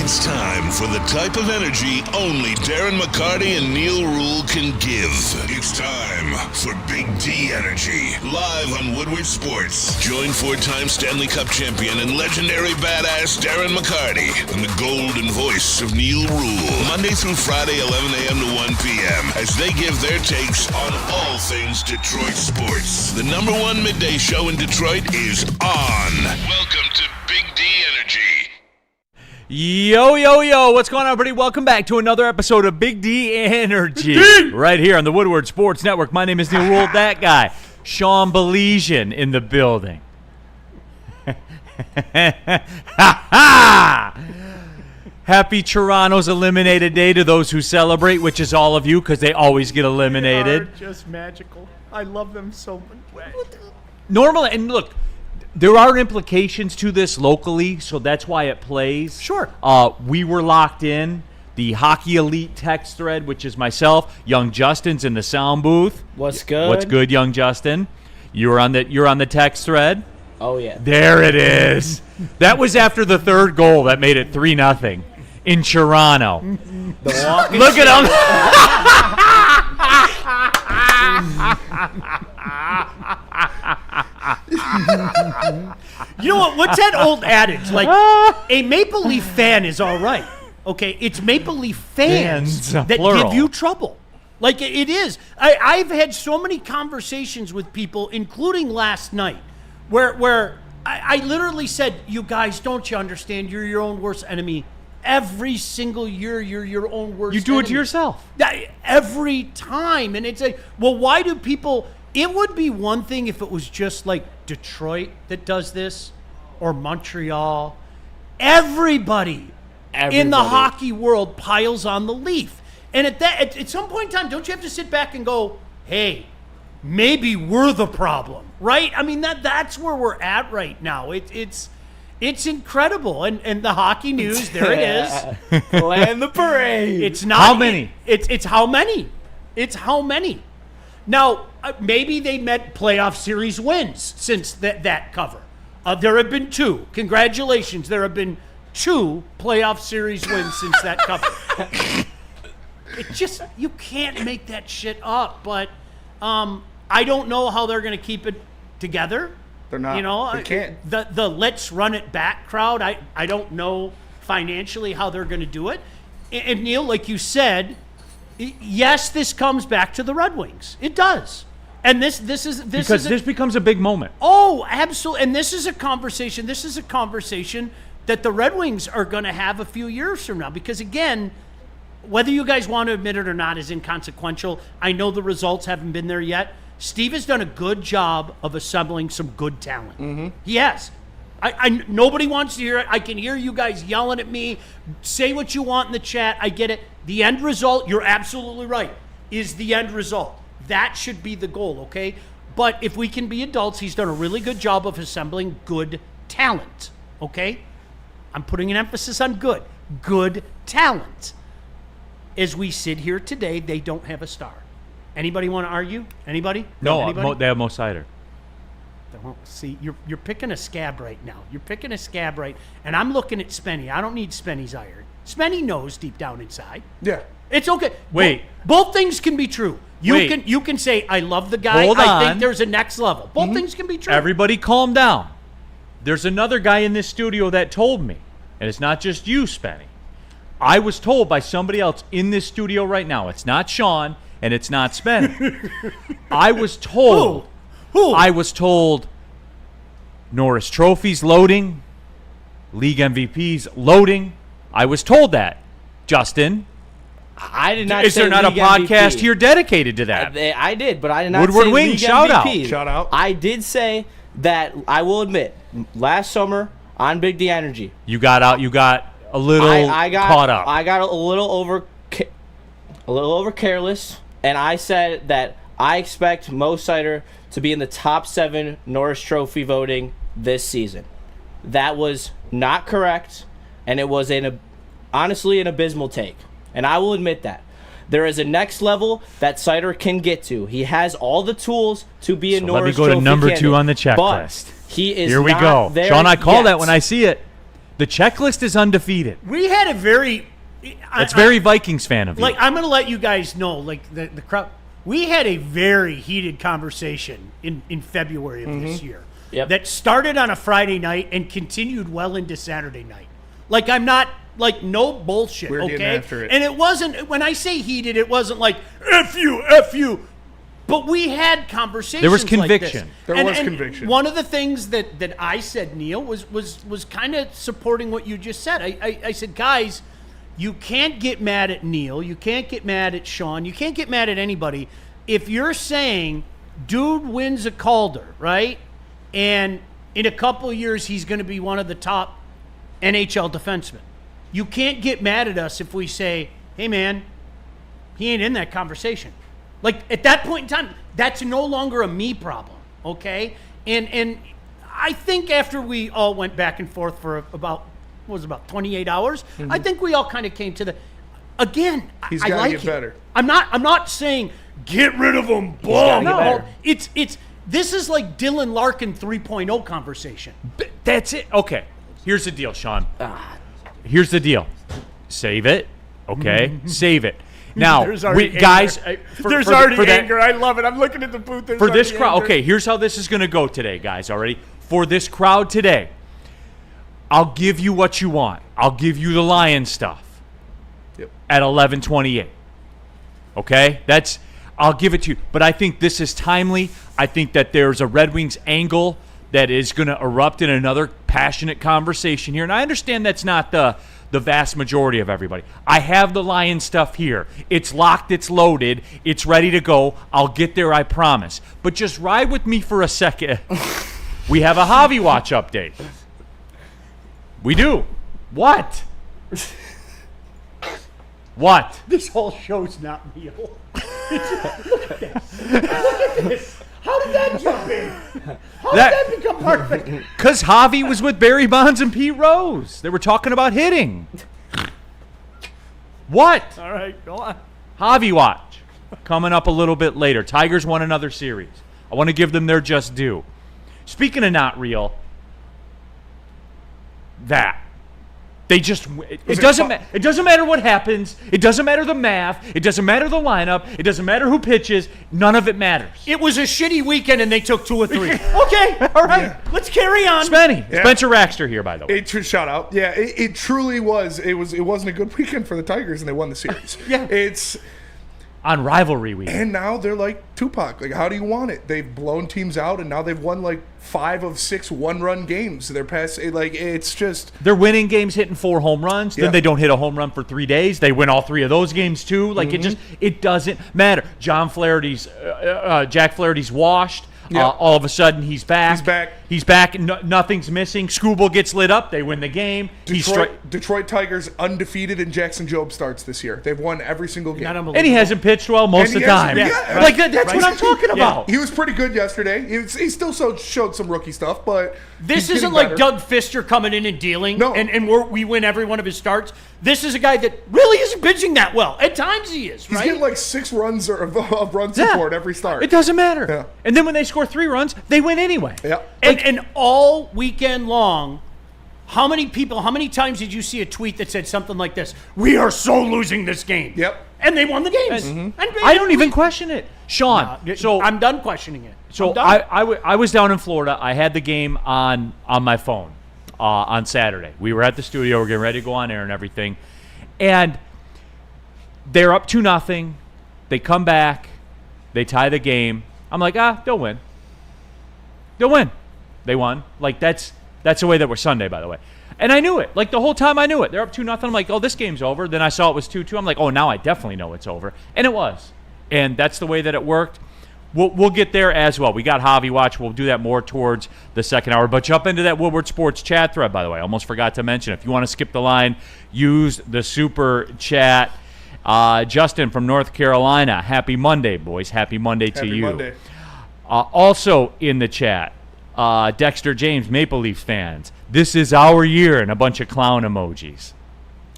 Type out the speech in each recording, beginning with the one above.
It's time for the type of energy only Darren McCarty and Neil Rule can give. It's time for Big D Energy, live on Woodward Sports. Join four-time Stanley Cup champion and legendary badass Darren McCarty and the golden voice of Neil Rule, Monday through Friday, 11 a.m. to 1 p.m., as they give their takes on all things Detroit sports. The number one midday show in Detroit is on. Welcome to Big D Energy. Yo, yo, yo, what's going on, everybody? Welcome back to another episode of Big D Energy, right here on the Woodward Sports Network. My name is Neil Rule, that guy, Sean Belizean in the building. Happy Toronto's eliminated day to those who celebrate, which is all of you, because they always get eliminated. They are just magical. I love them so much. Normally, and look, there are implications to this locally, so that's why it plays. Sure. We were locked in. The Hockey Elite text thread, which is myself, young Justin's in the sound booth. What's good? What's good, young Justin? You're on the text thread. Oh yeah. There it is. That was after the third goal that made it 3-0 in Toronto. Look at him. You know what? What's that old adage? Like, a Maple Leaf fan is all right. Okay, it's Maple Leaf fans that plural. give you trouble. Like, it is. I've had so many conversations with people, including last night, where I literally said, you guys, don't you understand? You're your own worst enemy. Every single year, you're your own worst enemy. You do it to yourself. Every time. And it's like, well, why do people... It would be one thing if it was just like Detroit that does this, or Montreal. Everybody in the hockey world piles on the Leaf. And at some point in time, don't you have to sit back and go, hey, maybe we're the problem, right? I mean, that's where we're at right now. It's incredible. And the hockey news, there it is. Plan the parade. It's not How many? It's how many? It's how many? Now, maybe they meant playoff series wins since that cover. There have been 2. Congratulations. There have been 2 playoff series wins since that cover. It just, you can't make that shit up. But I don't know how they're going to keep it together. They're not. You know, they can't. The let's run it back crowd, I don't know financially how they're going to do it. And Neil, like you said, yes, this comes back to the Red Wings. It does. And this becomes a big moment. Oh, absolutely. And this is a conversation that the Red Wings are going to have a few years from now. Because, again, whether you guys want to admit it or not is inconsequential. I know the results haven't been there yet. Steve has done a good job of assembling some good talent. Mm-hmm. He has. Nobody wants to hear it. I can hear you guys yelling at me. Say what you want in the chat. I get it. The end result, you're absolutely right, is the end result. That should be the goal, okay? But if we can be adults, he's done a really good job of assembling good talent, okay? I'm putting an emphasis on good. Good talent. As we sit here today, they don't have a star. Anybody want to argue? Anybody? No, Anybody? they have Mo Sider. Well, see, you're picking a scab right now. You're picking a scab right, and I'm looking at Spenny. I don't need Spenny's iron. Spenny knows deep down inside. Yeah. It's okay. Wait. Both things can be true. You can say, I love the guy. Hold I on. think there's a next level. Both things can be true. Everybody calm down. There's another guy in this studio that told me, and it's not just you, Spenny. I was told by somebody else in this studio right now. It's not Sean, and it's not Spenny. I was told... Who? I was told Norris Trophy's loading, league MVP's loading. I was told that. Justin, I did not. is say there not a league podcast MVP. here dedicated to that? I did, but I did not Woodward say Wing, league shout out. MVP. Shout out. I did say that. I will admit, last summer on Big D Energy, You got a little I got caught up. I got a little over careless, and I said that I expect Mo Sider to be in the top 7 Norris Trophy voting this season. That was not correct, and it was honestly an abysmal take. And I will admit that. There is a next level that Sider can get to. He has all the tools to be a Norris Trophy Let me go to number 2 candidate, on the checklist. But he is Here we not go. there Sean, I call yet. that when I see it. The checklist is undefeated. We had a very... That's very Vikings fan of you. Like, I'm going to let you guys know, like, the crowd... We had a very heated conversation in February of this year that started on a Friday night and continued well into Saturday night. Like, I'm not, like, no bullshit, We're getting okay? after it. And it wasn't, when I say heated, it wasn't like, F you. But we had conversations There was like conviction. this. There was conviction. One of the things that I said, Neil, was kind of supporting what you just said. I said, guys, you can't get mad at Neil. You can't get mad at Sean. You can't get mad at anybody. If you're saying, dude wins a Calder, right? And in a couple of years, he's going to be one of the top NHL defensemen. You can't get mad at us if we say, hey, man, he ain't in that conversation. Like, at that point in time, that's no longer a me problem, okay? And I think after we all went back and forth for about 28 hours, I think we all kind of came to the... Again, He's I gotta like get it. better. I'm not saying get rid of him. gotta get No, better. it's this is like Dylan Larkin 3.0 conversation. That's it. Okay. Here's the deal, Sean. Here's the deal. Save it. Okay? Save it. Now, There's already guys, anger. for There's that- already anger. I love it. I'm looking at the booth. There's for this already crowd, anger. okay, here's how this is going to go today, guys, already. For this crowd today, I'll give you what you want. I'll give you the Lion stuff at 11:28. Okay? I'll give it to you. But I think this is timely. I think that there's a Red Wings angle that is going to erupt in another passionate conversation here. And I understand that's not the vast majority of everybody. I have the Lion stuff here. It's locked, it's loaded, it's ready to go. I'll get there, I promise. But just ride with me for a second. We have a Javi Watch update. We do. What? What? This whole show's not real. Look at this. How did that jump in? How did that become part of it? Because Javi was with Barry Bonds and Pete Rose. They were talking about hitting. What? All right, go on. Javi Watch. Coming up a little bit later. Tigers won another series. I want to give them their just due. Speaking of not real, they just it doesn't matter what happens. It doesn't matter the math. It doesn't matter the lineup. It doesn't matter who pitches. None of it matters. It was a shitty weekend and they took 2 or 3. Okay, all right. Let's carry on. Spencer Raxter here, by the way. Shout out. Yeah, it truly was. It wasn't a good weekend for the Tigers, and they won the series. It's On rivalry week. and now they're like Tupac. Like, how do you want it? They've blown teams out, and now they've won like 5 of 6 one-run games. They're past like it's just They're winning games, hitting 4 home runs. Yeah. Then they don't hit a home run for 3 days. They win all 3 of those games too. Like it doesn't matter. Jack Flaherty's washed. Yeah. All of a sudden he's back. He's back. Nothing's missing. Skubal gets lit up. They win the game. Detroit Tigers undefeated in Jackson Jobe starts this year. They've won every single game. And he hasn't pitched well most of the time. That's what I'm talking about. He was pretty good yesterday. He still showed some rookie stuff, but This he's isn't getting like better. Doug Fister coming in and dealing, No. and we win every one of his starts. This is a guy that really isn't pitching that well. At times he is, He's right? getting like 6 runs of run support every start. It doesn't matter. Yeah. And then when they score 3 runs, they win anyway. Yeah. And all weekend long, how many times did you see a tweet that said something like this? We are so losing this game. Yep. And they won the games. Mm-hmm. And I don't even question it. Sean, so I'm done questioning it. So I'm done. I was down in Florida. I had the game on my phone on Saturday. We were at the studio. We're getting ready to go on air and everything. And they're up 2-0. They come back. They tie the game. I'm like, they'll win. They'll win. They won. Like, that's the way that we're Sunday, by the way. And I knew it. Like, the whole time I knew it. They're up 2-0. I'm like, oh, this game's over. Then I saw it was 2-2. I'm like, oh, now I definitely know it's over. And it was. And that's the way that it worked. We'll get there as well. We got Javi Watch. We'll do that more towards the second hour. But jump into that Woodward Sports chat thread, by the way. I almost forgot to mention. If you want to skip the line, use the super chat. Justin from North Carolina, happy Monday, boys. Happy Monday to you. Monday. Also in the chat, Dexter James, Maple Leafs fans. This is our year, and a bunch of clown emojis.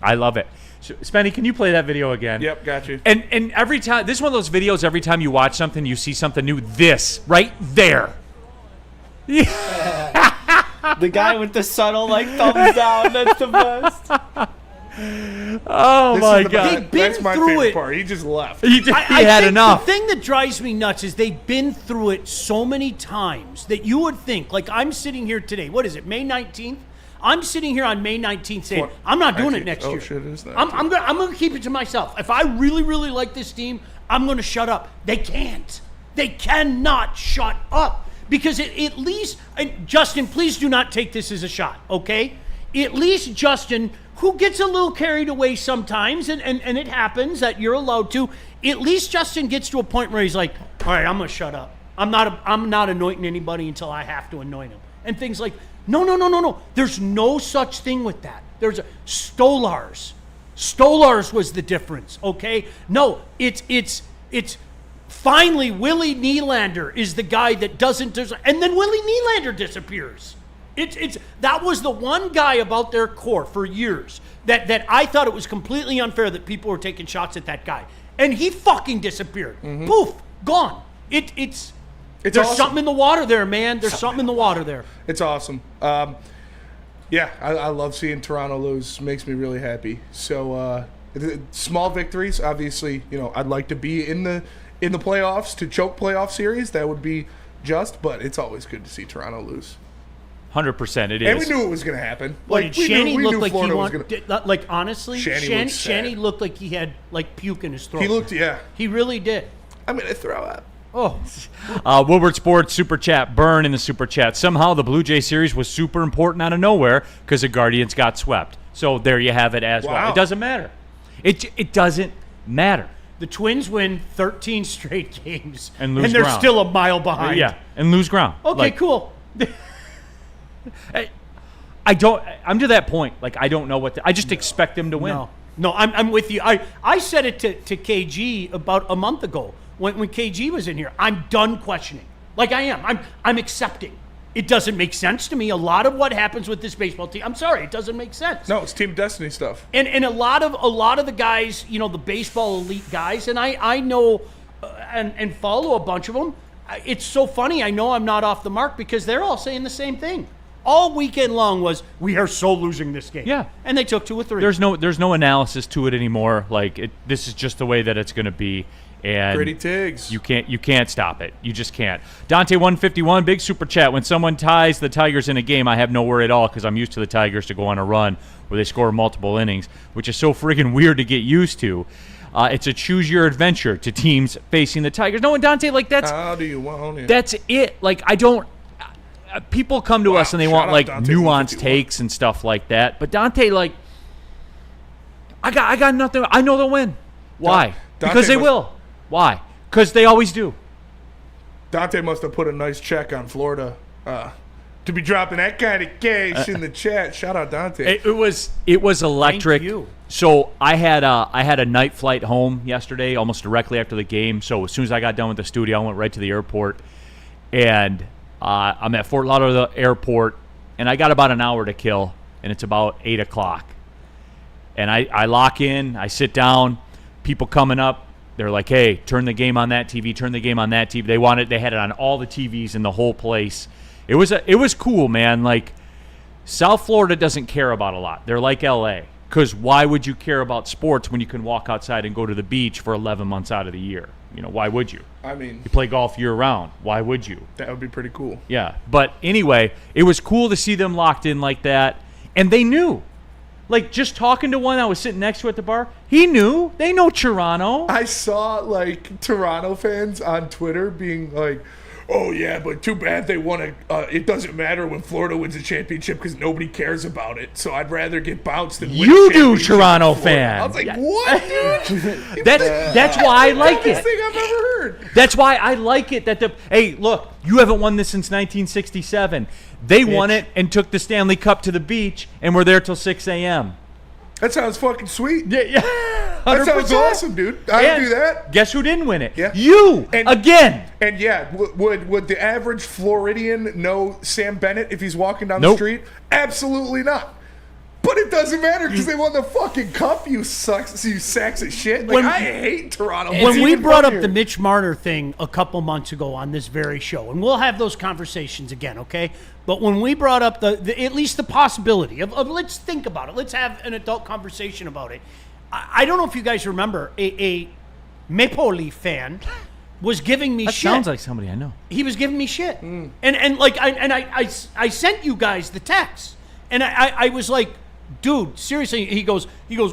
I love it. So, Spenny, can you play that video again? Yep, got you. And every time, this is one of those videos, every time you watch something, you see something new. This, right there. The guy with the subtle thumbs down. That's the best. Oh my God! They've been That's my through favorite it. part. He just left. He I had think enough. The thing that drives me nuts is they've been through it so many times that you would think, like I'm sitting here today, what is it, May 19th? I'm sitting here on May 19th saying, What? I'm not doing it 19th. next Oh, year. shit, it is 19th. I'm gonna keep it to myself. If I really, really like this team, I'm gonna shut up. They can't. They cannot shut up. Because at least, and Justin, please do not take this as a shot, okay? At least Justin, who gets a little carried away sometimes, and it happens that you're allowed to, at least Justin gets to a point where he's like, all right, I'm going to shut up. I'm not anointing anybody until I have to anoint him. And things like, no. There's no such thing with that. There's a Stolars. Stolars was the difference, okay? No, it's finally Willie Nylander is the guy that doesn't, and then Willie Nylander disappears. That was the one guy about their core for years that I thought it was completely unfair that people were taking shots at that guy, and he fucking disappeared. Poof, gone. There's awesome. something in the water there, man. There's something in the water there. It's awesome. Yeah, I love seeing Toronto lose. Makes me really happy. So small victories. Obviously, I'd like to be in the playoffs to choke playoff series. That would be just. But it's always good to see Toronto lose. 100%, it is. And we knew it was going to happen. Well, we Shanny knew looked like Florida he was wanted. gonna. Like honestly, Shanny Shanny looked like he had puke in his throat. He looked, yeah. He really did. I'm going to throw up. Oh, Woodward Sports Super Chat, Burn in the Super Chat. Somehow the Blue Jay series was super important out of nowhere because the Guardians got swept. So there you have it as well. Wow. It doesn't matter. It doesn't matter. the Twins win 13 straight games, And lose they're ground. still a mile behind. Yeah, and lose ground. Okay, cool. I don't. I'm to that point. Like I don't know what. I just expect them to win. No, I'm with you. I said it to KG about a month ago when KG was in here. I'm done questioning. Like I am. I'm accepting. It doesn't make sense to me. A lot of what happens with this baseball team, I'm sorry, it doesn't make sense. No, it's Team Destiny stuff. And a lot of the guys, you know, the baseball elite guys, and I know and follow a bunch of them. It's so funny. I know I'm not off the mark because they're all saying the same thing. All weekend long was, we are so losing this game. Yeah. And they took 2 or 3. There's no analysis to it anymore. Like this is just the way that it's going to be. And Gritty Tigs. You can't stop it. You just can't. Dante 151, big super chat. When someone ties the Tigers in a game, I have no worry at all because I'm used to the Tigers to go on a run where they score multiple innings, which is so friggin' weird to get used to. It's a choose your adventure to teams facing the Tigers. No, and Dante, like that's How do you want it? that's it. Like I don't. People come to us and they shout want out like Dante nuanced 151. takes and stuff like that. But Dante, like, I got nothing. I know they'll win. Why? Dante Because they must- will. Why? Because they always do. Dante must have put a nice check on Florida to be dropping that kind of cash in the chat. Shout out Dante. It was electric. Thank you. So I had a night flight home yesterday, almost directly after the game. So as soon as I got done with the studio, I went right to the airport, and I'm at Fort Lauderdale Airport, and I got about an hour to kill, and it's about 8 o'clock. And I lock in, I sit down, people coming up, they're like, hey, turn the game on that TV, turn the game on that TV. They had it on all the TVs in the whole place. It was cool, man. Like, South Florida doesn't care about a lot. They're like LA. Because why would you care about sports when you can walk outside and go to the beach for 11 months out of the year? You know, why would you? I mean, You play golf year-round. Why would you? that would be pretty cool. Yeah. But anyway, it was cool to see them locked in like that. And they knew. Like, just talking to one I was sitting next to at the bar, he knew. They know Toronto. I saw like Toronto fans on Twitter being like, "Oh yeah, but too bad they won it doesn't matter when Florida wins a championship because nobody cares about it. So I'd rather get bounced than win You a do, championship Toronto in Florida." fan. I was like, Yeah. "What, dude? That's why I like Best it. thing I've ever heard." That's why I like it. Hey, look, you haven't won this since 1967. They won it and took the Stanley Cup to the beach and were there till 6 a.m. That sounds fucking sweet. Yeah, That sounds 100%. awesome, dude. I'd And do that. Guess who didn't win it? Yeah. You And- again. And yeah, would the average Floridian know Sam Bennett if he's walking down the Nope. street? Absolutely not. But it doesn't matter because they won the fucking cup, you sacks of shit. Like, I hate Toronto. When we brought up the Mitch Marner thing a couple months ago on this very show, and we'll have those conversations again, okay? But when we brought up at least the possibility of let's think about it. Let's have an adult conversation about it. I don't know if you guys remember, a Maple Leaf fan was giving me shit. Sounds like somebody I know. He was giving me shit. And I sent you guys the text. And I was like, dude, seriously. He goes,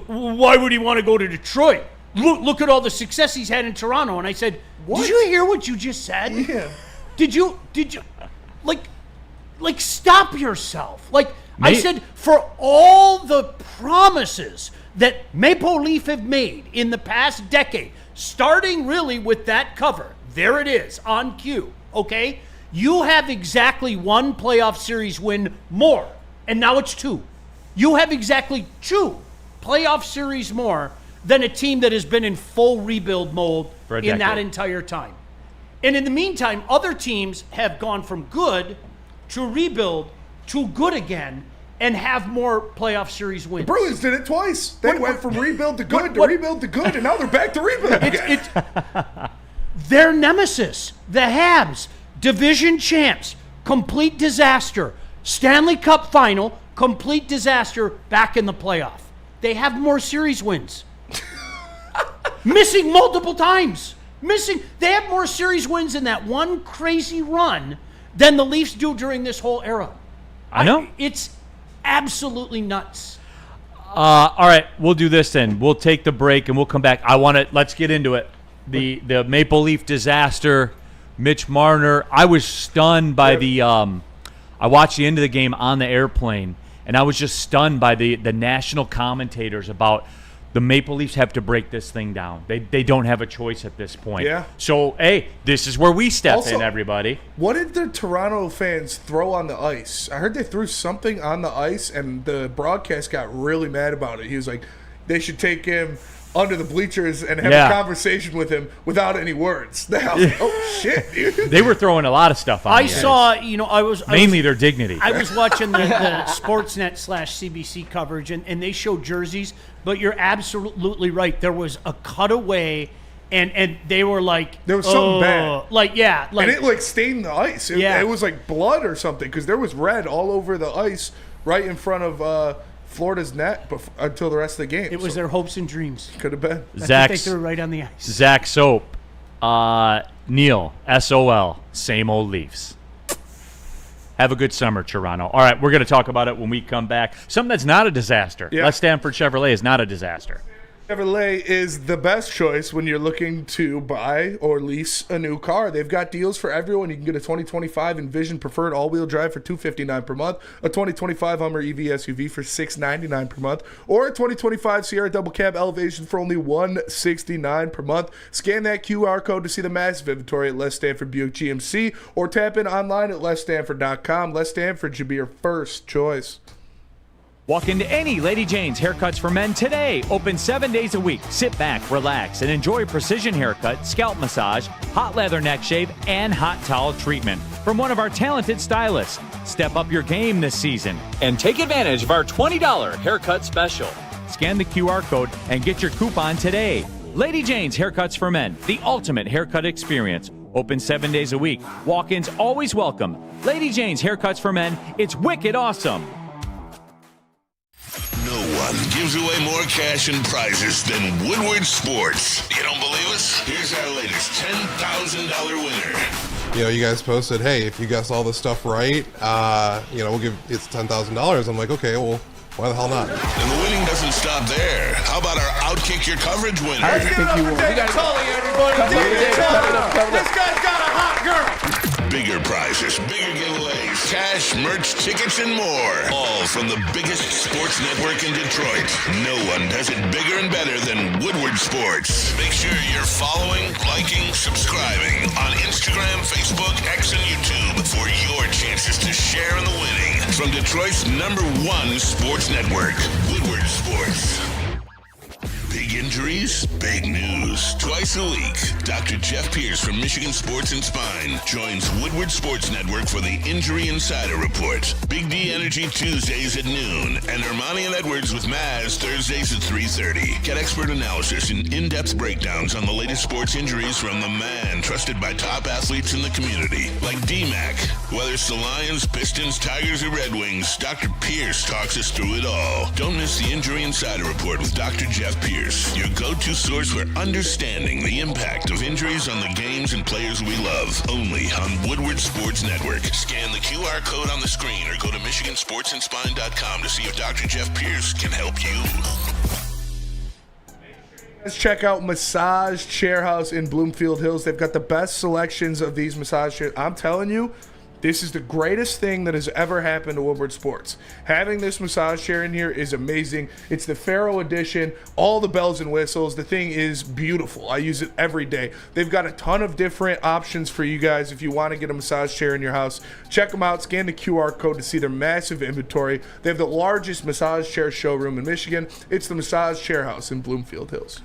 why would he want to go to Detroit? Look at all the success he's had in Toronto. And I said, what? Did you hear what you just said? Yeah. Did you like stop yourself? Like, I said, for all the promises that Maple Leaf have made in the past decade, starting really with that cover, there it is on cue, okay? You have exactly one playoff series win more, and now it's 2. You have exactly 2 playoff series more than a team that has been in full rebuild mode in that entire time. And in the meantime, other teams have gone from good to rebuild to good again and have more playoff series wins. The Bruins did it twice. They went from rebuild to good to rebuild to good, and now they're back to rebuild again. Their nemesis, the Habs, division champs, complete disaster. Stanley Cup final, complete disaster, back in the playoff. They have more series wins. Missing multiple times. They have more series wins in that one crazy run than the Leafs do during this whole era. I know. It's absolutely nuts. All right, we'll do this then. We'll take the break and we'll come back. Let's get into it. The Maple Leaf disaster, Mitch Marner. I was stunned by I watched the end of the game on the airplane, and I was just stunned by the national commentators about the Maple Leafs have to break this thing down. They don't have a choice at this point. Yeah. So, hey, this is where we step in, everybody. What did the Toronto fans throw on the ice? I heard they threw something on the ice, and the broadcast got really mad about it. He was like, they should take him under the bleachers and have a conversation with him without any words. Oh, shit, dude. They were throwing a lot of stuff on I saw, I was... Mainly their dignity. I was watching the Sportsnet/CBC coverage, and they showed jerseys, but you're absolutely right. There was a cutaway, and they were like... There was something bad. And it, stained the ice. It was like blood or something, because there was red all over the ice right in front of... Florida's net until the rest of the game. It was their hopes and dreams. Could have been. They threw right on the ice. Zach Soap, Neil, SOL, same old Leafs. Have a good summer, Toronto. All right, we're going to talk about it when we come back. Something that's not a disaster. Yeah. Let's Stanford Chevrolet is not a disaster. Chevrolet is the best choice when you're looking to buy or lease a new car. They've got deals for everyone. You can get a 2025 Envision Preferred all-wheel drive for $259 per month, a 2025 Hummer EV SUV for $699 per month, or a 2025 Sierra Double Cab Elevation for only $169 per month. Scan that QR code to see the massive inventory at Les Stanford Buick GMC, or tap in online at lesstanford.com. Les Stanford should be your first choice. Walk into any Lady Jane's Haircuts for Men today. Open 7 days a week. Sit back, relax, and enjoy precision haircut, scalp massage, hot leather neck shave, and hot towel treatment from one of our talented stylists. Step up your game this season and take advantage of our $20 haircut special. Scan the QR code and get your coupon today. Lady Jane's Haircuts for Men, the ultimate haircut experience. Open 7 days a week. Walk-ins always welcome. Lady Jane's Haircuts for Men. It's wicked awesome. No one gives away more cash and prizes than Woodward Sports. You don't believe us? Here's our latest $10,000 winner. You guys posted, hey, if you guess all this stuff right, we'll give it's $10,000. I'm like, okay, well, why the hell not? And the winning doesn't stop there. How about our Outkick Your Coverage winner? I think you won. You got Tully, everybody. This guy's got a hot girl. Bigger prizes, bigger giveaways, cash, merch, tickets, and more. All from the biggest sports network in Detroit. No one does it bigger and better than Woodward Sports. Make sure you're following, liking, subscribing on Instagram, Facebook, X, and YouTube for your chances to share in the winning. From Detroit's #1 sports network, Woodward Sports. Big in Injuries? Big news. Twice a week, Dr. Jeff Pierce from Michigan Sports and Spine joins Woodward Sports Network for the Injury Insider Report. Big D Energy Tuesdays at noon, and Ermanni and Edwards with Maz Thursdays at 3:30. Get expert analysis and in-depth breakdowns on the latest sports injuries from the man trusted by top athletes in the community, like D-Mac. Whether it's the Lions, Pistons, Tigers, or Red Wings, Dr. Pierce talks us through it all. Don't miss the Injury Insider Report with Dr. Jeff Pierce, your go-to source for understanding the impact of injuries on the games and players we love. Only on Woodward Sports Network. Scan the QR code on the screen or go to MichiganSportsandSpine.com to see if Dr. Jeff Pierce can help you. Let's check out Massage Chair House in Bloomfield Hills. They've got the best selections of these massage chairs. I'm telling you, this is the greatest thing that has ever happened to Woodward Sports. Having this massage chair in here is amazing. It's the Pharaoh edition, all the bells and whistles. The thing is beautiful. I use it every day. They've got a ton of different options for you guys if you want to get a massage chair in your house. Check them out. Scan the QR code to see their massive inventory. They have the largest massage chair showroom in Michigan. It's the Massage Chair House in Bloomfield Hills.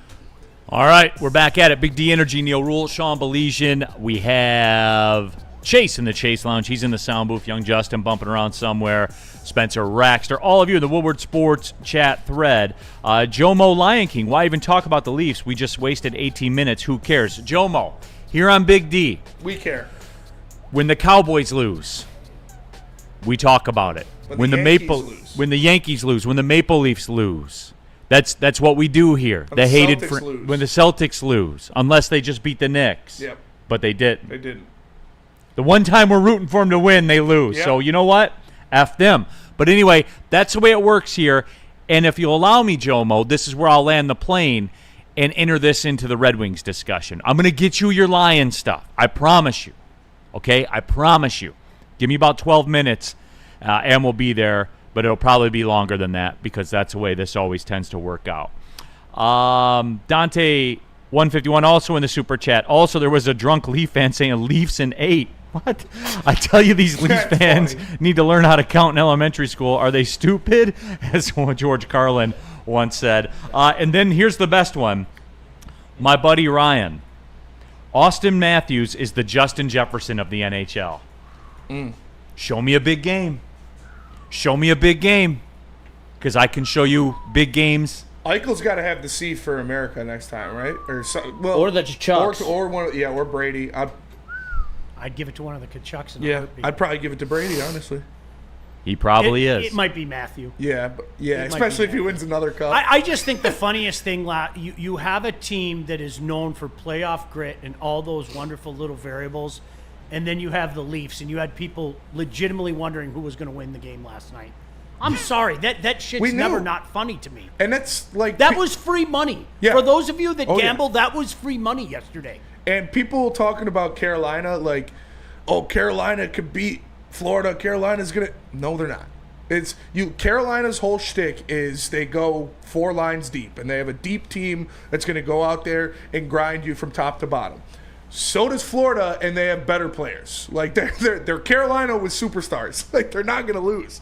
All right, we're back at it. Big D Energy, Neil Rule, Sean Belizean. We have Chase in the Chase Lounge. He's in the sound booth. Young Justin bumping around somewhere. Spencer Raxter. All of you in the Woodward Sports chat thread. Jomo Lion King. Why even talk about the Leafs? We just wasted 18 minutes. Who cares? Jomo, here on Big D. We care. When the Cowboys lose, we talk about it. When the Yankees lose, when the Maple Leafs lose. That's what we do here. When the Celtics lose, unless they just beat the Knicks. Yep. But they didn't. They didn't. The one time we're rooting for them to win, they lose. Yep. So you know what? F them. But anyway, that's the way it works here. And if you'll allow me, Jomo, this is where I'll land the plane and enter this into the Red Wings discussion. I'm going to get you your Lion stuff. I promise you. Okay? I promise you. Give me about 12 minutes, and we'll be there. But it'll probably be longer than that because that's the way this always tends to work out. Dante 151 also in the super chat. Also, there was a drunk Leaf fan saying Leafs in 8. What? I tell you, these Leaf fans need to learn how to count in elementary school. Are they stupid? As George Carlin once said. And then here's the best one. My buddy Ryan. Austin Matthews is the Justin Jefferson of the NHL. Show me a big game. Show me a big game, because I can show you big games. Eichel's got to have the C for America next time, right? Or the Chucks. Or Brady. I'd give it to one of the Kachucks. I'd probably give it to Brady, honestly. He probably is. It might be Matthew. Yeah, especially if he wins another cup. I just think the funniest thing, you have a team that is known for playoff grit and all those wonderful little variables. And then you have the Leafs, and you had people legitimately wondering who was going to win the game last night. I'm sorry, that shit's never not funny to me. And that's like that was free money. Yeah. For those of you that gamble, that was free money yesterday. And people talking about Carolina, like, oh, Carolina could beat Florida. Carolina's gonna. No, they're not. It's Carolina's whole shtick is they go 4 lines deep, and they have a deep team that's going to go out there and grind you from top to bottom. So does Florida, and they have better players. Like they're Carolina with superstars. Like they're not going to lose.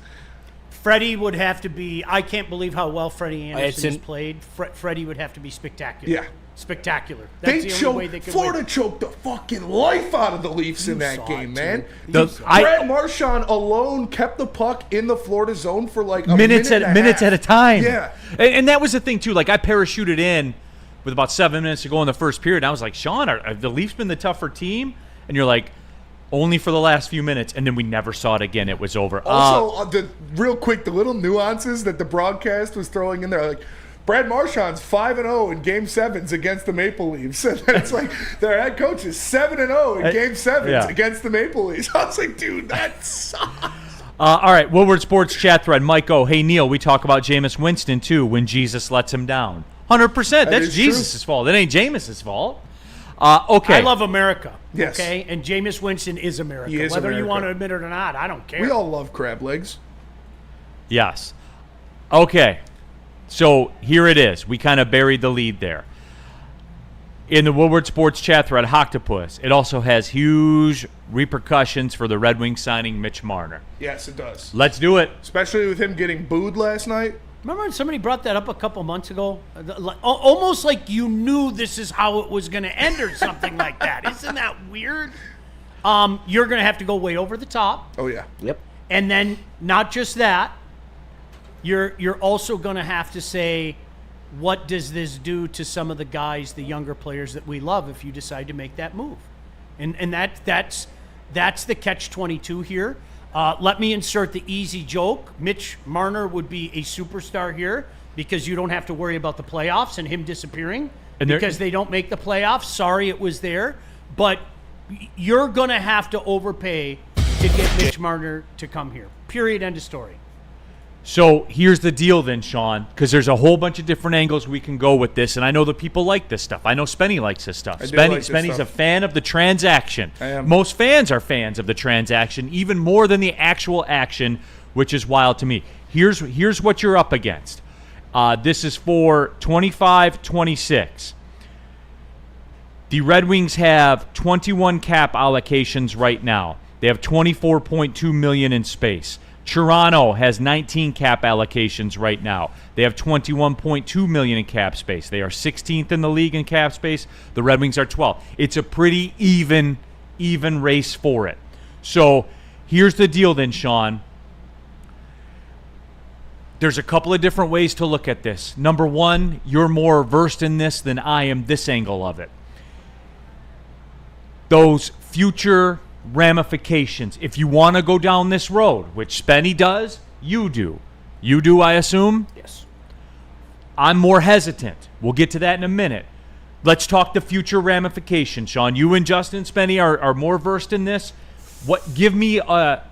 Freddie would have to be. I can't believe how well Freddie Anderson has played. Freddie would have to be spectacular. Yeah, spectacular. That's the only way they could Florida win. choked the fucking life out of the Leafs in that game, man. Brad Marchand alone kept the puck in the Florida zone for like minutes at a time. Yeah, and that was the thing too. Like I parachuted in with about 7 minutes to go in the first period. I was like, Sean, are the Leafs been the tougher team? And you're like, only for the last few minutes, and then we never saw it again. It was over. Also, the little nuances that the broadcast was throwing in there, like Brad Marchand's 5-0 in Game 7s against the Maple Leafs, and it's like their head coach is 7-0 in Game 7s against the Maple Leafs. I was like, dude, that sucks. All right, Woodward Sports chat thread. Mike O. Hey, Neil, we talk about Jameis Winston, too, when Jesus lets him down. 100%. That's Jesus' fault. It ain't Jameis' fault. Okay. I love America. Yes. Okay, and Jameis Winston is America. He is Whether America. you want to admit it or not, I don't care. We all love crab legs. Yes. Okay. So here it is. We kind of buried the lead there. In the Woodward Sports chat thread, Octopus, it also has huge repercussions for the Red Wings signing Mitch Marner. Yes, it does. Let's do it. Especially with him getting booed last night. Remember when somebody brought that up a couple months ago? Almost like you knew this is how it was going to end or something like that. Isn't that weird? You're going to have to go way over the top. Oh, yeah. Yep. And then not just that, you're also going to have to say, what does this do to some of the guys, the younger players that we love, if you decide to make that move? And that's the catch-22 here. Let me insert the easy joke. Mitch Marner would be a superstar here because you don't have to worry about the playoffs and him disappearing because they don't make the playoffs. Sorry it was there. But you're going to have to overpay to get Mitch Marner to come here. Period. End of story. So here's the deal then, Sean, because there's a whole bunch of different angles we can go with this, and I know that people like this stuff. I know Spenny likes this stuff. Spenny's a fan of the transaction. I am. Most fans are fans of the transaction, even more than the actual action, which is wild to me. Here's what you're up against. This is for 25-26. The Red Wings have 21 cap allocations right now. They have $24.2 million in space. Toronto has 19 cap allocations right now. They have $21.2 million in cap space. They are 16th in the league in cap space. The Red Wings are 12th. It's a pretty even race for it. So here's the deal then, Sean. There's a couple of different ways to look at this. Number one, you're more versed in this than I am this angle of it. Those future ramifications, if you want to go down this road, which Spenny does, you do. You do, I assume? Yes. I'm more hesitant. We'll get to that in a minute. Let's talk the future ramifications, Sean. You and Justin Spenny are more versed in this. Give me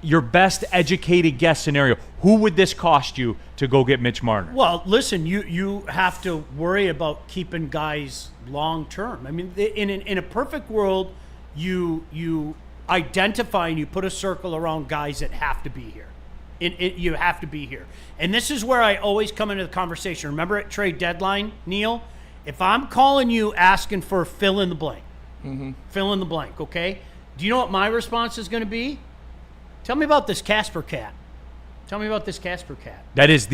your best educated guess scenario. Who would this cost you to go get Mitch Marner? Well, listen, you have to worry about keeping guys long term. I mean, in a perfect world, you identify and you put a circle around guys that have to be here. You have to be here. And this is where I always come into the conversation. Remember at trade deadline, Neil? If I'm calling you asking for fill in the blank, fill in the blank, okay? Do you know what my response is going to be? Tell me about this Casper cat. Tell me about this Casper cat. That's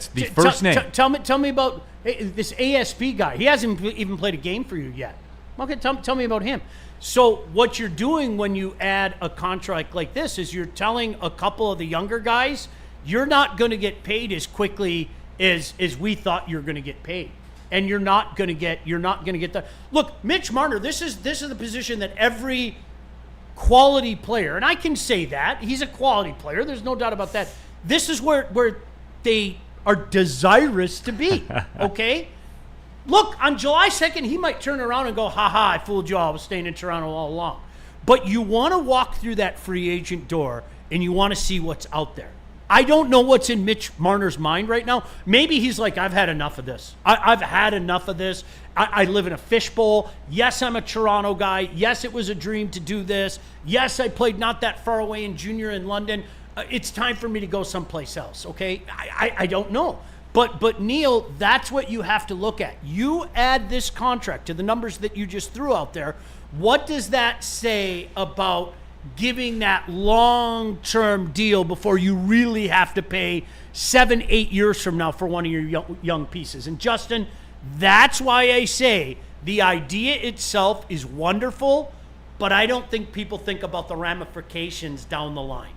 the first name. Tell me about this ASP guy. He hasn't even played a game for you yet. Okay, tell me about him. So what you're doing when you add a contract like this is you're telling a couple of the younger guys, you're not going to get paid as quickly as we thought you're going to get paid. And you're not going to get the look, Mitch Marner, this is the position that every quality player, and I can say that, he's a quality player, there's no doubt about that. This is where they are desirous to be. Okay? Look, on July 2nd, he might turn around and go, ha, I fooled you all. I was staying in Toronto all along. But you want to walk through that free agent door, and you want to see what's out there. I don't know what's in Mitch Marner's mind right now. Maybe he's like, I've had enough of this. I've had enough of this. I live in a fishbowl. Yes, I'm a Toronto guy. Yes, it was a dream to do this. Yes, I played not that far away in junior in London. It's time for me to go someplace else, okay? I don't know. But Neil, that's what you have to look at. You add this contract to the numbers that you just threw out there. What does that say about giving that long-term deal before you really have to pay 7-8 years from now for one of your young pieces? And Justin, that's why I say the idea itself is wonderful, but I don't think people think about the ramifications down the line.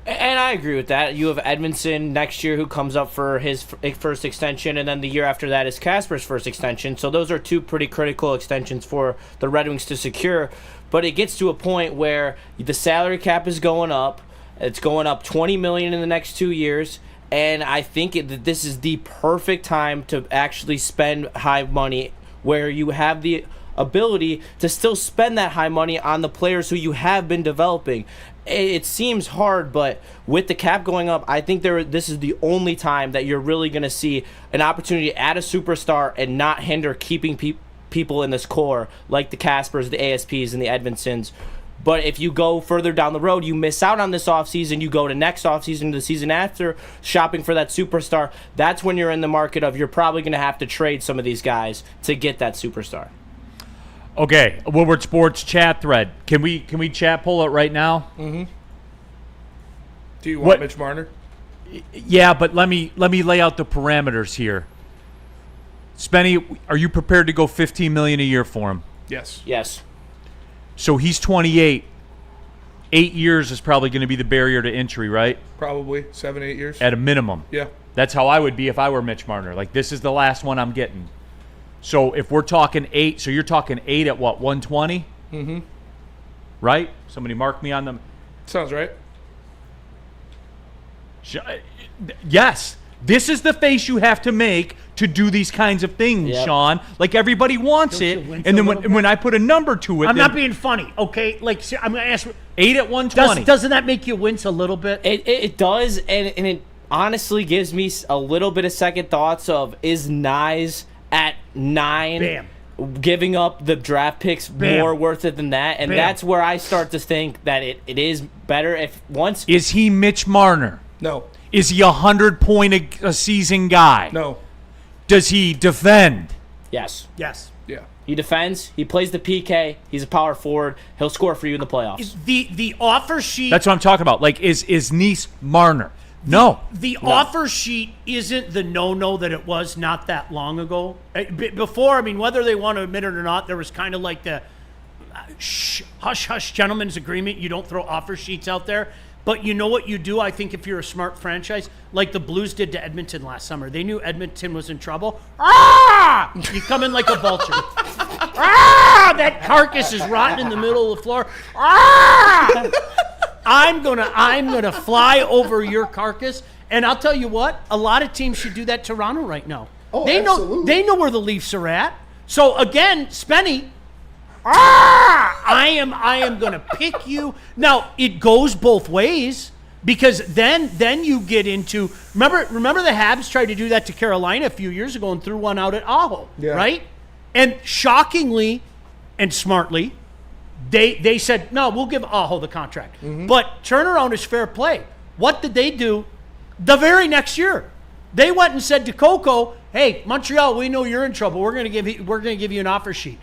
And I agree with that. You have Edmondson next year who comes up for his first extension, and then the year after that is Casper's first extension. So those are two pretty critical extensions for the Red Wings to secure. But it gets to a point where the salary cap is going up. It's going up $20 million in the next 2 years. And I think that this is the perfect time to actually spend high money where you have the ability to still spend that high money on the players who you have been developing. It seems hard, but with the cap going up, I think this is the only time that you're really going to see an opportunity to add a superstar and not hinder keeping people in this core like the Caspers, the ASPs, and the Edmondsons. But if you go further down the road, you miss out on this offseason, you go to next offseason, the season after, shopping for that superstar. That's when you're in the market of you're probably going to have to trade some of these guys to get that superstar. Okay, Woodward Sports chat thread. Can we chat pull it right now? Mm-hmm. Do you want Mitch Marner? Yeah, but let me lay out the parameters here. Spenny, are you prepared to go $15 million a year for him? Yes. Yes. So he's 28. 8 years is probably going to be the barrier to entry, right? Probably 7, 8 years. At a minimum. Yeah. That's how I would be if I were Mitch Marner. Like, this is the last one I'm getting. So if we're talking 8, so you're talking 8 at what, 120? Mm-hmm. Right? Somebody mark me on them. Sounds right. Yes. This is the face you have to make to do these kinds of things, Yep. Sean. Like, everybody wants Don't it. you wince And then a little when I put a number to it, I'm then not being funny, okay? Like, I'm going to ask. 8 at 120. Doesn't that make you wince a little bit? It does, and it honestly gives me a little bit of second thoughts of, is Nyes at 9 Bam. giving up the draft picks Bam. more worth it than that? And Bam. that's where I start to think that it is better if once Is he Mitch Marner? No. Is he a 100-point a season guy? No. Does he defend? yes. Yes. Yeah. He defends, he plays the PK, he's a power forward, he'll score for you in the playoffs. The offer sheet. That's what I'm talking about. Like, is Nice Marner? No. The offer sheet isn't the no-no that it was not that long ago. Before, I mean, whether they want to admit it or not, there was kind of like the hush-hush gentleman's agreement. You don't throw offer sheets out there. But you know what you do, I think, if you're a smart franchise, like the Blues did to Edmonton last summer. They knew Edmonton was in trouble. Ah! You come in like a vulture. Ah! That carcass is rotting in the middle of the floor. Ah! I'm gonna fly over your carcass, and I'll tell you what, a lot of teams should do that to Toronto right now. Oh, they absolutely. They know where the Leafs are at. So again, Spenny, I am gonna pick you. Now it goes both ways, because then you get into remember the Habs tried to do that to Carolina a few years ago and threw one out at Aho, Yeah. right? And shockingly and smartly, they said, no, we'll give Aho the contract. But turnaround is fair play. What did they do the very next year? They went and said to Coco, hey, Montreal, we know you're in trouble. We're gonna give you an offer sheet.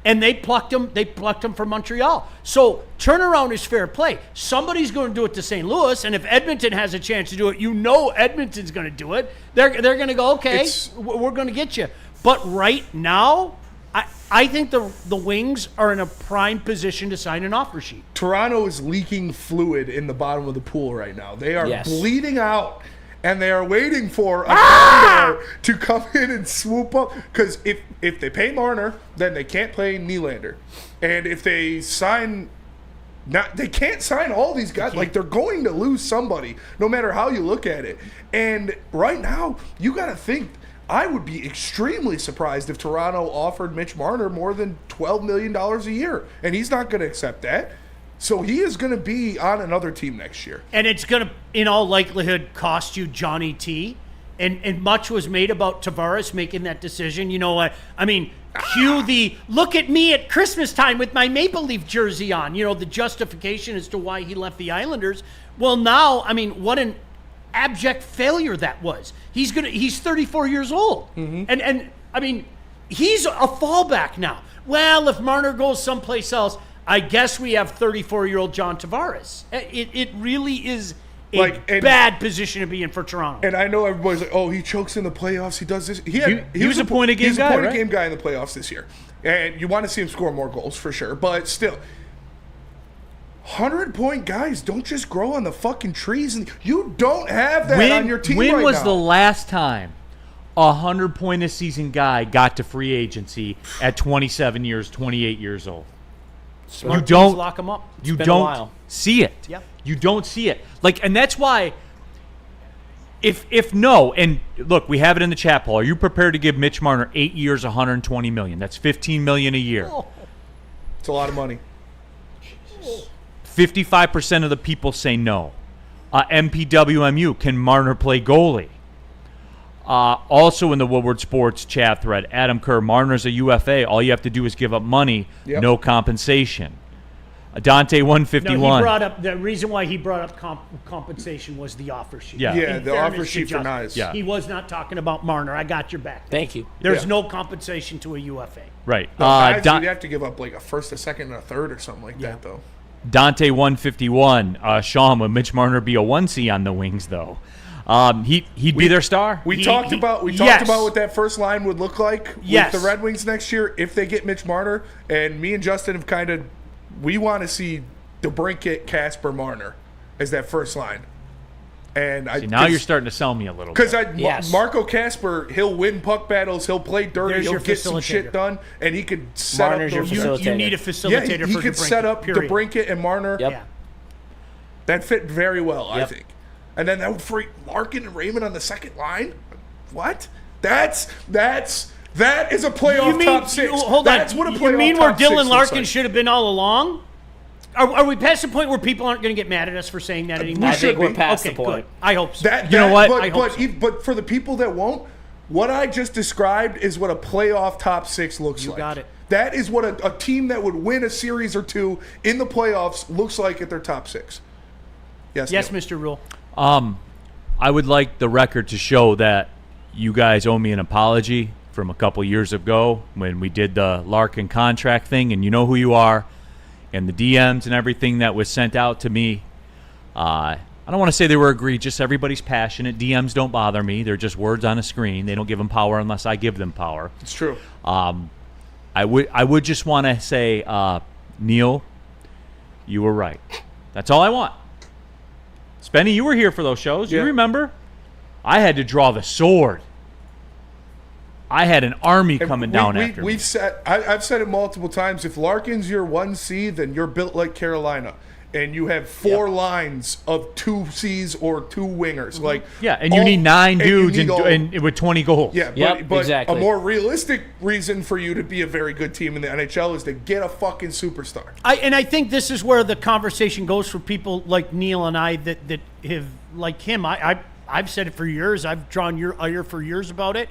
And they plucked him from Montreal. So turnaround is fair play. Somebody's going to do it to St. Louis, and if Edmonton has a chance to do it, you know Edmonton's going to do it. They're going to go, okay, we're going to get you. But right now, I think the Wings are in a prime position to sign an offer sheet. Toronto is leaking fluid in the bottom of the pool right now. They are Yes. bleeding out, and they are waiting for a Condor to come in and swoop up. Because if they pay Marner, then they can't play Nylander. And if they sign... they can't sign all these guys. Like, they're going to lose somebody, no matter how you look at it. And right now, you got to think... I would be extremely surprised if Toronto offered Mitch Marner more than $12 million a year. And he's not going to accept that. So he is going to be on another team next year. And it's going to, in all likelihood, cost you Johnny T. And much was made about Tavares making that decision. You know what? I mean, cue the look at me at Christmas time with my Maple Leaf jersey on. You know, the justification as to why he left the Islanders. Well, now, I mean, what an abject failure that was. He's 34 years old. And I mean, he's a fallback now. Well, if Marner goes someplace else, I guess we have 34-year-old John Tavares. It really is a bad position to be in for Toronto. And I know everybody's like, oh, he chokes in the playoffs. He does this. He was a point-a-game guy, He was a point-a-game right? guy in the playoffs this year. And you want to see him score more goals for sure. But still, 100-point guys don't just grow on the fucking trees. And you don't have that on your team right now. When was the last time a 100-point-a-season guy got to free agency at 27 years, 28 years old? Smart You teams don't lock him up. You been a don't while. see it. Yep. You don't see it. Like, and that's why. If no, and look, we have it in the chat poll. Are you prepared to give Mitch Marner 8 years, $120 million? That's $15 million a year. It's a lot of money. 55% of the people say no. MPWMU, can Marner play goalie? Also in the Woodward Sports chat thread, Adam Kerr, Marner's a UFA. All you have to do is give up money, no compensation. Dante 151. No, he brought up the reason why he brought up compensation was the offer sheet. Yeah. Yeah, In the fairness offer to sheet for Justin, Nyes. Yeah. He was not talking about Marner. I got your back. Thank you. There's Yeah. no compensation to a UFA. Right. No, guys, Don- you'd have to give up like a first, a second, and a third or something like that, though. Dante 151. Sean, would Mitch Marner be a 1C on the Wings, though? He'd be their star. We talked about what that first line would look like with the Red Wings next year if they get Mitch Marner. And me and Justin have we want to see DeBrincat, Kasper, Marner as that first line. And now you're starting to sell me a little bit. Because Marco Kasper, he'll win puck battles, he'll play dirty, There's he'll your get some shit done, and he could set Marner's up your those. facilitator. You need a facilitator Yeah, for he could set up DeBrincat and Marner. Yep. Yeah. That fit very well, I Yep. think. And then that would free Larkin and Raymond on the second line. What? That is a playoff top six. Hold That's on. what a You playoff mean where top six Dylan looks Larkin like. should have been all along? Are we past the point where people aren't going to get mad at us for saying that anymore? I think we're be. past Okay, the point. good. I hope so. You know what? I hope so. But for the people that won't, what I just described is what a playoff top six looks like. You got it. That is what a team that would win a series or two in the playoffs looks like at their top six. Yes, Yes, Neil. Mr. Rule. I would like the record to show that you guys owe me an apology from a couple years ago when we did the Larkin contract thing, and you know who you are, and the DMs and everything that was sent out to me. I don't want to say they were egregious. Everybody's passionate. DMs don't bother me. They're just words on a screen. They don't give them power unless I give them power. It's true. I would just want to say, Neil, you were right. That's all I want. Spenny, you were here for those shows. Yeah. You remember? I had to draw the sword. I had an army coming down after me. I've said it multiple times. If Larkin's your 1C, then you're built like Carolina. And you have four lines of 2Cs or two wingers. Like And you need 9 dudes you need and with 20 goals. Yeah, Yep, but exactly. a more realistic reason for you to be a very good team in the NHL is to get a fucking superstar. I think this is where the conversation goes for people like Neil and I that have, like him. I've said it for years. I've drawn your ire for years about it.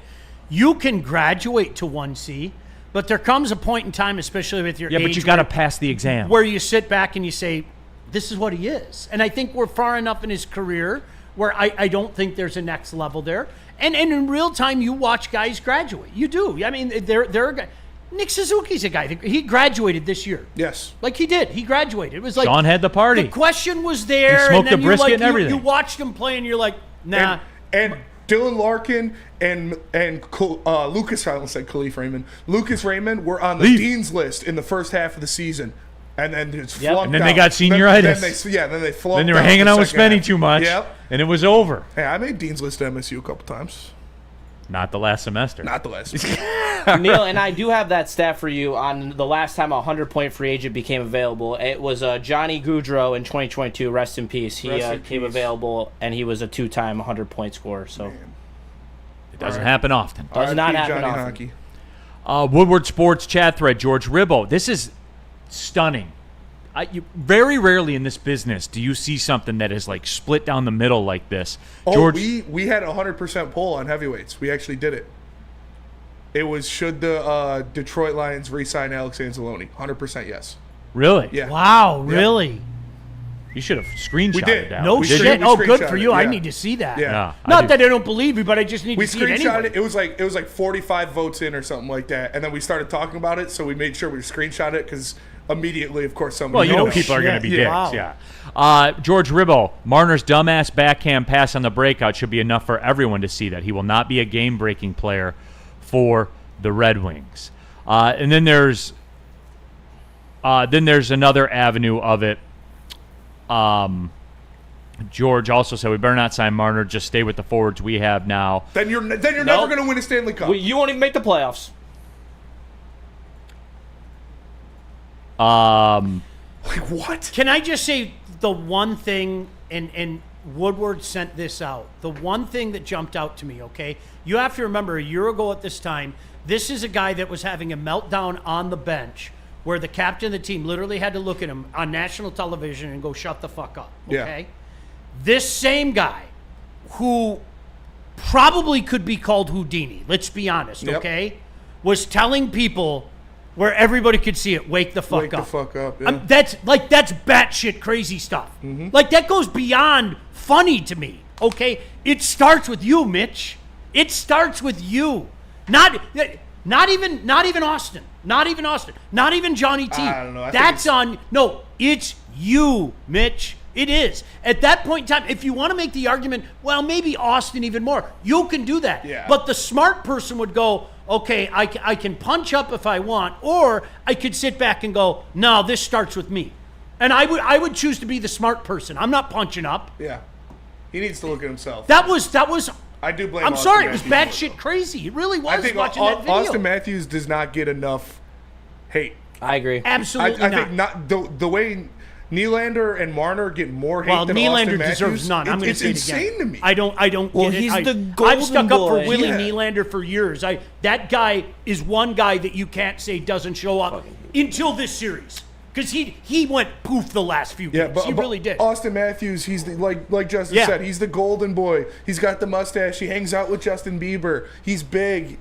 You can graduate to 1C, but there comes a point in time, especially with your age, but you got to pass the exam. where you sit back and you say, this is what he is. And I think we're far enough in his career where I don't think there's a next level there. And in real time, you watch guys graduate. You do. I mean, there are guys. Nick Suzuki's a guy. He graduated this year. Yes. Like he did. He graduated. It was like Sean had the party. The question was there. He smoked and then the brisket and you everything. You watched him play and you're like, nah. And Dylan Larkin and Lucas, I almost said Khalif Raymond. Lucas Raymond were on the Leaf. Dean's list in the first half of the season. And then it's Yep. flunked And then they out. got senioritis. Then they flunked Then they were out hanging the out with second Spenny half. too much. Yep. And it was over. Hey, I made Dean's list at MSU a couple times. Not the last semester. Not the last. Neil, and I do have that stat for you on the last time a 100-point free agent became available. It was Johnny Gaudreau in 2022. Rest in peace. He Rest in came peace. available, and he was a 2-time 100-point scorer. So It doesn't happen often. does not RIP happen Johnny often. Hockey. Woodward Sports chat thread, George Ribbo. This is stunning. Very rarely in this business do you see something that is like split down the middle like this. Oh, George, we had a 100% poll on heavyweights. We actually did it. It was should the Detroit Lions re-sign Alex Anzalone? 100% yes. really? Yeah. Wow, really? You should have screenshotted We did. that. No one. We shit. screen- we Oh, good for screenshot you. it, I yeah. need to see that. Yeah. Yeah, I Not do. that I don't believe you, but I just need We to see it screenshotted anyway. it. It was like 45 votes in or something like that, and then we started talking about it. So we made sure we screenshot it because immediately, of course, somebody. Well, you know knows. people are going to be Yeah. dicks, Wow. yeah. George Ribbo, Marner's dumbass backhand pass on the breakout should be enough for everyone to see that he will not be a game-breaking player for the Red Wings. And then there's another avenue of it. George also said we better not sign Marner. Just stay with the forwards we have now. Then you're never Nope. going to win a Stanley Cup. Well, you won't even make the playoffs. Like what? Can I just say the one thing, and Woodward sent this out, the one thing that jumped out to me, okay? You have to remember a year ago at this time, this is a guy that was having a meltdown on the bench where the captain of the team literally had to look at him on national television and go, shut the fuck up, okay? Yeah. This same guy who probably could be called Houdini, let's be honest, Yep. okay, was telling people where everybody could see it, wake the fuck Wake up. the fuck up. Yeah. That's batshit crazy stuff. Mm-hmm. Like that goes beyond funny to me. Okay, it starts with you, Mitch. It starts with you. Not even Austin. Not even Johnny T. I don't know. I think That's on. No, it's you, Mitch. It is. At that point in time, if you want to make the argument, well, maybe Austin even more, you can do that. Yeah. But the smart person would go, okay, I can punch up if I want, or I could sit back and go, no, this starts with me. And I would choose to be the smart person. I'm not punching up. Yeah. He needs to look at himself. That was. I do blame I'm Austin sorry, it was Matthews batshit crazy. It really was I think watching that video. Austin Matthews does not get enough hate. I agree. Absolutely I not. think not the way Nylander and Marner get more hate Well, than Austin Nylander Matthews. deserves none. I'm going to It's say it insane again. to me. I don't Well, get it. he's the I've golden stuck up for boy. Willie Yeah. Nylander for years. That guy is one guy that you can't say doesn't show up until this series. Because he went poof the last few Yeah, games. but He really did. Austin Matthews, he's like Justin Yeah. said, he's the golden boy. He's got the mustache. He hangs out with Justin Bieber. He's big.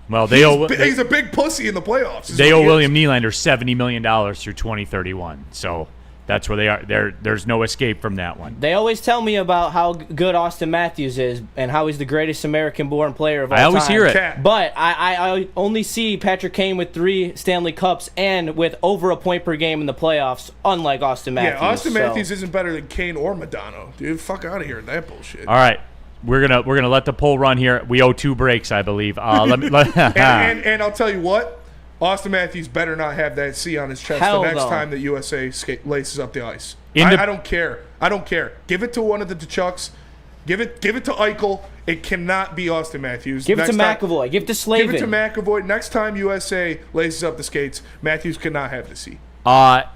Well, He's a big pussy in the playoffs. is they what owe he is. William Nylander $70 million through 2031. So that's where they are. There's no escape from that one. They always tell me about how good Austin Matthews is and how he's the greatest American-born player of all time. I always hear it. Cat. But I only see Patrick Kane with 3 Stanley Cups and with over a point per game in the playoffs, unlike Austin Matthews. Yeah, Austin So- Matthews isn't better than Kane or Madonna. Dude, fuck out of here with that bullshit. All right. We're gonna let the poll run here. We owe 2 breaks, I believe. And I'll tell you what, Austin Matthews better not have that C on his chest Hell the next no. time that USA laces up the ice. I don't care. I don't care. Give it to one of the Tchucks. Give it to Eichel. It cannot be Austin Matthews. Give it to Next time- McAvoy. Give it to Slavin. Give it to McAvoy. Next time USA laces up the skates, Matthews cannot have the C.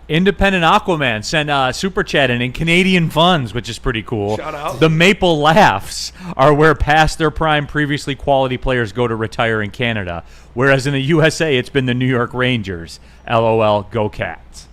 Independent Aquaman sent super chat in Canadian funds, which is pretty cool. Shout out. The Maple Laughs are where past their prime, previously quality players go to retire in Canada, whereas in the USA, it's been the New York Rangers. LOL, go Cats.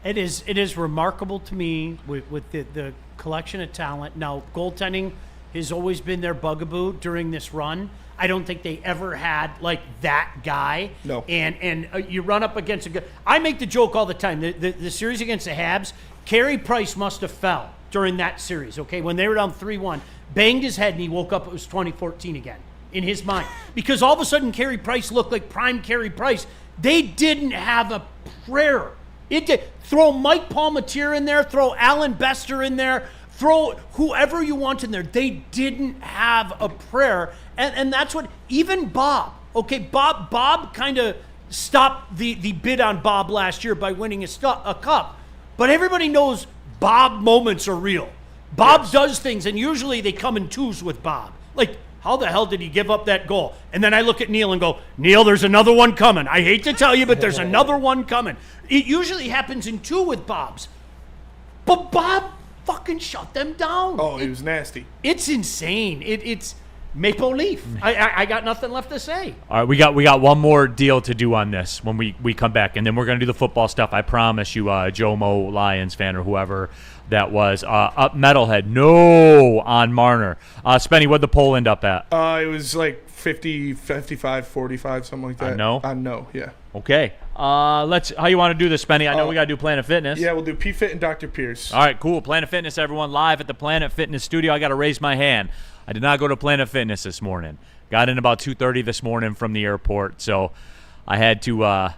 It is remarkable to me with the collection of talent. Now, goaltending has always been their bugaboo during this run. I don't think they ever had like that guy. No. And you run up against a good. I make the joke all the time. The series against the Habs, Carey Price must have fell during that series. Okay, when they were down 3-1, banged his head and he woke up. It was 2014 again in his mind because all of a sudden Carey Price looked like prime Carey Price. They didn't have a prayer. It did. Throw Mike Palmateer in there. Throw Alan Bester in there. Throw whoever you want in there. They didn't have a prayer. And that's what, even Bob, okay, Bob kind of stopped the bid on Bob last year by winning a cup. But everybody knows Bob moments are real. Bob does things, and usually they come in twos with Bob. Like, how the hell did he give up that goal? And then I look at Neil and go, Neil, there's another one coming. I hate to tell you, but there's another one coming. It usually happens in 2 with Bob's. But Bob fucking shut them down. Oh, he was nasty. It's insane. It's Maple Leaf. I got nothing left to say. All right, we got one more deal to do on this when we come back, and then we're gonna do the football stuff. I promise you, Joe Mo Lions fan or whoever that was. Up Metalhead, no on Marner. Spenny, what'd the poll end up at? It was like 50, 55, 45, something like that. no? No, yeah. Okay. Let's. How you want to do this, Spenny? I know we gotta do Planet Fitness. Yeah, we'll do P-Fit and Dr. Pierce. All right, cool. Planet Fitness, everyone, live at the Planet Fitness studio. I got to raise my hand. I did not go to Planet Fitness this morning. Got in about 2:30 this morning from the airport, so I had to. I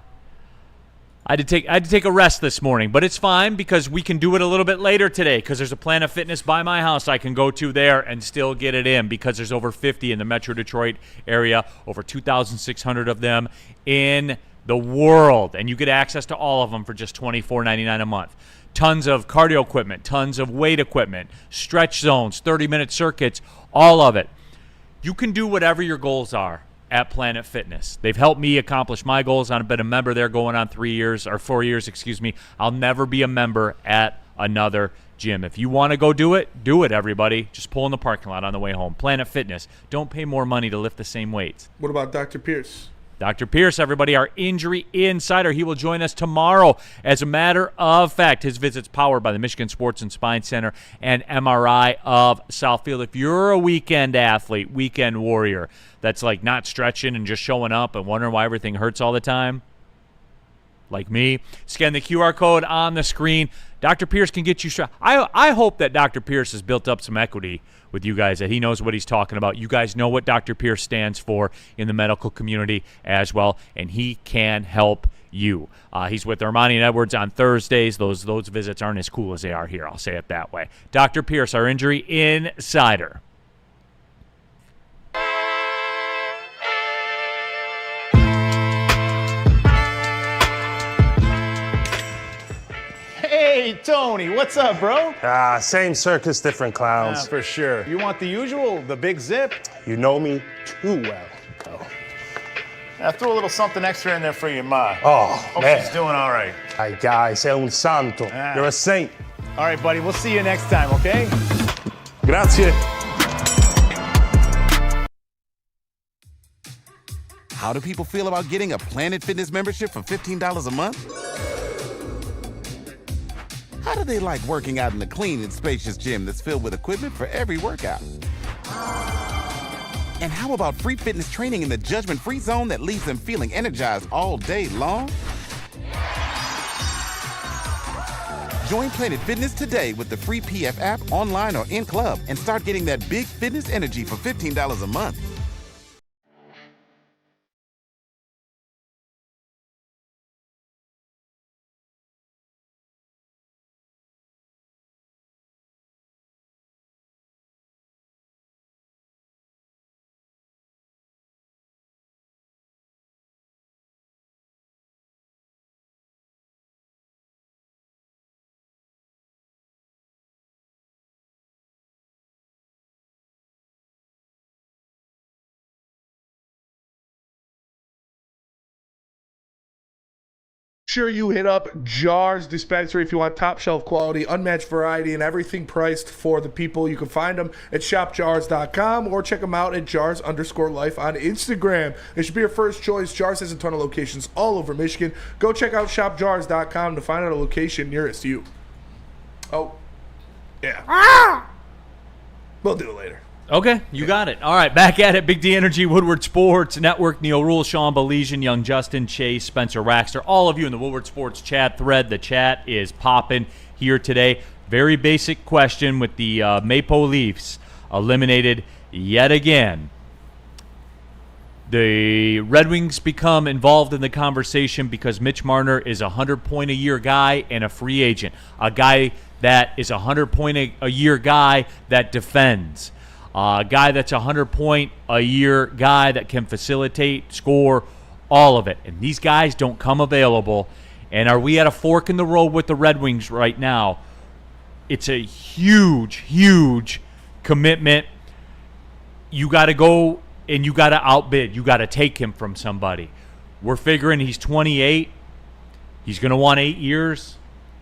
had to take a rest this morning, but it's fine because we can do it a little bit later today because there's a Planet Fitness by my house I can go to there and still get it in because there's over 50 in the Metro Detroit area, over 2,600 of them in the world, and you get access to all of them for just $24.99 a month. Tons of cardio equipment, tons of weight equipment, stretch zones, 30-minute circuits, all of it. You can do whatever your goals are at Planet Fitness. They've helped me accomplish my goals. I've been a member there going on 4 years, excuse me. I'll never be a member at another gym. If you want to go do it, everybody. Just pull in the parking lot on the way home. Planet Fitness. Don't pay more money to lift the same weights. What about Dr. Pierce? Dr. Pierce, everybody, our injury insider. He will join us tomorrow. As a matter of fact, his visit's powered by the Michigan Sports and Spine Center and MRI of Southfield. If you're a weekend athlete, weekend warrior, that's like not stretching and just showing up and wondering why everything hurts all the time, like me, scan the QR code on the screen. Dr. Pierce can get you straight. I hope that Dr. Pierce has built up some equity with you guys, that he knows what he's talking about. You guys know what Dr. Pierce stands for in the medical community as well, and he can help you. He's with Ermanni and Edwards on Thursdays. Those visits aren't as cool as they are here. I'll say it that way. Dr. Pierce, our injury insider. Hey, Tony, what's up, bro? Same circus, different clowns. For sure. You want the usual, the big zip? You know me too well. Throw a little something extra in there for your ma. Oh, Hope man. she's doing all right. Ay, guy, sei un santo. You're a saint. All right, buddy, we'll see you next time, okay? Grazie. How do people feel about getting a Planet Fitness membership for $15 a month? How do they like working out in a clean and spacious gym that's filled with equipment for every workout? And how about free fitness training in the judgment-free zone that leaves them feeling energized all day long? Join Planet Fitness today with the free PF app, online or in club, and start getting that big fitness energy for $15 a month. Sure, you hit up Jars Dispensary if you want top shelf quality, unmatched variety, and everything priced for the people. You can find them at shopjars.com or check them out at jars_life on Instagram. It should be your first choice. Jars has a ton of locations all over Michigan. Go check out shopjars.com to find out a location nearest you. Oh, yeah. We'll do it later. Okay, you got it. All right, back at it. Big D Energy, Woodward Sports Network, Neil Rule, Sean Belizean, Young Justin, Chase, Spencer Raxter, all of you in the Woodward Sports chat thread. The chat is popping here today. Very basic question with the Maple Leafs eliminated yet again. The Red Wings become involved in the conversation because Mitch Marner is a 100-point-a-year guy and a free agent, a guy that is a 100-point-a-year guy that defends. A guy that's a 100-point-a-year guy that can facilitate, score, all of it. And these guys don't come available. And are we at a fork in the road with the Red Wings right now? It's a huge, huge commitment. You got to go and you got to outbid. You got to take him from somebody. We're figuring he's 28. He's going to want 8 years.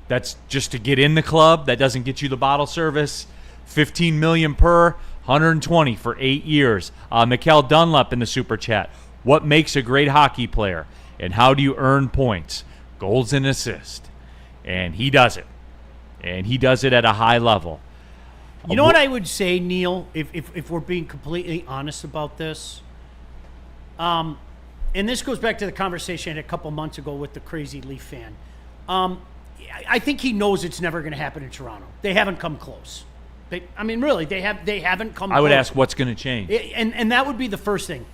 That's just to get in the club. That doesn't get you the bottle service. $15 million per. 120 for 8 years. Mikkel Dunlap in the Super Chat. What makes a great hockey player? And how do you earn points? Goals and assists. And he does it. And he does it at a high level. You know what I would say, Neil, if we're being completely honest about this? And this goes back to the conversation I had a couple months ago with the crazy Leaf fan. I think he knows it's never going to happen in Toronto. They haven't come close. Really, they haven't come. I would close. ask what's going to change, and that would be the first thing.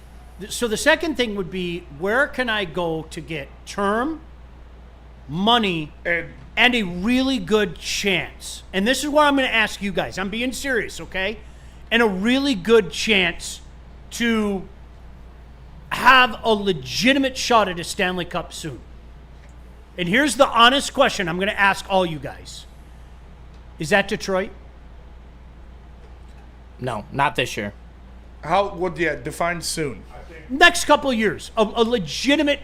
So the second thing would be, where can I go to get term, money, and a really good chance? And this is what I'm going to ask you guys. I'm being serious, okay? And a really good chance to have a legitimate shot at a Stanley Cup soon. And here's the honest question I'm going to ask all you guys: is that Detroit? No, not this year. Define soon. Next couple of years, a legitimate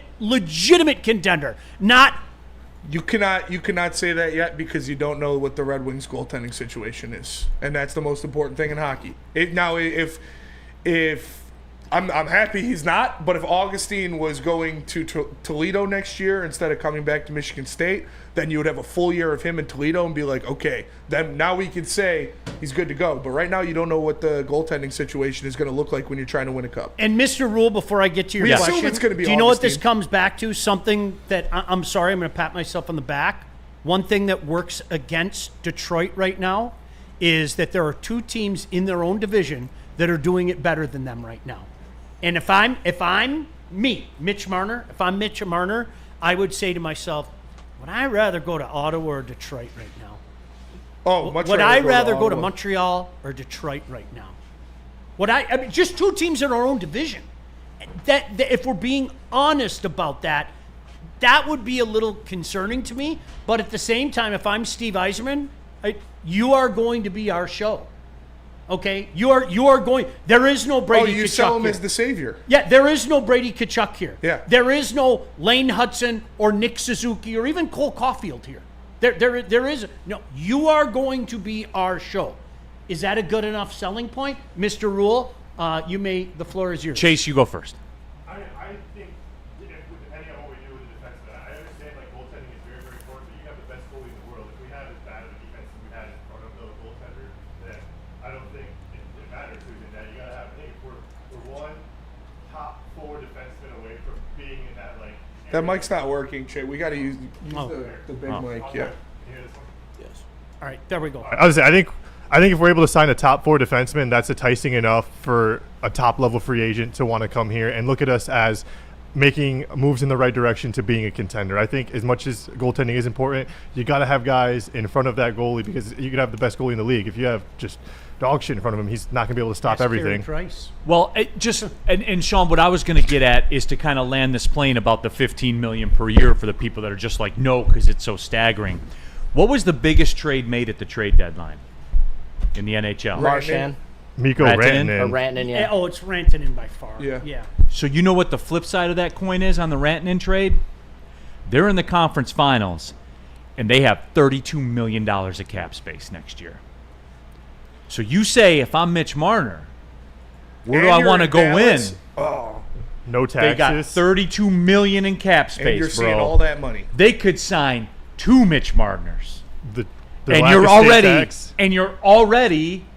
contender. Not. You cannot say that yet because you don't know what the Red Wings goaltending situation is, and that's the most important thing in hockey. If I'm happy he's not, but if Augustine was going to Toledo next year instead of coming back to Michigan State, then you would have a full year of him in Toledo and be like, okay, then now we can say he's good to go. But right now you don't know what the goaltending situation is going to look like when you're trying to win a cup. And Mr. Rule, before I get to your We question, assume it's going to be do you know what this Augustine. comes back to? Something that, I'm sorry, I'm going to pat myself on the back. One thing that works against Detroit right now is that there are two teams in their own division that are doing it better than them right now. And if I'm Mitch Marner, I would say to myself, would I rather go to Ottawa or Detroit right now? Oh, much Would I rather go to Ottawa. Montreal or Detroit right now? I mean, just two teams in our own division. That if we're being honest about that, that would be a little concerning to me. But at the same time, if I'm Steve Yzerman, you are going to be our show. Okay, you are going. There is no Brady. Oh, you Tkachuk sell him here. as the savior. Yeah, there is no Brady Tkachuk here. Yeah. There is no Lane Hudson or Nick Suzuki or even Cole Caulfield here. There is no. You are going to be our show. Is that a good enough selling point, Mr. Rule? The floor is yours. Chase, you go first. I think depending on what we do with the defense, I understand like goaltending is very, very important, but you have the best goalie in the world. If we have as bad of a defense as we had in front of the goaltender, then I don't think it matters who's in that. You gotta have, hey, we're one top 4 defenseman away from being in that like. That mic's not working, Che. We got to use the big mic. Yeah. Yes. All right, there we go. I was I think if we're able to sign a top 4 defenseman, that's enticing enough for a top level free agent to want to come here and look at us as making moves in the right direction to being a contender. I think as much as goaltending is important, you got to have guys in front of that goalie because you can have the best goalie in the league. If you have just dog shit in front of him, he's not going to be able to stop everything. Well, and Sean, what I was going to get at is to kind of land this plane about the $15 million per year for the people that are just like, no, because it's so staggering. What was the biggest trade made at the trade deadline in the NHL? Marchand. Mikko Rantanen? Or Rantanen. Rantanen, yeah. Oh, it's Rantanen by far. Yeah. So you know what the flip side of that coin is on the Rantanen trade? They're in the conference finals, and they have $32 million of cap space next year. So you say, if I'm Mitch Marner, where do I want to go in? Oh, No They got taxes. $32 million in cap space, and you're bro. seeing all that money. They could sign 2 Mitch Marners. The And lack you're of state already tax.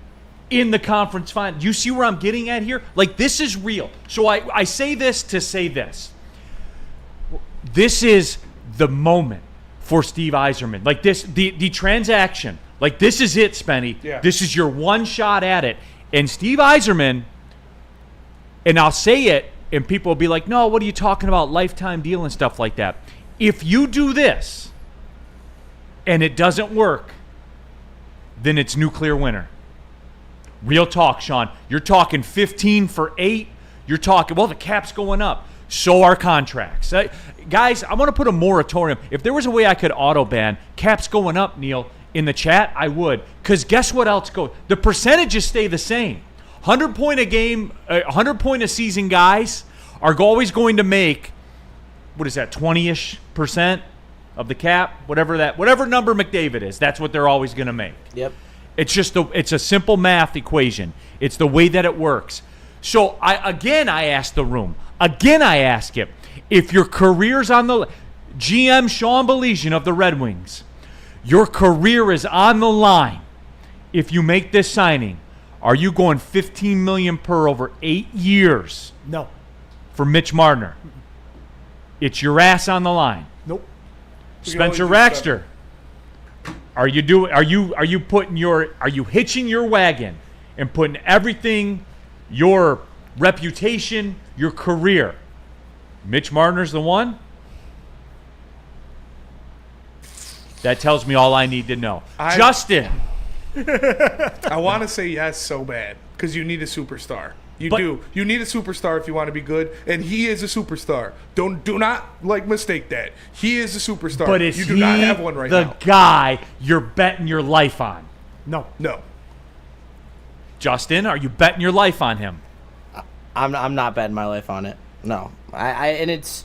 in the conference final. You see where I'm getting at here? Like, this is real. So I say this to say this. This is the moment for Steve Yzerman. Like this, the transaction. Like, this is it, Spenny. Yeah. This is your one shot at it. And Steve Yzerman, and I'll say it, and people will be like, no, what are you talking about? Lifetime deal and stuff like that. If you do this and it doesn't work, then it's nuclear winter. Real talk, Sean. You're talking 15 for 8. You're talking, well, the cap's going up. So are contracts. Guys, I want to put a moratorium. If there was a way I could auto ban caps going up, Neil, in the chat, I would. Because guess what else goes? The percentages stay the same. 100 point a game, 100 point a season guys are always going to make, what is that, 20-ish% of the cap? Whatever number McDavid is, that's what they're always going to make. Yep. It's a simple math equation. It's the way that it works. So I ask the room. Again, I ask it. If your career's on the GM Sean Belizean of the Red Wings, your career is on the line. If you make this signing, are you going $15 million per over 8 years? No. For Mitch Marner? It's your ass on the line. Nope. Spencer Raxter. Are you hitching your wagon and putting everything, your reputation, your career? Mitch Marner's the one? That tells me all I need to know. Justin. I want to say yes so bad because you need a superstar. You do. You need a superstar if you want to be good, and he is a superstar. Do not mistake that. He is a superstar. But is you do not have one right now. the guy you're betting your life on? No. Justin, are you betting your life on him? I'm not betting my life on it. No. And it's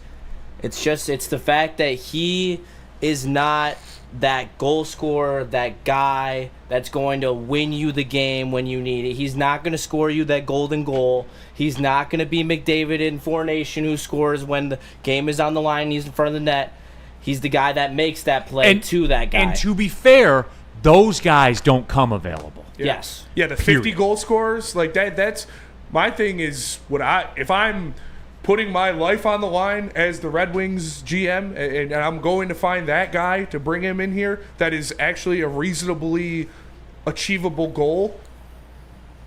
the fact that he is not that goal scorer, that guy that's going to win you the game when you need it. He's not going to score you that golden goal. He's not going to be McDavid in Four Nation who scores when the game is on the line and he's in front of the net. He's the guy that makes that play to that guy. And to be fair, those guys don't come available. Yeah. Yes. Yeah, the 50 goal scorers like that. That's my thing. Is if I'm putting my life on the line as the Red Wings GM, and I'm going to find that guy to bring him in here, that is actually a reasonably achievable goal.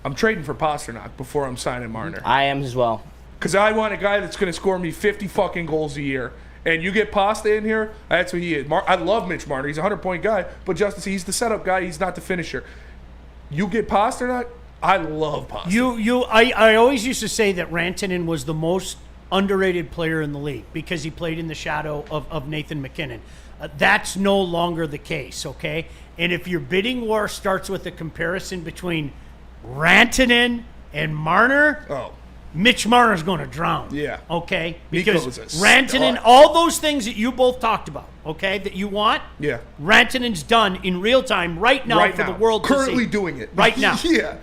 I'm trading for Pasternak before I'm signing Marner. I am as well. Because I want a guy that's going to score me 50 fucking goals a year And you get Pasta in here, that's what he is. I love Mitch Marner. He's a 100-point guy, but Justice, he's the setup guy. He's not the finisher. You get Pasternak, I love Pasta. I always used to say that Rantanen was the most underrated player in the league because he played in the shadow of Nathan McKinnon. That's no longer the case, okay? And if your bidding war starts with a comparison between Rantanen and Marner, Mitch Marner's going to drown. Yeah. Okay? Because Nico's a Rantanen, star. all those things that you both talked about, okay, that you want, Yeah. Rantanen's done in real time right now for the world Currently to see. doing it. Right now. Yeah.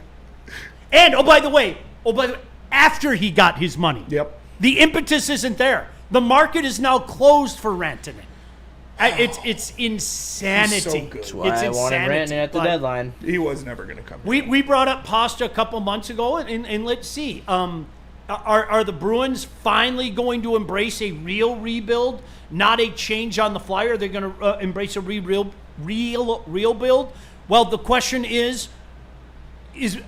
And, oh, by the way, after he got his money. Yep. The impetus isn't there. The market is now closed for Rantanen. It's insanity. He's so good. That's why I wanted Rantanen at the deadline. He was never going to come. We brought up Pasta a couple months ago, and let's see. Are the Bruins finally going to embrace a real rebuild, not a change on the fly? Are they going to embrace a real build? Well, the question is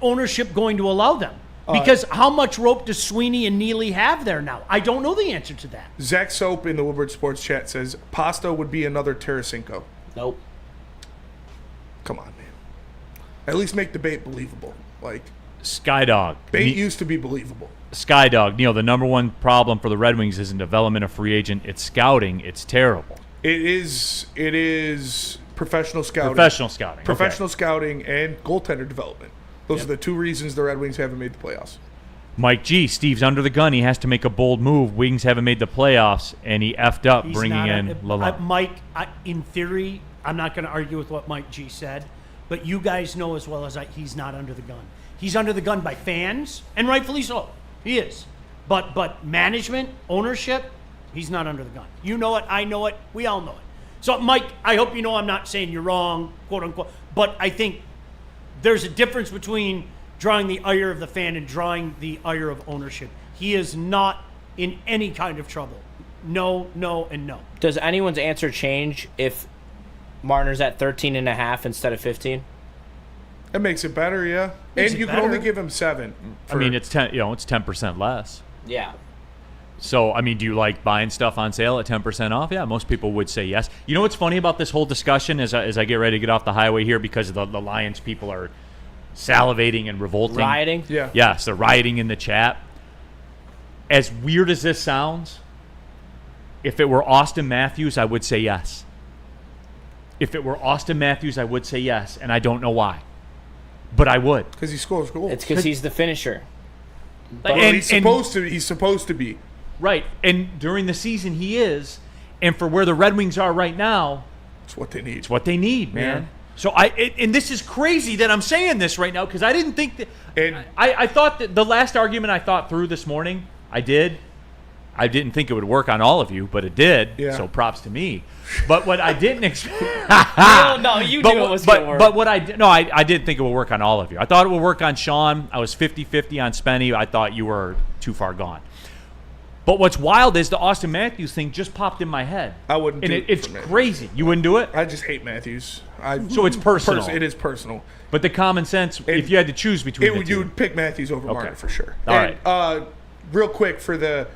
ownership going to allow them? Because how much rope does Sweeney and Neely have there now? I don't know the answer to that. Zach Soap in the Woodward Sports chat says Pasta would be another Tarasenko. Nope. Come on, man. At least make the bait believable. Like, Skydog. bait used to be believable. Skydog, Neil, the number one problem for the Red Wings isn't development of free agent. It's scouting. It's terrible. It is professional scouting. Professional Scouting and goaltender development. Those are the two reasons the Red Wings haven't made the playoffs. Mike G, Steve's under the gun. He has to make a bold move. Wings haven't made the playoffs, and he effed up bringing in Lalonde. Mike, in theory, I'm not going to argue with what Mike G said, but you guys know as well as I, he's not under the gun. He's under the gun by fans, and rightfully so. He is. But management, ownership, he's not under the gun. You know it. I know it. We all know it. So, Mike, I hope you know I'm not saying you're wrong, quote unquote, but I think there's a difference between drawing the ire of the fan and drawing the ire of ownership. He is not in any kind of trouble. No, and no. Does anyone's answer change if Marner's at 13.5 instead of 15? It makes it better, yeah. Makes and it you better. can only give him 7. I mean, it's 10. It's 10% less. Yeah. So, I mean, do you like buying stuff on sale at 10% off? Yeah, most people would say yes. You know what's funny about this whole discussion as I get ready to get off the highway here because the Lions people are salivating and revolting. Rioting? Yeah. Yes, they're rioting in the chat. As weird as this sounds, if it were Austin Matthews, I would say yes. If it were Austin Matthews, I would say yes, and I don't know why. But I would. Because he scores goals. It's because he's the finisher. Well, he's supposed to be. Right, and during the season he is, and for where the Red Wings are right now, It's what they need. it's what they need, man. Yeah. So and this is crazy that I'm saying this right now because I didn't think that. And- I thought that the last argument I thought through this morning, I did. I didn't think it would work on all of you, but it did. Yeah. So props to me. But what I didn't expect. No, you knew it was going to work. But what I didn't think it would work on all of you. I thought it would work on Sean. I was 50-50 on Spenny. I thought you were too far gone. But what's wild is the Austin Matthews thing just popped in my head. I wouldn't and do it it's for Matthews. crazy. You wouldn't do it? I just hate Matthews. So it's personal. It is personal. But the common sense, if you had to choose between the You two. would pick Matthews over Marner for sure. All right. Real quick for the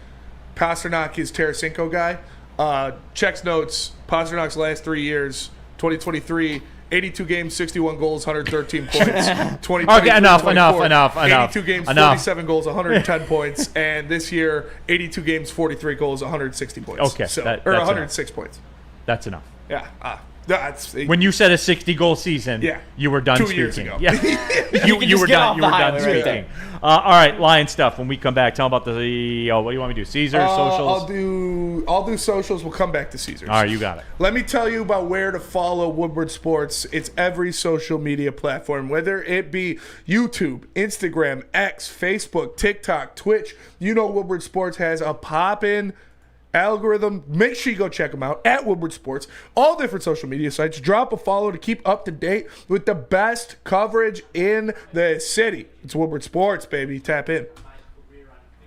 Pasternak is Tarasenko guy. Checks notes. Pasternak's last 3 years, 2023, 82 games, 61 goals, 113 points. 2023, Okay, enough. 82 games, Enough. 47 goals, 110 points. And this year, 82 games, 43 goals, 160 points. Okay, So, that's 106 points. That's enough. Yeah. That's When you said a 60-goal season, Yeah. you were done 2 speaking. years ago. Yeah. you just were get done. off You the were done highway right speaking. All right, Lion stuff. When we come back, tell them about the. What do you want me to do? Caesar socials. I'll do socials. We'll come back to Caesars. All right, you got it. Let me tell you about where to follow Woodward Sports. It's every social media platform, whether it be YouTube, Instagram, X, Facebook, TikTok, Twitch. You know Woodward Sports has a pop-in algorithm. Make sure you go check them out at Woodward Sports. All different social media sites. Drop a follow to keep up to date with the best coverage in the city. It's Woodward Sports, baby. Tap in.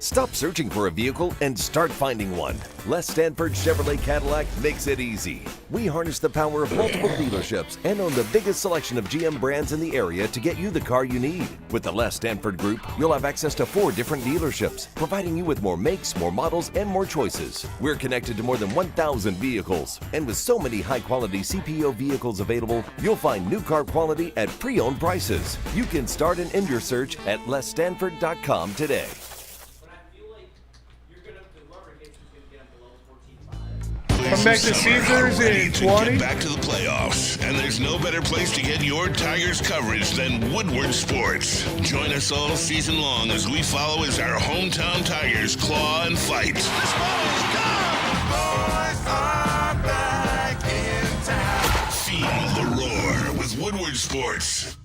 Stop searching for a vehicle and start finding one. Les Stanford Chevrolet Cadillac makes it easy. We harness the power of multiple dealerships and own the biggest selection of GM brands in the area to get you the car you need. With the Les Stanford Group, you'll have access to 4 different dealerships, providing you with more makes, more models, and more choices. We're connected to more than 1,000 vehicles. And with so many high-quality CPO vehicles available, you'll find new car quality at pre-owned prices. You can start and end your search at lesstanford.com today. Come back to Caesars in 20. Get back to the playoffs, and there's no better place to get your Tigers coverage than Woodward Sports. Join us all season long as we follow as our hometown Tigers claw and fight. This ball is gone. Boys are back in town. Feel the roar with Woodward Sports.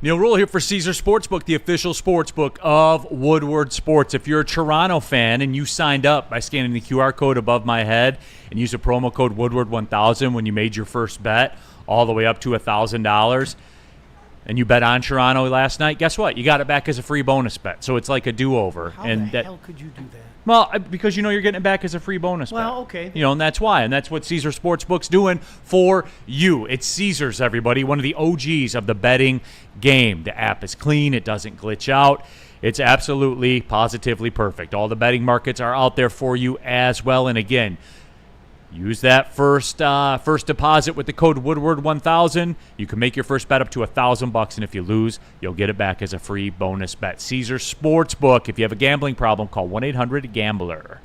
Neil Rule here for Caesar Sportsbook, the official sportsbook of Woodward Sports. If you're a Toronto fan and you signed up by scanning the QR code above my head and use the promo code Woodward1000 when you made your first bet, all the way up to $1,000, and you bet on Toronto last night, guess what? You got it back as a free bonus bet. So it's like a do-over. How the hell could you do that? Well, because you know you're getting it back as a free bonus bet. Well, okay. You know, and that's why. And that's what Caesar Sportsbook's doing for you. It's Caesars, everybody, one of the OGs of the betting game. The app is clean. It doesn't glitch out. It's absolutely, positively perfect. All the betting markets are out there for you as well. And again, use that first deposit with the code Woodward1000. You can make your first bet up to $1,000, and if you lose, you'll get it back as a free bonus bet. Caesar Sportsbook. If you have a gambling problem, call 1-800-GAMBLER.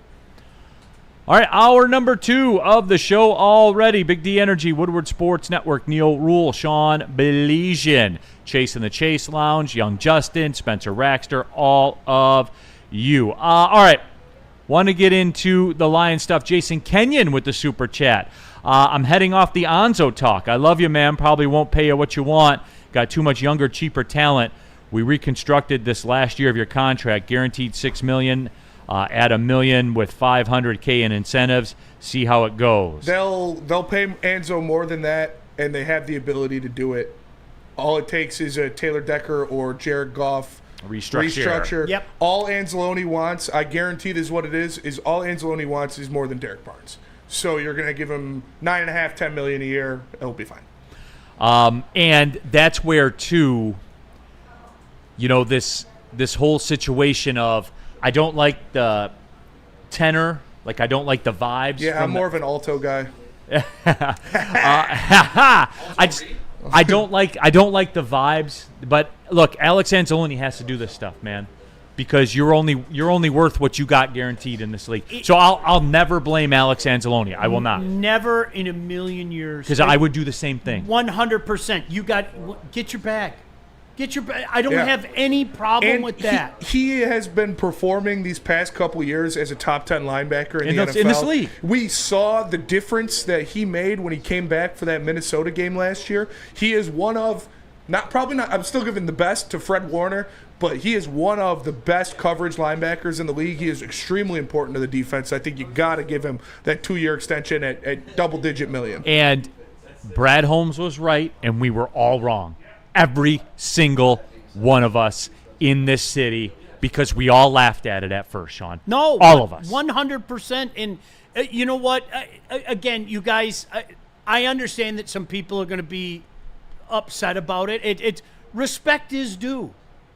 All right, hour number 2 of the show already. Big D Energy, Woodward Sports Network, Neil Rule, Sean Belizian, Chase in the Chase Lounge, Young Justin, Spencer Raxter, all of you. All right. Want to get into the Lion stuff. Jason Kenyon with the super chat. I'm heading off the Onzo talk. I love you, man. Probably won't pay you what you want. Got too much younger, cheaper talent. We reconstructed this last year of your contract. Guaranteed $6 million. Add $1 million with $500K in incentives. See how it goes. They'll pay Anzo more than that, and they have the ability to do it. All it takes is a Taylor Decker or Jared Goff restructure. Yep. All Anzalone wants, I guarantee this is what it is all Anzalone wants is more than Derek Barnes. So you're going to give him $9.5, $10 million a year. It'll be fine. And that's where, too, you know, this whole situation of I don't like the tenor, like I don't like the vibes. Yeah, I'm more of an alto guy. I don't like the vibes, but look, Alex Anzalone has to do this stuff, man, because you're only worth what you got guaranteed in this league. So I'll never blame Alex Anzalone. I will not. Never in a million years. Because I would do the same thing. 100%. You get your bag. I don't have any problem with that. He has been performing these past couple years as a top 10 linebacker in the NFL. In this league. We saw the difference that he made when he came back for that Minnesota game last year. He is one of, I'm still giving the best to Fred Warner, but he is one of the best coverage linebackers in the league. He is extremely important to the defense. I think you got to give him that 2-year extension at double-digit million. And Brad Holmes was right, and we were all wrong. Every single one of us in this city, because we all laughed at it at first, Sean. No, all of us. 100%. And you know what? Again, you guys, I understand that some people are going to be upset about it. It's respect is due.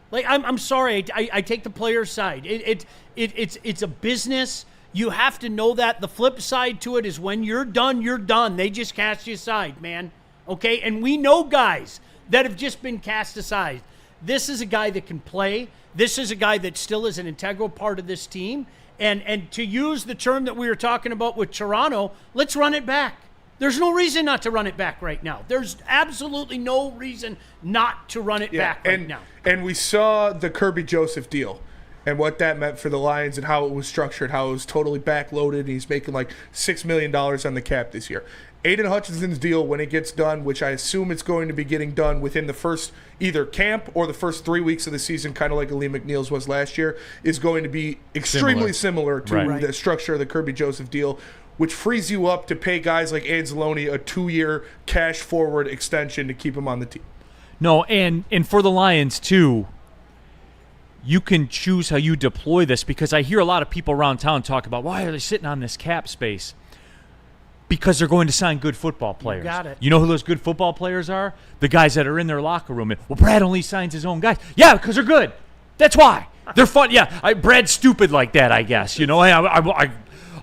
Like I'm sorry, I take the player's side. It's a business. You have to know that. The flip side to it is when you're done, you're done. They just cast you aside, man. Okay, and we know guys that have just been cast aside. This is a guy that can play. This is a guy that still is an integral part of this team. And to use the term that we were talking about with Toronto, let's run it back. There's no reason not to run it back right now. There's absolutely no reason not to run it back right now. And we saw the Kirby Joseph deal and what that meant for the Lions and how it was structured, how it was totally backloaded, and he's making like $6 million on the cap this year. Aiden Hutchinson's deal, when it gets done, which I assume it's going to be getting done within the first either camp or the first 3 weeks of the season, kind of like Lee McNeil's was last year, is going to be extremely similar to the structure of the Kirby Joseph deal, which frees you up to pay guys like Anzalone a 2-year cash forward extension to keep him on the team. No, and for the Lions, too, you can choose how you deploy this, because I hear a lot of people around town talk about, why are they sitting on this cap space? Because they're going to sign good football players. got it. You know who those good football players are? The guys that are in their locker room. Well, Brad only signs his own guys. Yeah, because they're good. That's why. They're fun. Yeah, Brad's stupid like that, I guess. You know, I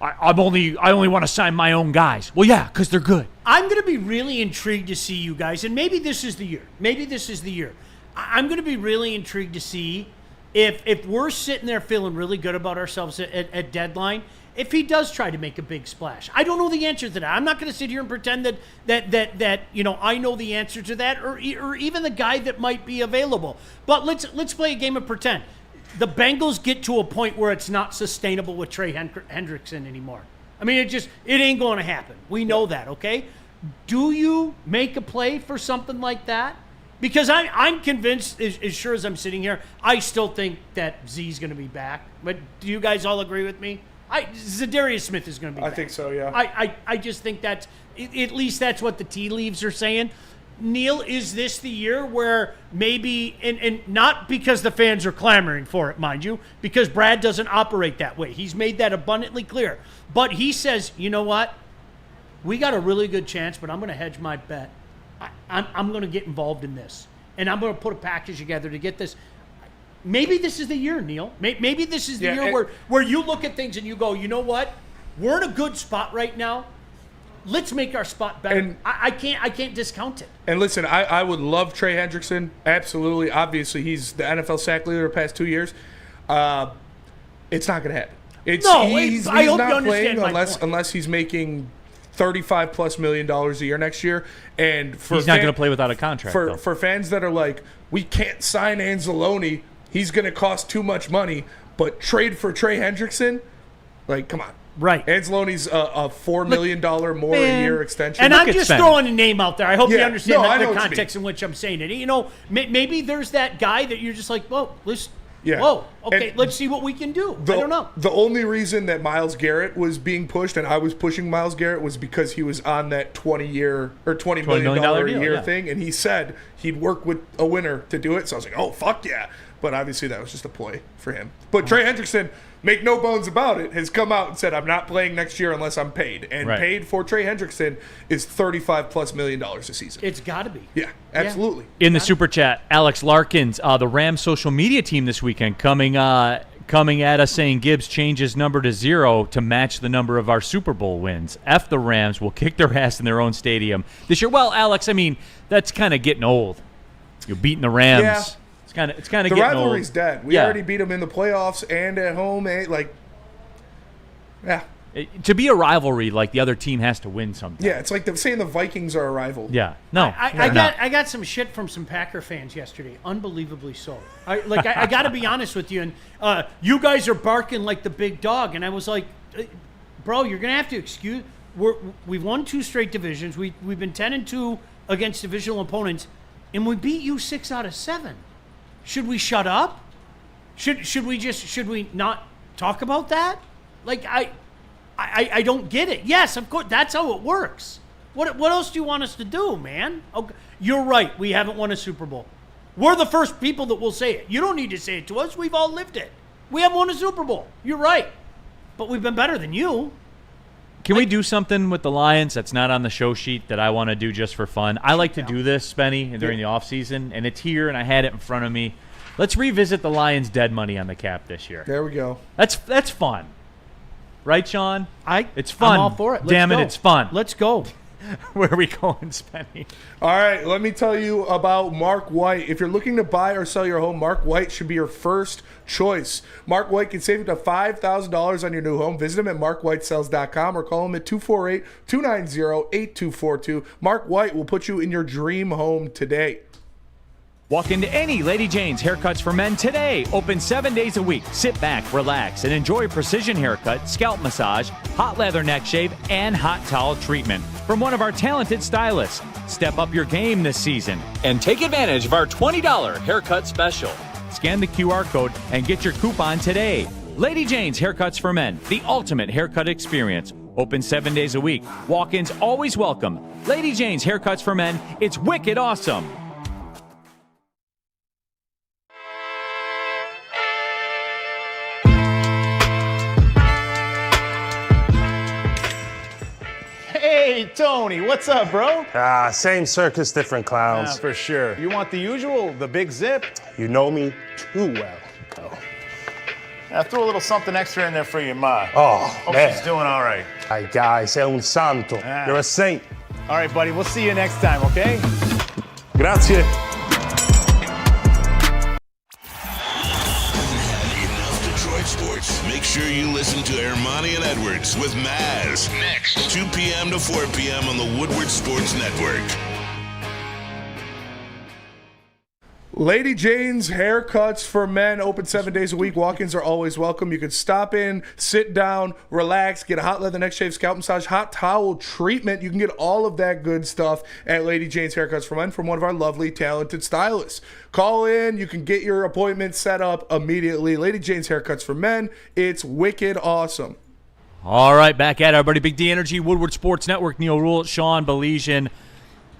only want to sign my own guys. Well, yeah, because they're good. I'm going to be really intrigued to see you guys, and maybe this is the year. I'm going to be really intrigued to see if we're sitting there feeling really good about ourselves at deadline, if he does try to make a big splash. I don't know the answer to that. I'm not going to sit here and pretend that I know the answer to that, or even the guy that might be available. But let's play a game of pretend. The Bengals get to a point where it's not sustainable with Trey Hendrickson anymore. I mean, it ain't going to happen. We know that, okay? Do you make a play for something like that? Because I'm convinced, as sure as I'm sitting here, I still think that Z's going to be back. But do you guys all agree with me? Zadarius Smith is going to be back. I think so, yeah. I just think at least that's what the tea leaves are saying. Neil, is this the year where maybe, and not because the fans are clamoring for it, mind you, because Brad doesn't operate that way. He's made that abundantly clear. But he says, you know what? We got a really good chance, but I'm going to hedge my bet. I'm going to get involved in this, and I'm going to put a package together to get this. Maybe this is the year, Neil. Maybe this is the year where you look at things and you go, you know what? We're in a good spot right now. Let's make our spot better. And I can't discount it. And listen, I would love Trey Hendrickson. Absolutely. Obviously, he's the NFL sack leader the past 2 years. It's not going to happen. He's not playing unless he's making $35+ million a year next year. And he's not going to play without a contract. For fans that are like, we can't sign Anzalone, he's going to cost too much money, but trade for Trey Hendrickson? Like, come on. Right. Anzalone's a $4 million more a year extension. And I'm just throwing a name out there. I hope you understand the context in which I'm saying it. You know, maybe there's that guy that you're just like, well, let's see what we can do. I don't know. The only reason that Myles Garrett was being pushed, and I was pushing Myles Garrett, was because he was on that $20 million a year thing, and he said he'd work with a winner to do it. So I was like, oh, fuck yeah. But obviously that was just a ploy for him. But Trey Hendrickson, make no bones about it, has come out and said, I'm not playing next year unless I'm paid. And paid for Trey Hendrickson is $35+ million a season. It's got to be. Yeah, absolutely. In the Super Chat, Alex Larkins, the Rams social media team this weekend coming at us saying Gibbs changes number to 0 to match the number of our Super Bowl wins. F the Rams will kick their ass in their own stadium this year. Well, Alex, I mean, that's kind of getting old. You're beating the Rams. Yeah. It's kind of the getting rivalry's old. Dead. We already beat them in the playoffs and at home. To be a rivalry, like the other team has to win something. Yeah, it's like saying the Vikings are a rival. Yeah, no. I got some shit from some Packer fans yesterday, unbelievably so. I got to be honest with you, and you guys are barking like the big dog, and I was like, bro, you're gonna have to excuse. We've won 2 straight divisions. We've been 10-2 against divisional opponents, and we beat you 6 out of 7. Should we shut up? Should we not talk about that? Like I don't get it. Yes, of course, that's how it works. What else do you want us to do, man? Okay, you're right. We haven't won a Super Bowl. We're the first people that will say it. You don't need to say it to us. We've all lived it. We haven't won a Super Bowl. You're right. But we've been better than you. Can we do something with the Lions that's not on the show sheet that I want to do just for fun? I like to do this, Spenny, during the offseason, and it's here, and I had it in front of me. Let's revisit the Lions' dead money on the cap this year. There we go. That's fun. Right, Sean? It's fun. I'm all for it. Damn it, it's fun. Let's go. Where are we going, Spenny? All right, let me tell you about Mark White. If you're looking to buy or sell your home, Mark White should be your first choice. Mark White can save you up to $5,000 on your new home. Visit him at markwhitesells.com or call him at 248-290-8242. Mark White will put you in your dream home today. Walk into any Lady Jane's Haircuts for Men today. Open 7 days a week. Sit back, relax, and enjoy precision haircut, scalp massage, hot leather neck shave, and hot towel treatment from one of our talented stylists. Step up your game this season and take advantage of our $20 haircut special. Scan the QR code and get your coupon today. Lady Jane's Haircuts for Men, the ultimate haircut experience. Open 7 days a week. Walk-ins always welcome. Lady Jane's Haircuts for Men. It's wicked awesome. Hey, Tony, what's up, bro? Same circus, different clowns. For sure. You want the usual, the big zip? You know me too well. I threw a little something extra in there for your ma. Oh, Hope man. she's doing all right. Ay, guy, sei un santo. You're a saint. All right, buddy, we'll see you next time, okay? Grazie. Enough Detroit sports. Make sure you listen to Ermanni and Edwards with Maz next, 2 p.m. to 4 p.m. on the Woodward Sports Network. Lady Jane's Haircuts for Men, open 7 days a week. Walk-ins are always welcome. You can stop in, sit down, relax, get a hot leather neck shave, scalp massage, hot towel treatment. You can get all of that good stuff at Lady Jane's Haircuts for Men from one of our lovely, talented stylists. Call in. You can get your appointment set up immediately. Lady Jane's Haircuts for Men. It's wicked awesome. All right, back at it, everybody. Big D Energy, Woodward Sports Network, Neil Rule, Sean Belesian,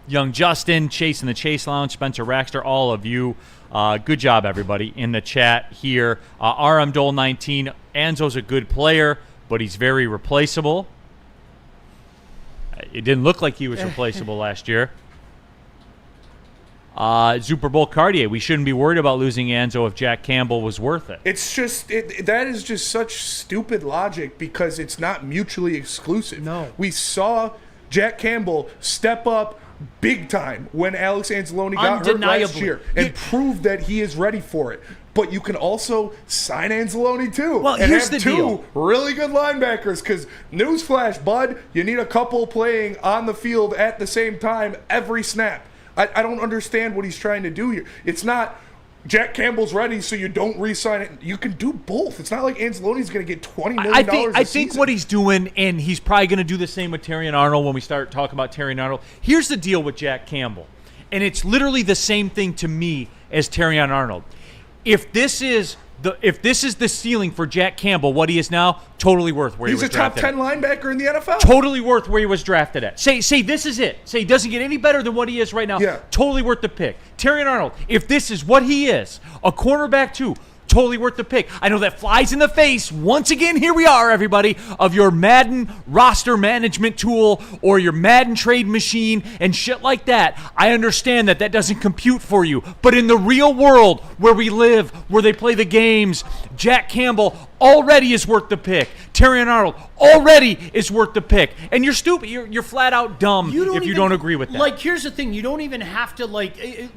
Young Justin, Chase in the Chase Lounge, Spencer Raxter, all of you. Good job, everybody, in the chat here. RM Dole 19, Anzo's a good player, but he's very replaceable. It didn't look like he was replaceable last year. Super Bowl Cartier, we shouldn't be worried about losing Anzo if Jack Campbell was worth it. It's just, that is just such stupid logic because it's not mutually exclusive. No. We saw Jack Campbell step up big time when Alex Anzalone got hurt last year and proved that he is ready for it. But you can also sign Anzalone too. Well, and here's have the deal. two really good linebackers because, newsflash, bud, you need a couple playing on the field at the same time every snap. I don't understand what he's trying to do here. It's not Jack Campbell's ready, so you don't re-sign it. You can do both. It's not like Anzalone's going to get $20 million I think what he's doing, and he's probably going to do the same with Terrion Arnold when we start talking about Terrion Arnold. Here's the deal with Jack Campbell, and it's literally the same thing to me as Terrion Arnold. If this is the ceiling for Jack Campbell, what he is now, totally worth where he was drafted. He's a top 10 linebacker in the NFL. Totally worth where he was drafted at. Say this is it. Say he doesn't get any better than what he is right now. Yeah. Totally worth the pick. Terrion Arnold, if this is what he is, a cornerback too, totally worth the pick. I know that flies in the face. Once again, here we are, everybody, of your Madden roster management tool or your Madden trade machine and shit like that. I understand that doesn't compute for you. But in the real world where we live, where they play the games, Jack Campbell already is worth the pick. Terrion Arnold already is worth the pick. And you're stupid. You're flat out dumb if you don't agree with that. Like, here's the thing. You don't even have to,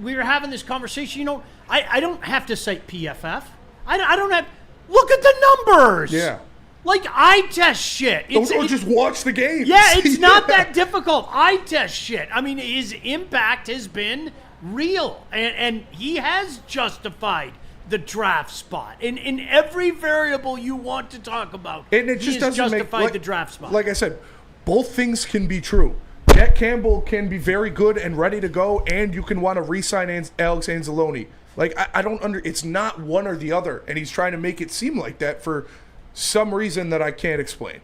we were having this conversation. I don't have to cite PFF. I don't have. Look at the numbers. Yeah. Like, eye test shit. Or just watch the game. Yeah, it's not that difficult. Eye test shit. I mean, his impact has been real, and he has justified the draft spot in every variable you want to talk about. And it just doesn't justified the draft spot. Like I said, both things can be true. Jack Campbell can be very good and ready to go, and you can want to re-sign Alex Anzalone. Like, I don't it's not one or the other, and he's trying to make it seem like that for some reason that I can't explain.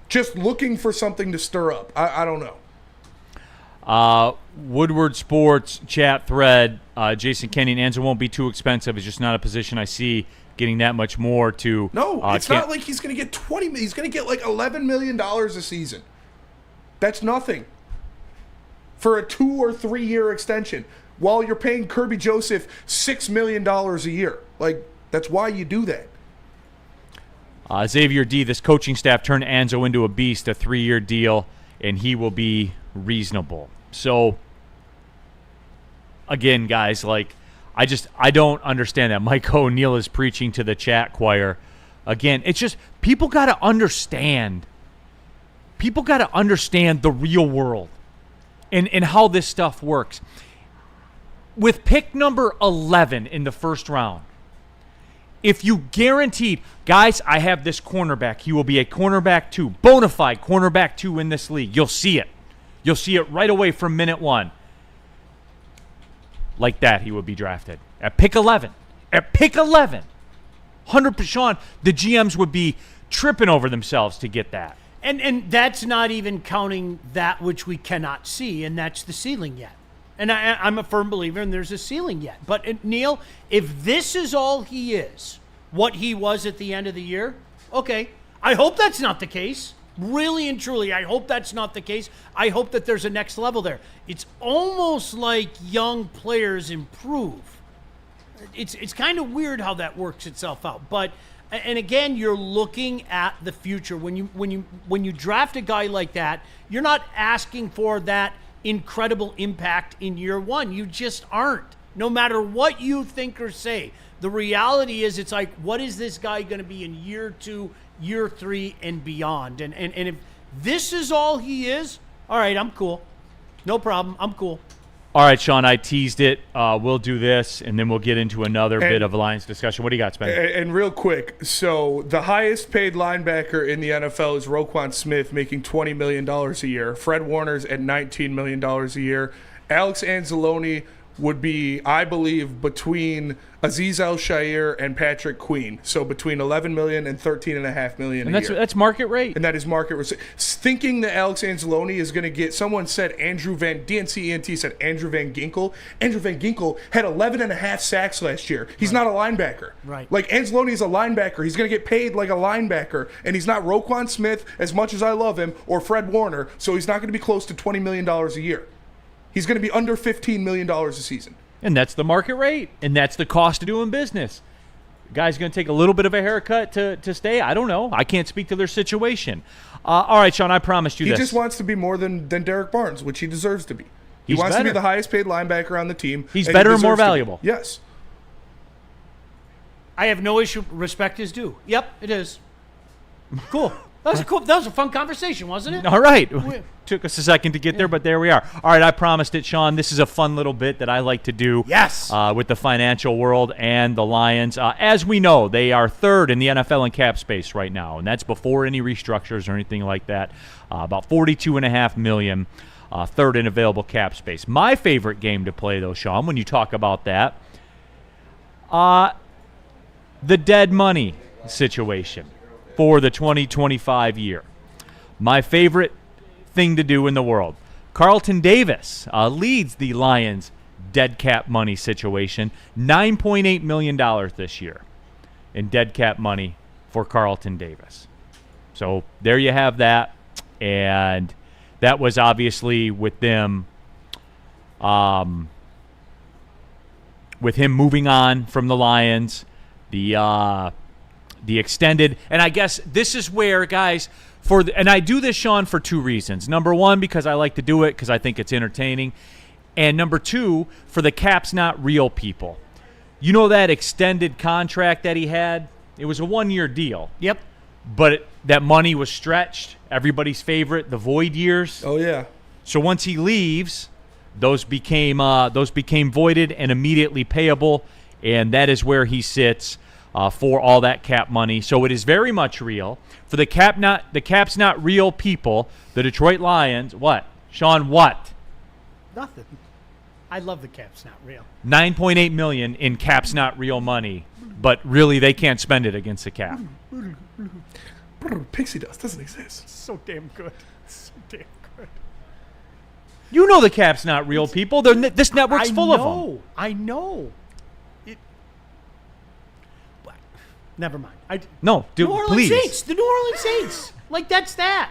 Just looking for something to stir up. I don't know. Woodward Sports chat thread, Jason Kenny and Anzo won't be too expensive. It's just not a position I see getting that much more to. No, it's not like he's going to get $20 He's going to get like $11 million a season. That's nothing for a 2 or 3 year extension. While you're paying Kirby Joseph $6 million a year. Like, that's why you do that. Xavier D, this coaching staff turned Anzo into a beast, a 3-year deal, and he will be reasonable. So, again, guys, like, I don't understand that. Mike O'Neill is preaching to the chat choir. Again, it's just, people got to understand. People got to understand the real world and how this stuff works. With pick number 11 in the first round, if you guaranteed, guys, I have this cornerback. He will be a cornerback 2, bona fide cornerback 2 in this league. You'll see it. You'll see it right away from minute 1. Like that, he would be drafted. At pick 11. At pick 11. 100%, Sean, the GMs would be tripping over themselves to get that. And that's not even counting that which we cannot see, and that's the ceiling yet. And I'm a firm believer, and there's a ceiling yet. But, Neil, if this is all he is, what he was at the end of the year, okay, I hope that's not the case. Really and truly, I hope that's not the case. I hope that there's a next level there. It's almost like young players improve. It's kind of weird how that works itself out. But and again, you're looking at the future. When you draft a guy like that, you're not asking for that incredible impact in year one. You just aren't. No matter what you think or say. The reality is, it's like, what is this guy going to be in year 2, year 3, and beyond? And if this is all he is, all right, I'm cool. No problem. I'm cool. All right, Sean, I teased it. We'll do this, and then we'll get into another bit of Lions discussion. What do you got, Spencer? And real quick, so the highest paid linebacker in the NFL is Roquan Smith, making $20 million a year. Fred Warner's at $19 million a year. Alex Anzalone would be, I believe, between Azeez Al-Shaair and Patrick Queen. So between $11 million and $13.5 million and a year. That's market rate. And that is market rate. Thinking that Alex Anzalone is going to get, someone said DNC said Andrew Van Ginkel. Andrew Van Ginkel had 11.5 sacks last year. He's not a linebacker. Right. Like, Anzalone is a linebacker. He's going to get paid like a linebacker. And he's not Roquan Smith, as much as I love him, or Fred Warner. So he's not going to be close to $20 million a year. He's going to be under $15 million a season. And that's the market rate, and that's the cost of doing business. The guy's going to take a little bit of a haircut to stay. I don't know. I can't speak to their situation. All right, Sean, I promised you this. He just wants to be more than Derek Barnes, which he deserves to be. He wants to be the highest paid linebacker on the team. He's better and more valuable. Yes. I have no issue. Respect is due. Yep, it is. Cool. That was a fun conversation, wasn't it? All right. Took us a second to get there, but there we are. All right, I promised it, Sean. This is a fun little bit that I like to do. Yes. With the financial world and the Lions. As we know, they are third in the NFL in cap space right now, and that's before any restructures or anything like that. About $42.5 million, third in available cap space. My favorite game to play, though, Sean, when you talk about that, the dead money situation for the 2025 year. My favorite thing to do in the world. Carlton Davis leads the Lions dead cap money situation. $9.8 million this year in dead cap money for Carlton Davis. So there you have that. And that was obviously with them, with him moving on from the Lions, the extended, and I guess this is where, guys, and I do this, Sean, for two reasons. Number one, because I like to do it because I think it's entertaining. And number two, for the cap's not real people. You know that extended contract that he had? It was a 1-year deal. Yep. But that money was stretched. Everybody's favorite, the void years. Oh, yeah. So once he leaves, those became voided and immediately payable, and that is where he sits for all that cap money. So it is very much real. For the cap's not real people, the Detroit Lions, what? Sean, what? Nothing. I love the cap's not real. $9.8 million in cap's not real money, but really they can't spend it against the cap. Pixie dust doesn't exist. So damn good. So damn good. You know the cap's not real people. This network's full of them. I know. Never mind. No, dude, New Orleans please. Saints. The New Orleans Saints. Like, that's that.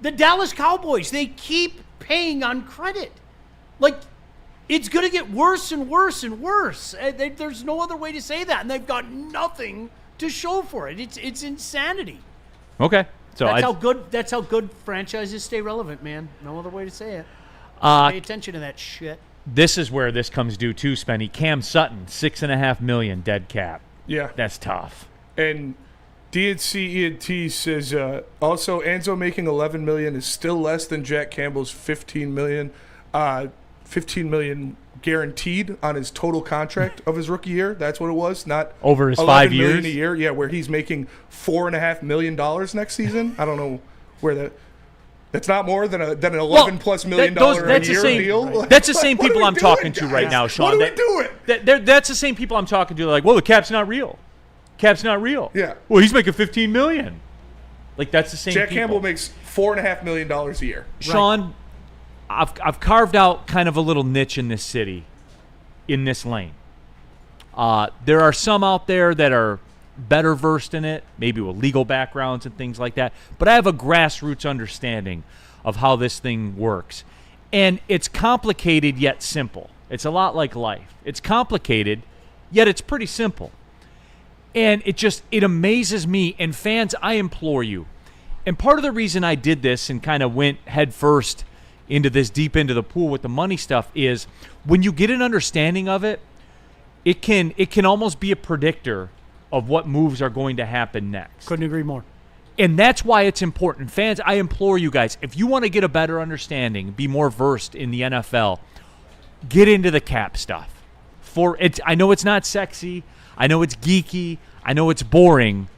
The Dallas Cowboys. They keep paying on credit. Like, it's going to get worse and worse and worse. There's no other way to say that. And they've got nothing to show for it. It's insanity. Okay. So that's how good franchises stay relevant, man. No other way to say it. Pay attention to that shit. This is where this comes due too, Spenny. Cam Sutton, $6.5 million dead cap. Yeah. That's tough. And DNC ENT says also Enzo making $11 million is still less than Jack Campbell's $15 million. $15 million guaranteed on his total contract of his rookie year. That's what it was, not over his 5 years. $11 million a year. Yeah, where he's making $4.5 million next season. I don't know where that. That's not more than an $11+ million a year deal. That's the same people I'm talking to right now, Sean. What are we doing? That's the same people I'm talking to. They're like, well, the cap's not real. Cap's not real. Yeah. Well, he's making $15 million. Like, that's the same. Jack people. Campbell makes $4.5 million a year. Sean, right. I've carved out kind of a little niche in this city, in this lane. There are some out there that are better versed in it, maybe with legal backgrounds and things like that, but I have a grassroots understanding of how this thing works. And it's complicated yet simple. It's a lot like life. It's complicated, yet it's pretty simple. And it amazes me. And fans, I implore you. And part of the reason I did this and kind of went head first into this deep into the pool with the money stuff is when you get an understanding of it, it can almost be a predictor of what moves are going to happen next. Couldn't agree more. And that's why it's important. Fans, I implore you guys, if you want to get a better understanding, be more versed in the NFL, get into the cap stuff. I know it's not sexy. I know it's geeky. I know it's boring.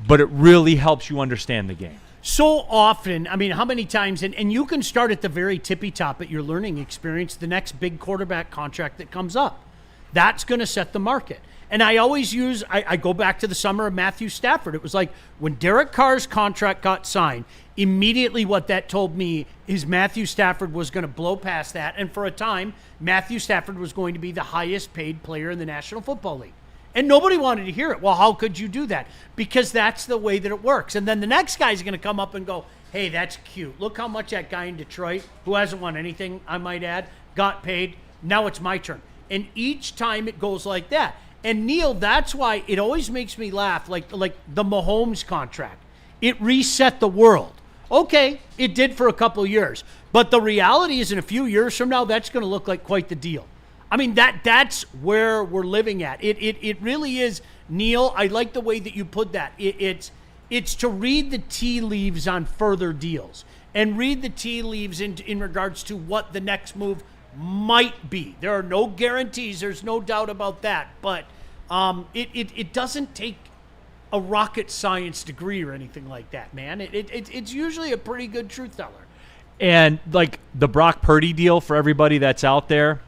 But it really helps you understand the game. So often, I mean, how many times, and you can start at the very tippy top at your learning experience, the next big quarterback contract that comes up. That's going to set the market. And I always I go back to the summer of Matthew Stafford. It was like when Derek Carr's contract got signed, immediately what that told me is Matthew Stafford was going to blow past that. And for a time, Matthew Stafford was going to be the highest paid player in the National Football League. And nobody wanted to hear it. Well, how could you do that? Because that's the way that it works. And then the next guy's going to come up and go, hey, that's cute. Look how much that guy in Detroit, who hasn't won anything, I might add, got paid. Now it's my turn. And each time it goes like that. And Neil, that's why it always makes me laugh, like the Mahomes contract. It reset the world. Okay, it did for a couple of years. But the reality is in a few years from now, that's going to look like quite the deal. I mean, that's where we're living at. It really is, Neil, I like the way that you put that. It's to read the tea leaves on further deals and read the tea leaves in regards to what the next move might be. There are no guarantees. There's no doubt about that. But it doesn't take a rocket science degree or anything like that, man. It's usually a pretty good truth teller. And like the Brock Purdy deal for everybody that's out there,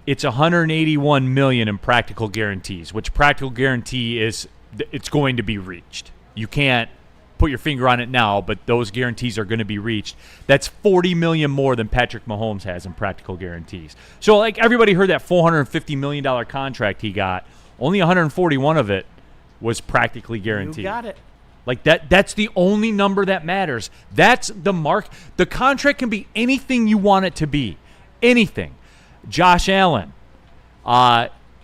it's $181 million in practical guarantees, which practical guarantee is it's going to be reached. You can't put your finger on it now, but those guarantees are going to be reached. That's $40 million more than Patrick Mahomes has in practical guarantees. So like everybody heard that $450 million contract he got, only 141 of it was practically guaranteed. You got it. Like that's the only number that matters. That's the mark. The contract can be anything you want it to be. Anything. Josh Allen,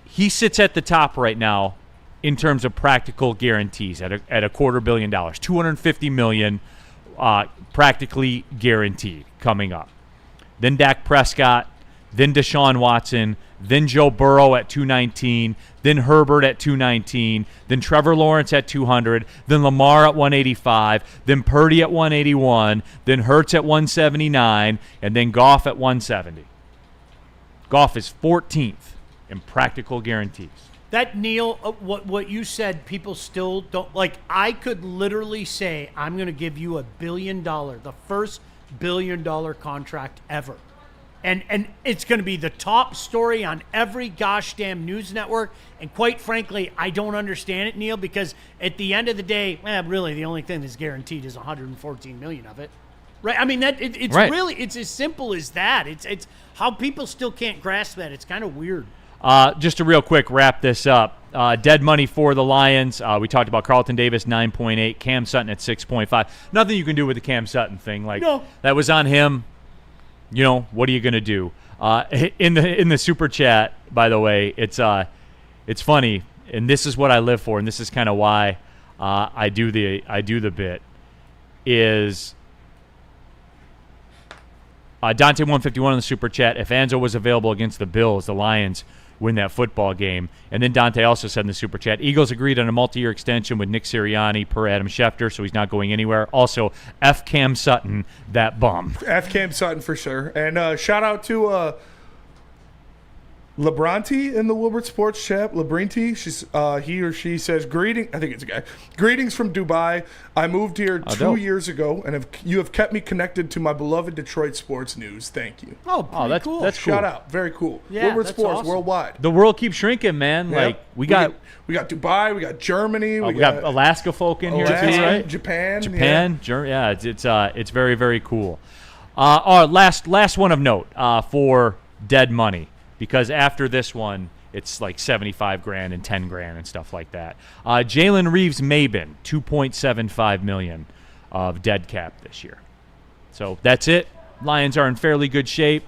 he sits at the top right now in terms of practical guarantees at $250 million, $250 million practically guaranteed coming up. Then Dak Prescott, then Deshaun Watson, then Joe Burrow at 219, then Herbert at 219, then Trevor Lawrence at 200, then Lamar at 185, then Purdy at 181, then Hurts at 179, and then Goff at 170. Goff is 14th in practical guarantees. That, Neil, what you said, people still don't like. I could literally say, I'm going to give you $1 billion, the first $1 billion contract ever. And it's going to be the top story on every gosh damn news network. And quite frankly, I don't understand it, Neil, because at the end of the day, really the only thing that's guaranteed is $114 million of it. Right? I mean, it's right. Really, it's as simple as that. It's how people still can't grasp that. It's kind of weird. Just to real quick wrap this up. Dead money for the Lions. We talked about Carlton Davis, 9.8. Cam Sutton at 6.5. Nothing you can do with the Cam Sutton thing. That was on him. You know, what are you going to do? In the super chat, by the way, it's funny, and this is what I live for, and this is kind of why I do the bit. Is Dante 151 in the super chat? If Anzo was available against the Bills, the Lions win that football game. And then Dante also said in the super chat, Eagles agreed on a multi-year extension with Nick Sirianni per Adam Schefter, so he's not going anywhere. Also, F Cam Sutton, that bum. F Cam Sutton for sure. And shout out to Labranti in the Woodward Sports chat. Labrinti, he or she says, I think it's a guy. Greetings from Dubai. I moved here 2 years ago, and you have kept me connected to my beloved Detroit sports news. Thank you. That's cool. That's cool. Shout out. Very cool. Yeah, Woodward that's Sports awesome. Worldwide. The world keeps shrinking, man. Yeah. Like we got Dubai, we got Germany, we got Alaska folk in here too, right? Japan. Yeah, it's very, very cool. Our last one of note for dead money. Because after this one, it's like 75 grand and 10 grand and stuff like that. Jalen Reeves-Maben, $2.75 million of dead cap this year. So that's it. Lions are in fairly good shape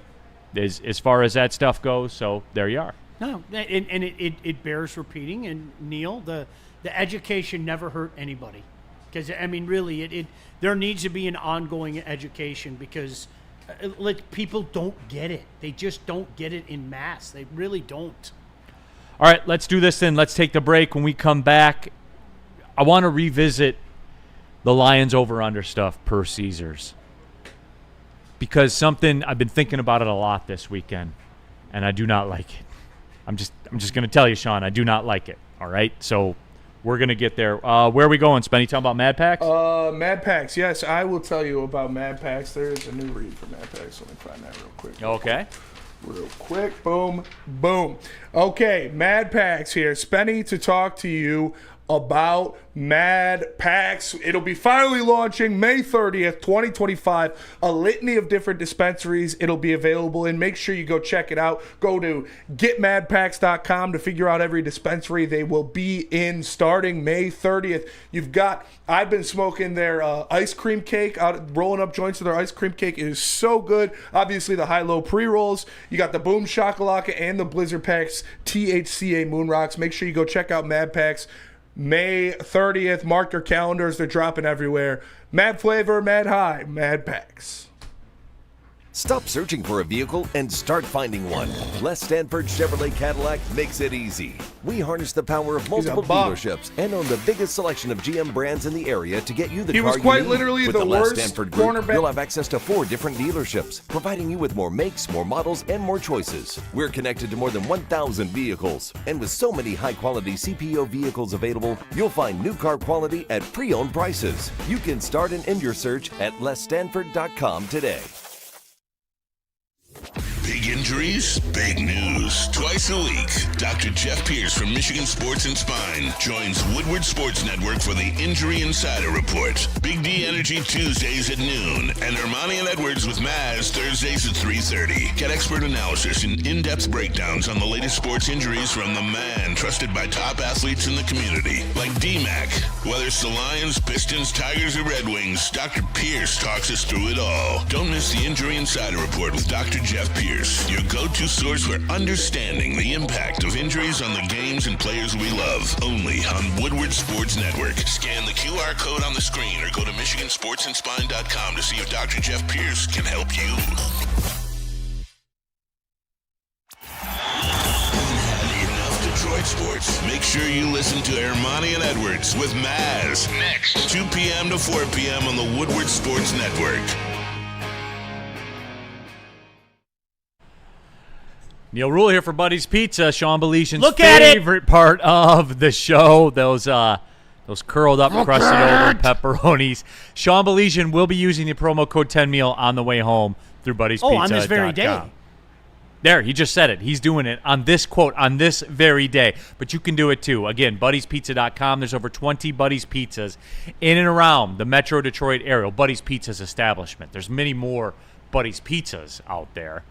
as far as that stuff goes. So there you are. No, and it bears repeating. And Neil, the education never hurt anybody, because I mean, really, there needs to be an ongoing education, because people don't get it. They just don't get it in mass. They really don't. All right, let's do this then. Let's take the break. When we come back, I want to revisit the Lions over-under stuff per Caesars, because something I've been thinking about it a lot this weekend, and I do not like it. I'm just going to tell you, Sean, I do not like it. All right, so we're going to get there. Where are we going, Spenny? Talking about Mad Packs? Mad Packs, yes, I will tell you about Mad Packs. There's a new read for Mad Packs. Let me find that real quick. Okay. Real quick. Boom, boom. Okay, Mad Packs here. Spenny to talk to you about Mad Packs. It'll be finally launching May 30th, 2025. A litany of different dispensaries it'll be available in. Make sure you go check it out. Go to getmadpacks.com to figure out every dispensary they will be in starting May 30th. I've been smoking their ice cream cake, rolling up joints with their ice cream cake. It is so good. Obviously, the high-low pre-rolls. You got the Boom Shakalaka and the Blizzard Packs THCA Moon Rocks. Make sure you go check out Mad Packs. May 30th, mark your calendars. They're dropping everywhere. Mad flavor, mad high, Mad Packs. Stop searching for a vehicle and start finding one. Les Stanford Chevrolet Cadillac makes it easy. We harness the power of multiple dealerships and own the biggest selection of GM brands in the area to get you the car you need. He was quite literally with the Les worst Stanford Group, cornerback. You'll have access to 4 different dealerships, providing you with more makes, more models, and more choices. We're connected to more than 1,000 vehicles. And with so many high-quality CPO vehicles available, you'll find new car quality at pre-owned prices. You can start and end your search at lesstanford.com today. Big injuries, big news. Twice a week, Dr. Jeff Pierce from Michigan Sports and Spine joins Woodward Sports Network for the Injury Insider Report. Big D Energy Tuesdays at noon, and Ermanni and Edwards with Maz Thursdays at 3:30. Get expert analysis and in-depth breakdowns on the latest sports injuries from the man trusted by top athletes in the community, like D-Mac. Whether it's the Lions, Pistons, Tigers, or Red Wings, Dr. Pierce talks us through it all. Don't miss the Injury Insider Report with Dr. Jeff Pierce, your go-to source for understanding the impact of injuries on the games and players we love. Only on Woodward Sports Network. Scan the QR code on the screen or go to MichiganSportsandSpine.com to see if Dr. Jeff Pierce can help you. Enough Detroit sports. Make sure you listen to Ermanni and Edwards with Maz next, 2 p.m. to 4 p.m. on the Woodward Sports Network. Neil Rule here for Buddy's Pizza, Sean Belician's Look at it! favorite part of the show. Those curled up, crusted over pepperonis. Sean Belician will be using the promo code 10meal on the way home through Buddy'sPizza.com. Oh, on this very day. There, he just said it. He's doing it on this quote, on this very day. But you can do it too. Again, Buddy'sPizza.com. There's over 20 Buddy's Pizzas in and around the Metro Detroit area. Buddy's Pizza's establishment. There's many more Buddy's Pizzas out there.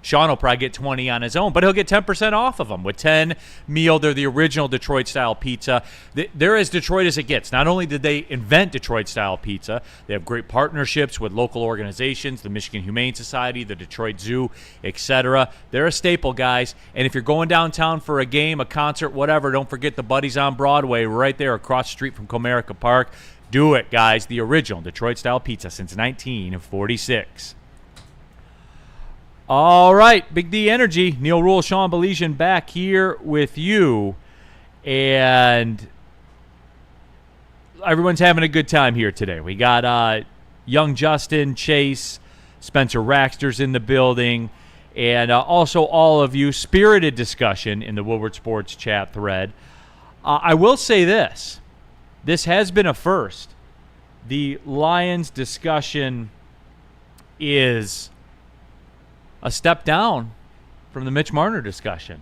Sean will probably get 20 on his own, but he'll get 10% off of them. With 10 meal, they're the original Detroit-style pizza. They're as Detroit as it gets. Not only did they invent Detroit-style pizza, they have great partnerships with local organizations, the Michigan Humane Society, the Detroit Zoo, etc. They're a staple, guys. And if you're going downtown for a game, a concert, whatever, don't forget the Buddies on Broadway right there across the street from Comerica Park. Do it, guys. The original Detroit-style pizza since 1946. All right, Big D Energy, Neil Rule, Sean Belician back here with you. And everyone's having a good time here today. We got young Justin, Chase, Spencer Raxter's in the building, and also all of you. Spirited discussion in the Woodward Sports chat thread. I will say this. This has been a first. The Lions discussion is a step down from the Mitch Marner discussion.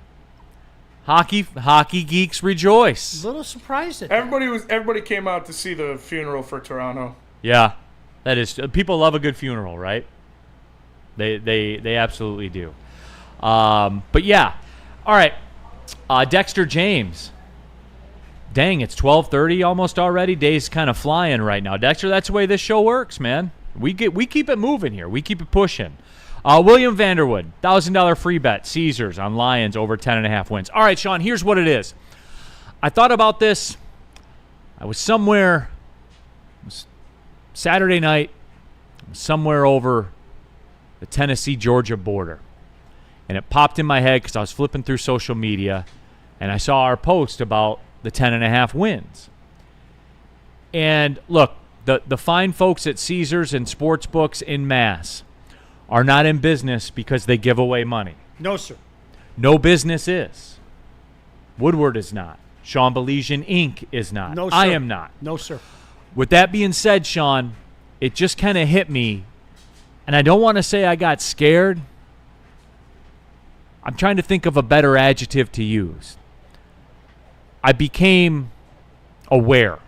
Hockey geeks rejoice. A little surprised at that. Everybody came out to see the funeral for Toronto. Yeah, that is. People love a good funeral, right? They absolutely do. But yeah, all right. Dexter James. Dang, it's 12:30 almost already. Day's kind of flying right now. Dexter, that's the way this show works, man. We keep it moving here. We keep it pushing. William Vanderwood, $1,000 free bet, Caesars on Lions over 10.5 wins. All right, Sean, here's what it is. I thought about this. I was somewhere, it was Saturday night, somewhere over the Tennessee-Georgia border. And it popped in my head because I was flipping through social media, and I saw our post about the 10.5 wins. And look, the fine folks at Caesars and sports books in mass are not in business because they give away money. No, sir. No business is. Woodward is not. Sean Belizean Inc. is not. No, sir. I am not. No, sir. With that being said, Sean, it just kind of hit me, and I don't want to say I got scared. I'm trying to think of a better adjective to use. I became aware.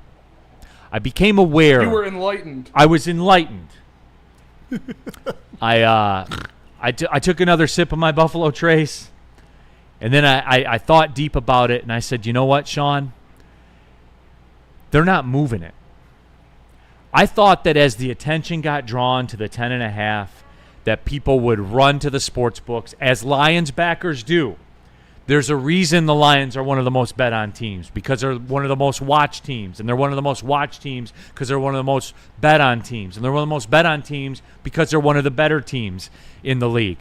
You were enlightened. I was enlightened. I took another sip of my Buffalo Trace, and then I thought deep about it, and I said, you know what, Sean? They're not moving it. I thought that as the attention got drawn to the 10.5, that people would run to the sports books, as Lions backers do. There's a reason the Lions are one of the most bet on teams, because they're one of the most watched teams, and they're one of the most watched teams because they're one of the most bet on teams, and they're one of the most bet on teams because they're one of the better teams in the league.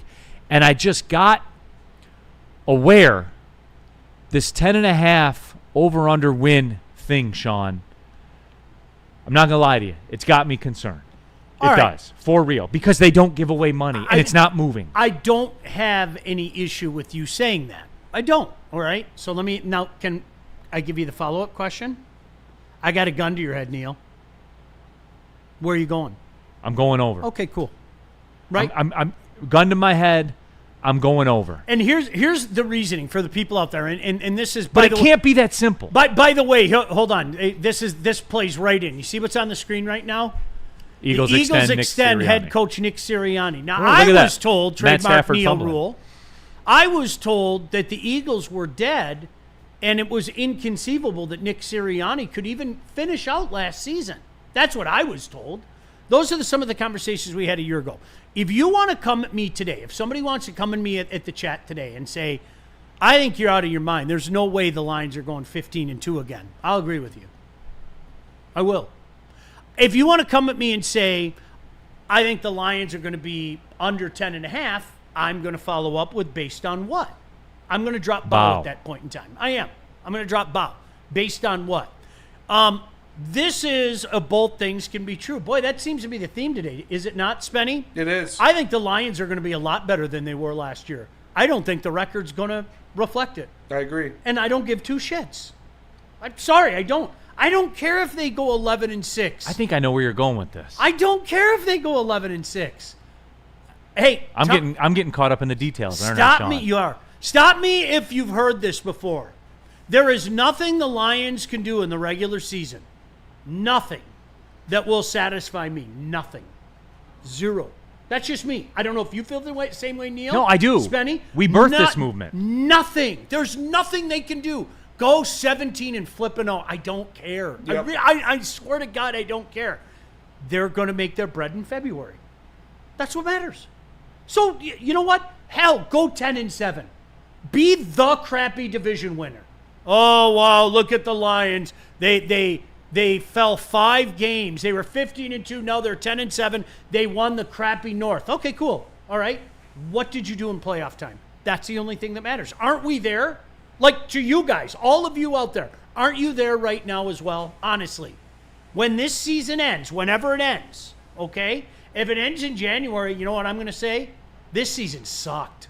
And I just got aware this 10.5 over-under win thing, Sean, I'm not going to lie to you, it's got me concerned. It does, for real, because they don't give away money, and it's not moving. I don't have any issue with you saying that. I don't, all right? So can I give you the follow-up question? I got a gun to your head, Neil. Where are you going? I'm going over. Okay, cool. Right? I'm gun to my head, I'm going over. And here's the reasoning for the people out there, and this is... But it can't be that simple. By the way, hold on. This plays right in. You see what's on the screen right now? Eagles extend head coach Nick Sirianni. Now, I was told, trademark Neil rule, I was told that the Eagles were dead, and it was inconceivable that Nick Sirianni could even finish out last season. That's what I was told. Those are some of the conversations we had a year ago. If you want to come at me today, if somebody wants to come at me at the chat today and say, I think you're out of your mind, there's no way the Lions are going 15-2 again, I'll agree with you. I will. If you want to come at me and say, I think the Lions are going to be under 10.5, I'm going to follow up with based on what? I'm going to drop bow at that point in time. I am. I'm going to drop bow. Based on what? This is both things can be true. Boy, that seems to be the theme today. Is it not, Spenny? It is. I think the Lions are going to be a lot better than they were last year. I don't think the record's going to reflect it. I agree. And I don't give two shits. I'm sorry, I don't. I don't care if they go 11-6. I think I know where you're going with this. I don't care if they go 11-6. Hey, I'm getting caught up in the details. Stop me. You are. Stop me if you've heard this before. There is nothing the Lions can do in the regular season. Nothing that will satisfy me. Nothing. Zero. That's just me. I don't know if you feel the same way, Neil. No, I do. Spenny. We birthed this movement. Nothing. There's nothing they can do. Go 17 and flip and 0. I don't care. Yep. I swear to God, I don't care. They're going to make their bread in February. That's what matters. So, you know what? Hell, go 10-7. Be the crappy division winner. Oh, wow, look at the Lions. They fell 5 games. They were 15-2. Now they're 10-7. They won the crappy North. Okay, cool. All right. What did you do in playoff time? That's the only thing that matters. Aren't we there? Like, to you guys, all of you out there, aren't you there right now as well? Honestly. When this season ends, whenever it ends, okay? If it ends in January, you know what I'm going to say? This season sucked.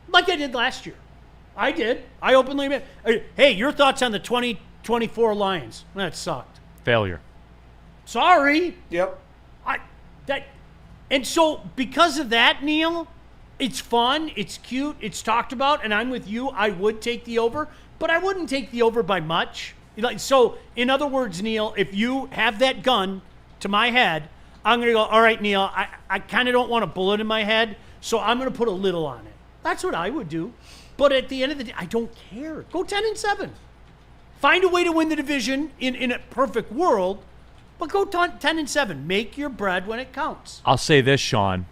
Like I did last year. I did. I openly admit. Hey, your thoughts on the 2024 Lions? That sucked. Failure. Sorry. Yep. And so, because of that, Neil, it's fun, it's cute, it's talked about, and I'm with you. I would take the over, but I wouldn't take the over by much. So, in other words, Neil, if you have that gun to my head, I'm going to go, all right, Neil, I kind of don't want a bullet in my head, so I'm going to put a little on it. That's what I would do. But at the end of the day, I don't care. Go 10-7. Find a way to win the division in a perfect world, but go 10-7. Make your bread when it counts. I'll say this, Sean.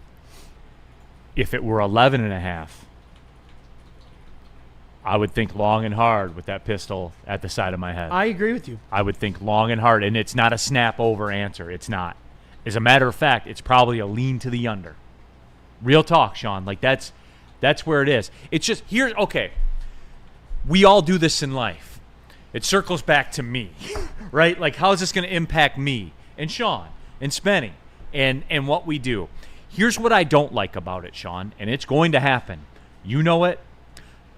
If it were 11.5, I would think long and hard with that pistol at the side of my head. I agree with you. I would think long and hard, and it's not a snap-over answer. It's not. As a matter of fact, it's probably a lean to the under. Real talk, Sean. Like, that's where it is. It's just, here's, okay, we all do this in life. It circles back to me, right? Like, how is this going to impact me and Sean and Spenny and what we do? Here's what I don't like about it, Sean, and it's going to happen. You know it.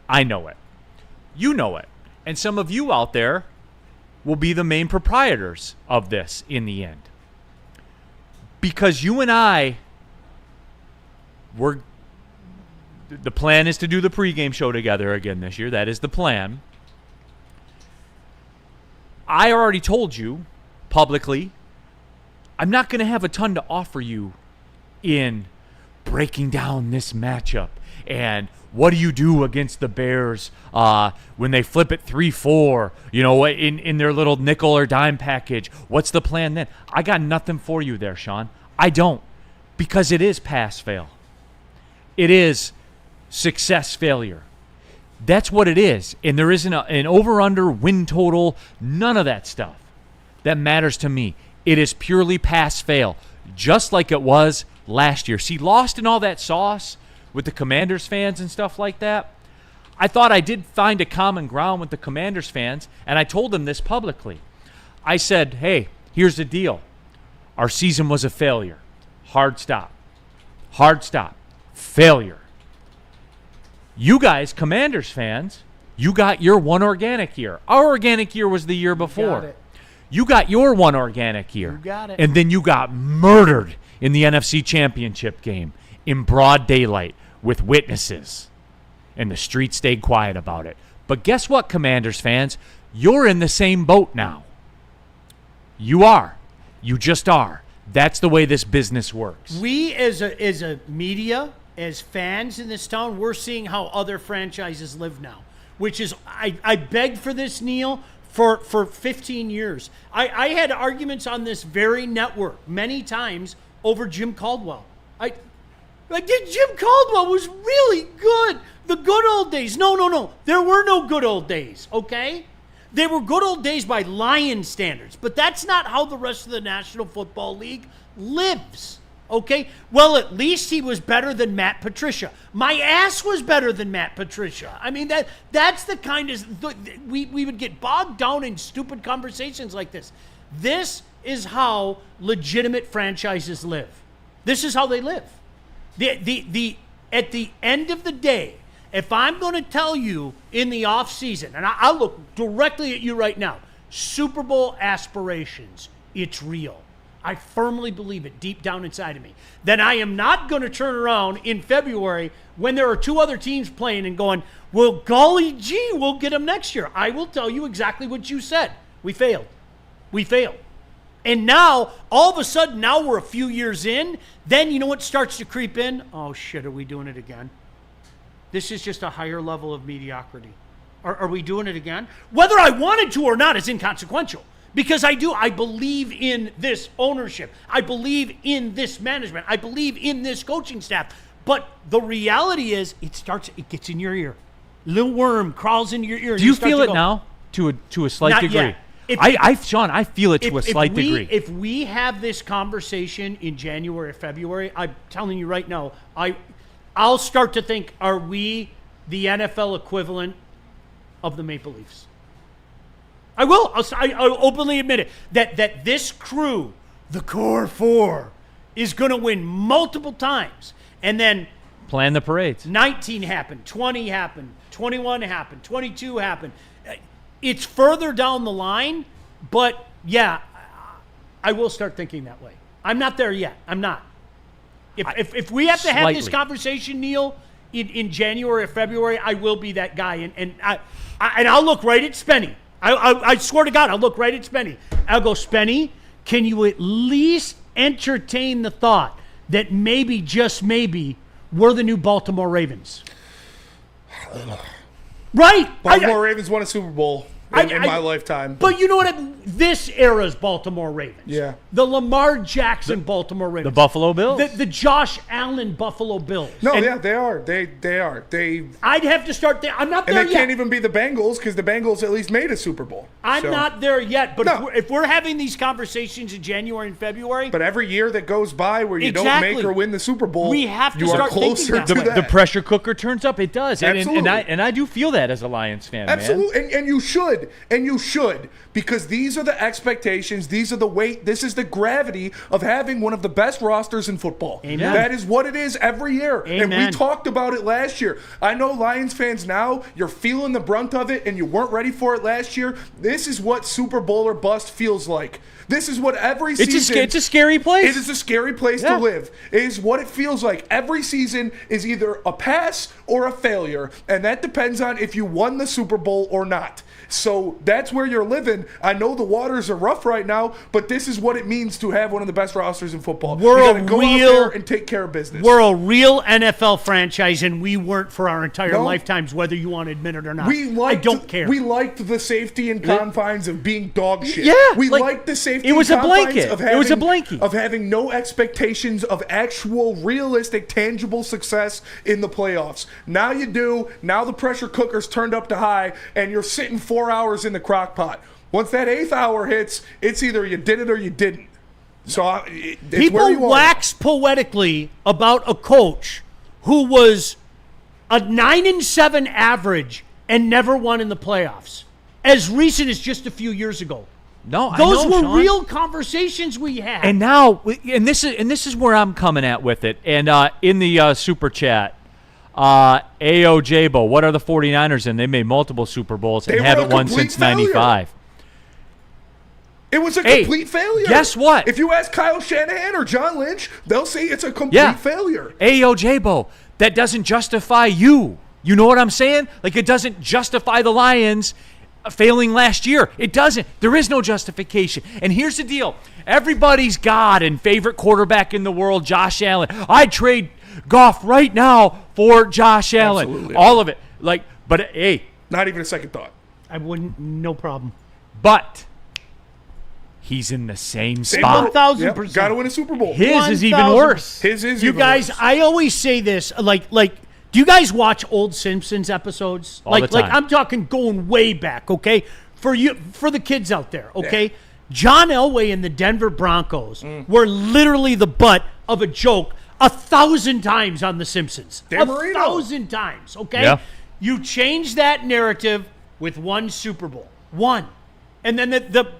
I know it. You know it. And some of you out there will be the main proprietors of this in the end. Because you and I, the plan is to do the pregame show together again this year. That is the plan. I already told you publicly, I'm not going to have a ton to offer you in breaking down this matchup and what do you do against the Bears when they flip it 3-4, in their little nickel or dime package. What's the plan then? I got nothing for you there, Sean. I don't, because it is pass-fail. It is success-failure. That's what it is, and there isn't an over-under, win total, none of that stuff. That matters to me. It is purely pass-fail, just like it was last year. See, lost in all that sauce with the Commanders fans and stuff like that, I thought I did find a common ground with the Commanders fans, and I told them this publicly. I said, hey, here's the deal. Our season was a failure. Hard stop. Hard stop. Failure. You guys, Commanders fans, you got your one organic year. Our organic year was the year before. You got your one organic year. You got it. And then you got murdered in the NFC Championship game in broad daylight with witnesses. And the street stayed quiet about it. But guess what, Commanders fans? You're in the same boat now. You are. You just are. That's the way this business works. We, as a media, as fans in this town, we're seeing how other franchises live now, which is, I begged for this, Neil, for 15 years. I had arguments on this very network many times over Jim Caldwell. Jim Caldwell was really good. The good old days. No. There were no good old days, okay? They were good old days by Lion standards, but that's not how the rest of the National Football League lives, okay? Well, at least he was better than Matt Patricia. My ass was better than Matt Patricia. I mean, that's the kind of... We would get bogged down in stupid conversations like this. This is how legitimate franchises live. This is how they live. At the end of the day, if I'm going to tell you in the offseason, and I'll look directly at you right now, Super Bowl aspirations, it's real. I firmly believe it deep down inside of me. Then I am not going to turn around in February when there are two other teams playing and going, well, golly gee, we'll get them next year. I will tell you exactly what you said. We failed. And now, all of a sudden, now we're a few years in, then you know what starts to creep in? Oh, shit, are we doing it again? This is just a higher level of mediocrity. Are we doing it again? Whether I wanted to or not is inconsequential. Because I believe in this ownership. I believe in this management. I believe in this coaching staff. But the reality is, it gets in your ear. Little worm crawls into your ear. Do you feel it now to a slight Not degree? Yet. Sean, I feel it to a slight degree. If we have this conversation in January or February, I'm telling you right now, I'll start to think, are we the NFL equivalent of the Maple Leafs? I will. I'll openly admit it. That this crew, the core four, is going to win multiple times. And then... plan the parades. 19 happened, 20 happened, 21 happened, 22 happened. It's further down the line, but yeah, I will start thinking that way. I'm not there yet. I'm not. If we have to have this conversation, Neil, in January or February, I will be that guy, and I'll look right at Spenny. I swear to God, I'll look right at Spenny. I'll go, Spenny, can you at least entertain the thought that maybe, just maybe, we're the new Baltimore Ravens? Right. Baltimore Ravens won a Super Bowl in my lifetime. But you know what? This era's Baltimore Ravens. Yeah. The Lamar Jackson Baltimore Ravens. The Buffalo Bills. The Josh Allen Buffalo Bills. No, they are. They are. I'd have to start there. I'm not there yet. And they yet. can't even be the Bengals because the Bengals at least made a Super Bowl. I'm not there yet. But if we're having these conversations in January and February. But every year that goes by where you don't make or win the Super Bowl, we have to you start are closer thinking to that. The pressure cooker turns up. It does. Absolutely. And I do feel that as a Lions fan, Absolutely. man. And you should. And you should. Because these are the expectations. These are the weight. This is the gravity of having one of the best rosters in football. Amen. That is what it is every year. Amen. And we talked about it last year. I know Lions fans now, you're feeling the brunt of it and you weren't ready for it last year. This is what Super Bowl or bust feels like. This is what every season... It's a scary place. It is a scary place to live. It is what it feels like. Every season is either a pass or a failure, and that depends on if you won the Super Bowl or not. So that's where you're living. I know the waters are rough right now, but this is what it means to have one of the best rosters in football. You got to go out there and take care of business. We're a real NFL franchise, and we weren't for our entire lifetimes, whether you want to admit it or not. I don't care. We liked the safety and confines of being dog shit. Yeah, we liked the safety. It was a and confines blanket. Of having, it was a blanket of having no expectations of actual, realistic, tangible success in the playoffs. Now you do. Now the pressure cooker's turned up to high, and you're sitting 4 hours in the crock pot. Once that 8th hour hits, it's either you did it or you didn't. So it's people where you wax poetically about a coach who was a 9-7 average and never won in the playoffs, as recent as just a few years ago. No, those I know, were Sean. real conversations we had. And now, and this is where I'm coming at with it. And in the super chat, AOJbo, what are the 49ers in? They made multiple Super Bowls and haven't won since '95. It was a complete failure. Guess what? If you ask Kyle Shanahan or John Lynch, they'll say it's a complete failure. AOJbo, that doesn't justify you. You know what I'm saying? Like, it doesn't justify the Lions failing last year. It doesn't. There is no justification. And here's the deal. Everybody's God and favorite quarterback in the world, Josh Allen. I'd trade Goff right now for Josh Allen. Absolutely. All of it. But hey. Not even a second thought. I wouldn't, no problem. But he's in the same spot. 1,000%. Got to win a Super Bowl. His is even worse. His is you even guys, worse. I always say this, do you guys watch old Simpsons episodes? All the time. I'm talking going way back, okay? For the kids out there, okay? Yeah. John Elway and the Denver Broncos were literally the butt of a joke 1,000 times on The Simpsons. Dan Marino. 1,000 times, okay? Yeah. You change that narrative with one Super Bowl. One. And then the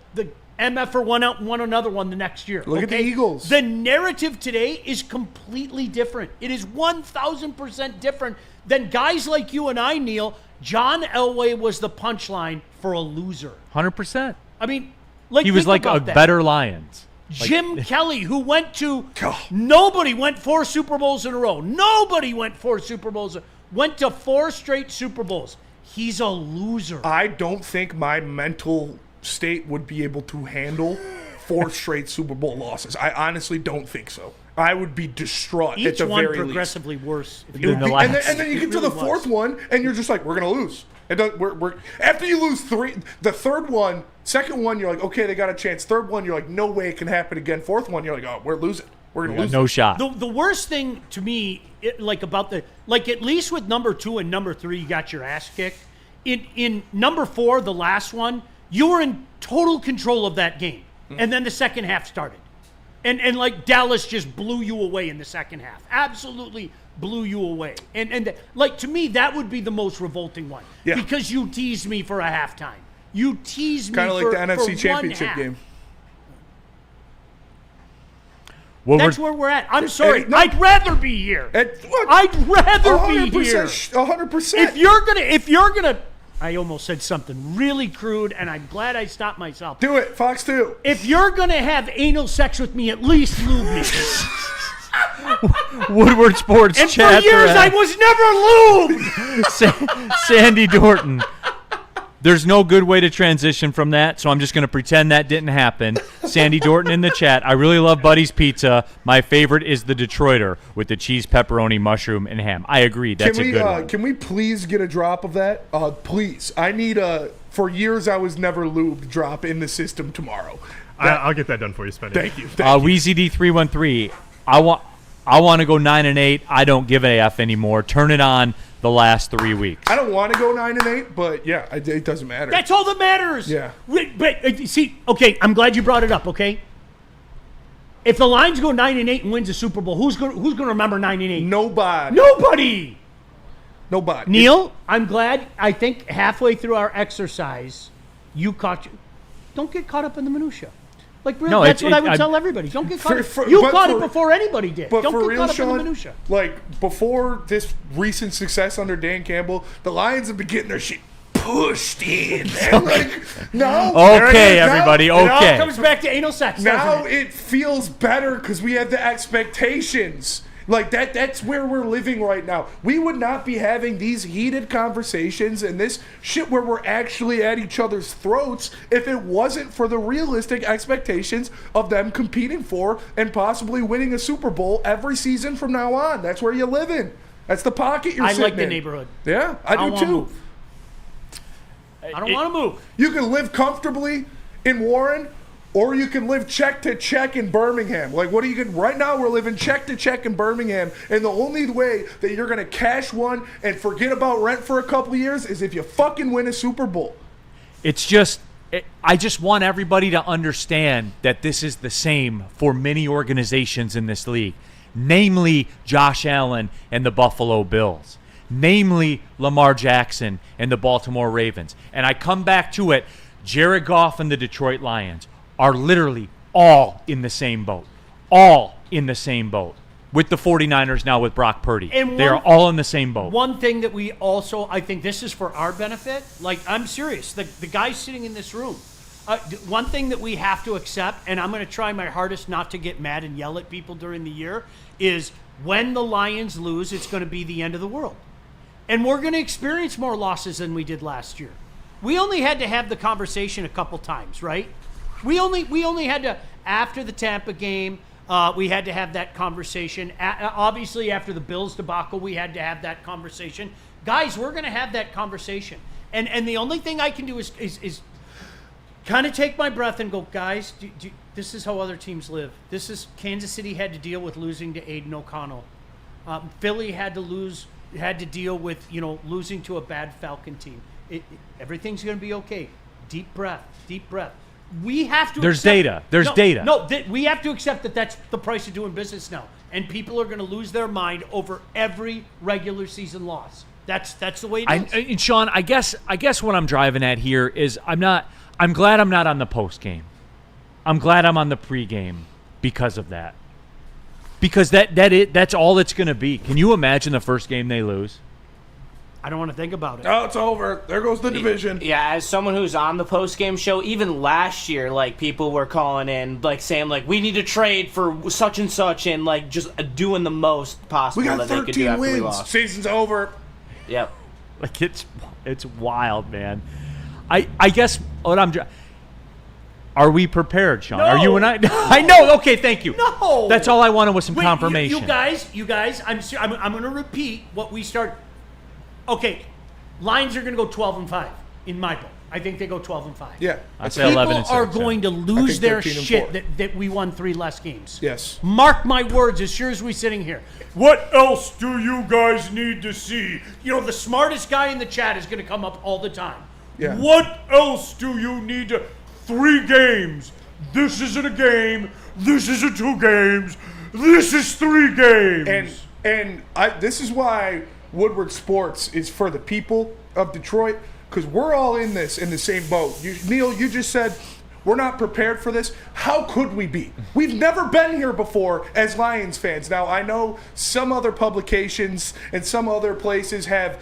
MFer won out and won another one the next year. Look at the Eagles. The narrative today is completely different. It is 1,000% different than guys like you and I, Neil. John Elway was the punchline for a loser. 100%. I mean, he was like a better Lions. Jim Kelly, who went to nobody went 4 Super Bowls in a row. Nobody went 4 Super Bowls. Went to 4 straight Super Bowls. He's a loser. I don't think my mental state would be able to handle 4 straight Super Bowl losses. I honestly don't think so. I would be distraught at the very least. Each one progressively worse. And then you get to the 4th one, and you're just like, we're going to lose. After you lose 3, the 3rd one, 2nd one, you're like, okay, they got a chance. 3rd one, you're like, no way it can happen again. 4th one, you're like, oh, we're losing. We're going to lose. No shot. The worst thing to me, at least with number 2 and number 3, you got your ass kicked. In number 4, the last one, you were in total control of that game. And then the second half started. And like Dallas just blew you away in the second half. Absolutely blew you away. And to me, that would be the most revolting one. Yeah. Because you teased me for a halftime. You teased me kind of like the NFC for Championship 1 half. game. Well, that's where we're at. I'm sorry. I'd rather be here. I'd rather be here. 100%. If you're gonna, I almost said something really crude, and I'm glad I stopped myself. Do it, Fox 2. If you're gonna have anal sex with me, at least lube me. Woodward Sports and chat. For years, I was never lubed. Sandy Dorton. There's no good way to transition from that, so I'm just going to pretend that didn't happen. Sandy Dorton in the chat. I really love Buddy's Pizza. My favorite is the Detroiter with the cheese, pepperoni, mushroom, and ham. I agree. That's a good one. Can we please get a drop of that? Please. I need for years I was never lubed drop in the system tomorrow. I'll get that done for you, Spenny. Thank you. WeezyD313. I want to go 9-8. I don't give a F anymore. Turn it on the last 3 weeks. I don't want to go 9-8, but yeah, it doesn't matter. That's all that matters. Yeah. But see, okay, I'm glad you brought it up. Okay. If the Lions go 9-8 and wins the Super Bowl, who's going to remember 9-8? Nobody. Neil, I'm glad. I think halfway through our exercise, don't get caught up in the minutia. Like, really, that's what I would tell everybody. Don't get caught up. You caught it before anybody did. But Don't for get real, caught up Sean, in the minutia. like, before this recent success under Dan Campbell, the Lions have been getting their shit pushed in. Man. Like, Okay, everybody, It all okay. comes back to anal sex, now doesn't it? it feels better because we have the expectations. Like, that's where we're living right now. We would not be having these heated conversations and this shit where we're actually at each other's throats if it wasn't for the realistic expectations of them competing for and possibly winning a Super Bowl every season from now on. That's where you live in. That's the pocket you're I sitting like the in. neighborhood. Yeah, I do wanna too. move. I don't want to move. You can live comfortably in Warren, or you can live check to check in Birmingham. Like, what are you going? Right now, we're living check to check in Birmingham, and the only way that you're going to cash one and forget about rent for a couple of years is if you fucking win a Super Bowl. It's just, I just want everybody to understand that this is the same for many organizations in this league, namely Josh Allen and the Buffalo Bills, namely Lamar Jackson and the Baltimore Ravens. And I come back to it, Jared Goff and the Detroit Lions are literally all in the same boat. All in the same boat. With the 49ers now with Brock Purdy. They are all in the same boat. One thing that we also, I think this is for our benefit. Like, I'm serious. The guys sitting in this room. One thing that we have to accept, and I'm going to try my hardest not to get mad and yell at people during the year, is when the Lions lose, it's going to be the end of the world. And we're going to experience more losses than we did last year. We only had to have the conversation a couple times, right? We only had to, after the Tampa game, we had to have that conversation. Obviously, after the Bills debacle, we had to have that conversation. Guys, we're going to have that conversation. And the only thing I can do is kind of take my breath and go, guys, this is how other teams live. This is Kansas City had to deal with losing to Aiden O'Connell. Philly had to deal with losing to a bad Falcon team. Everything's going to be okay. Deep breath. We have to. There's data. We have to accept that that's the price of doing business now, and people are going to lose their mind over every regular season loss. That's the way it is. And Sean, I guess what I'm driving at here is I'm glad I'm not on the post game. I'm glad I'm on the pregame because of that. Because that's all it's going to be. Can you imagine the first game they lose? I don't want to think about it. Oh, it's over. There goes the division. Yeah, as someone who's on the post-game show, even last year, like, people were calling in, like, saying, like, we need to trade for such and such, and, like, just doing the most possible We got that they could do 13 after we wins. lost. Season's over. Yep. Like, it's wild, man. I guess what are we prepared, Sean? No. Are you and I? I know. Okay, thank you. No. That's all I wanted was some confirmation. You guys, I'm going to repeat what we started. Okay, Lions are going to go 12-5 in my book. I think they go 12-5. Yeah. I say 11 and 6. People are going to lose their 13 and shit 4. that we won 3 less games. Yes. Mark my words, as sure as we're sitting here. What else do you guys need to see? The smartest guy in the chat is going to come up all the time. Yeah. What else do you need to... 3 games. This isn't a game. This isn't 2 games. This is 3 games. And this is why Woodward Sports is for the people of Detroit, because we're all in this in the same boat. Neil, you just said we're not prepared for this. How could we be? We've never been here before as Lions fans. Now, I know some other publications and some other places have,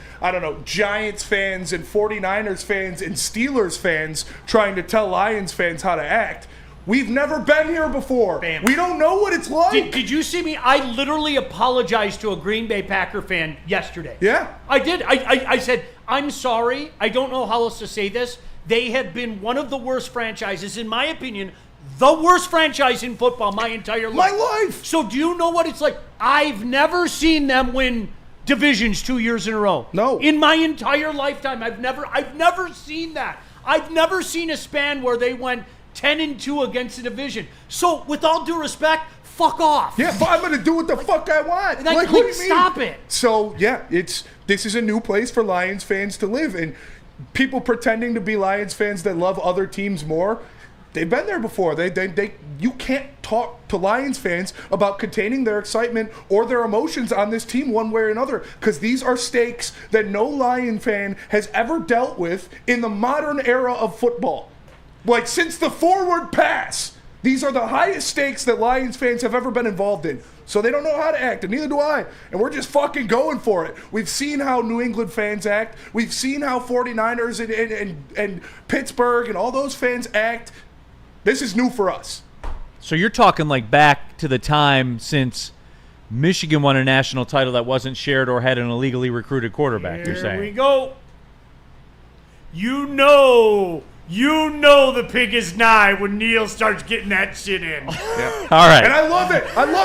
Giants fans and 49ers fans and Steelers fans trying to tell Lions fans how to act. We've never been here before. Bam. We don't know what it's like. Did you see me? I literally apologized to a Green Bay Packer fan yesterday. Yeah. I did. I said, I'm sorry. I don't know how else to say this. They have been one of the worst franchises, in my opinion, the worst franchise in football my entire life. My life! So do you know what it's like? I've never seen them win divisions 2 years in a row. No. In my entire lifetime, I've never seen that. I've never seen a span where they went 10-2 against a division. So with all due respect, fuck off. Yeah, but I'm going to do what the fuck I want. Like, what do you mean? stop it. So, yeah, this is a new place for Lions fans to live. And people pretending to be Lions fans that love other teams more, they've been there before. You can't talk to Lions fans about containing their excitement or their emotions on this team one way or another, because these are stakes that no Lion fan has ever dealt with in the modern era of football. Like, since the forward pass, these are the highest stakes that Lions fans have ever been involved in. So they don't know how to act, and neither do I. And we're just fucking going for it. We've seen how New England fans act. We've seen how 49ers and Pittsburgh and all those fans act. This is new for us. So you're talking like back to the time since Michigan won a national title that wasn't shared or had an illegally recruited quarterback, you're saying? Here we go. You know the pig is nigh when Neil starts getting that shit in. Yeah. All right. And I love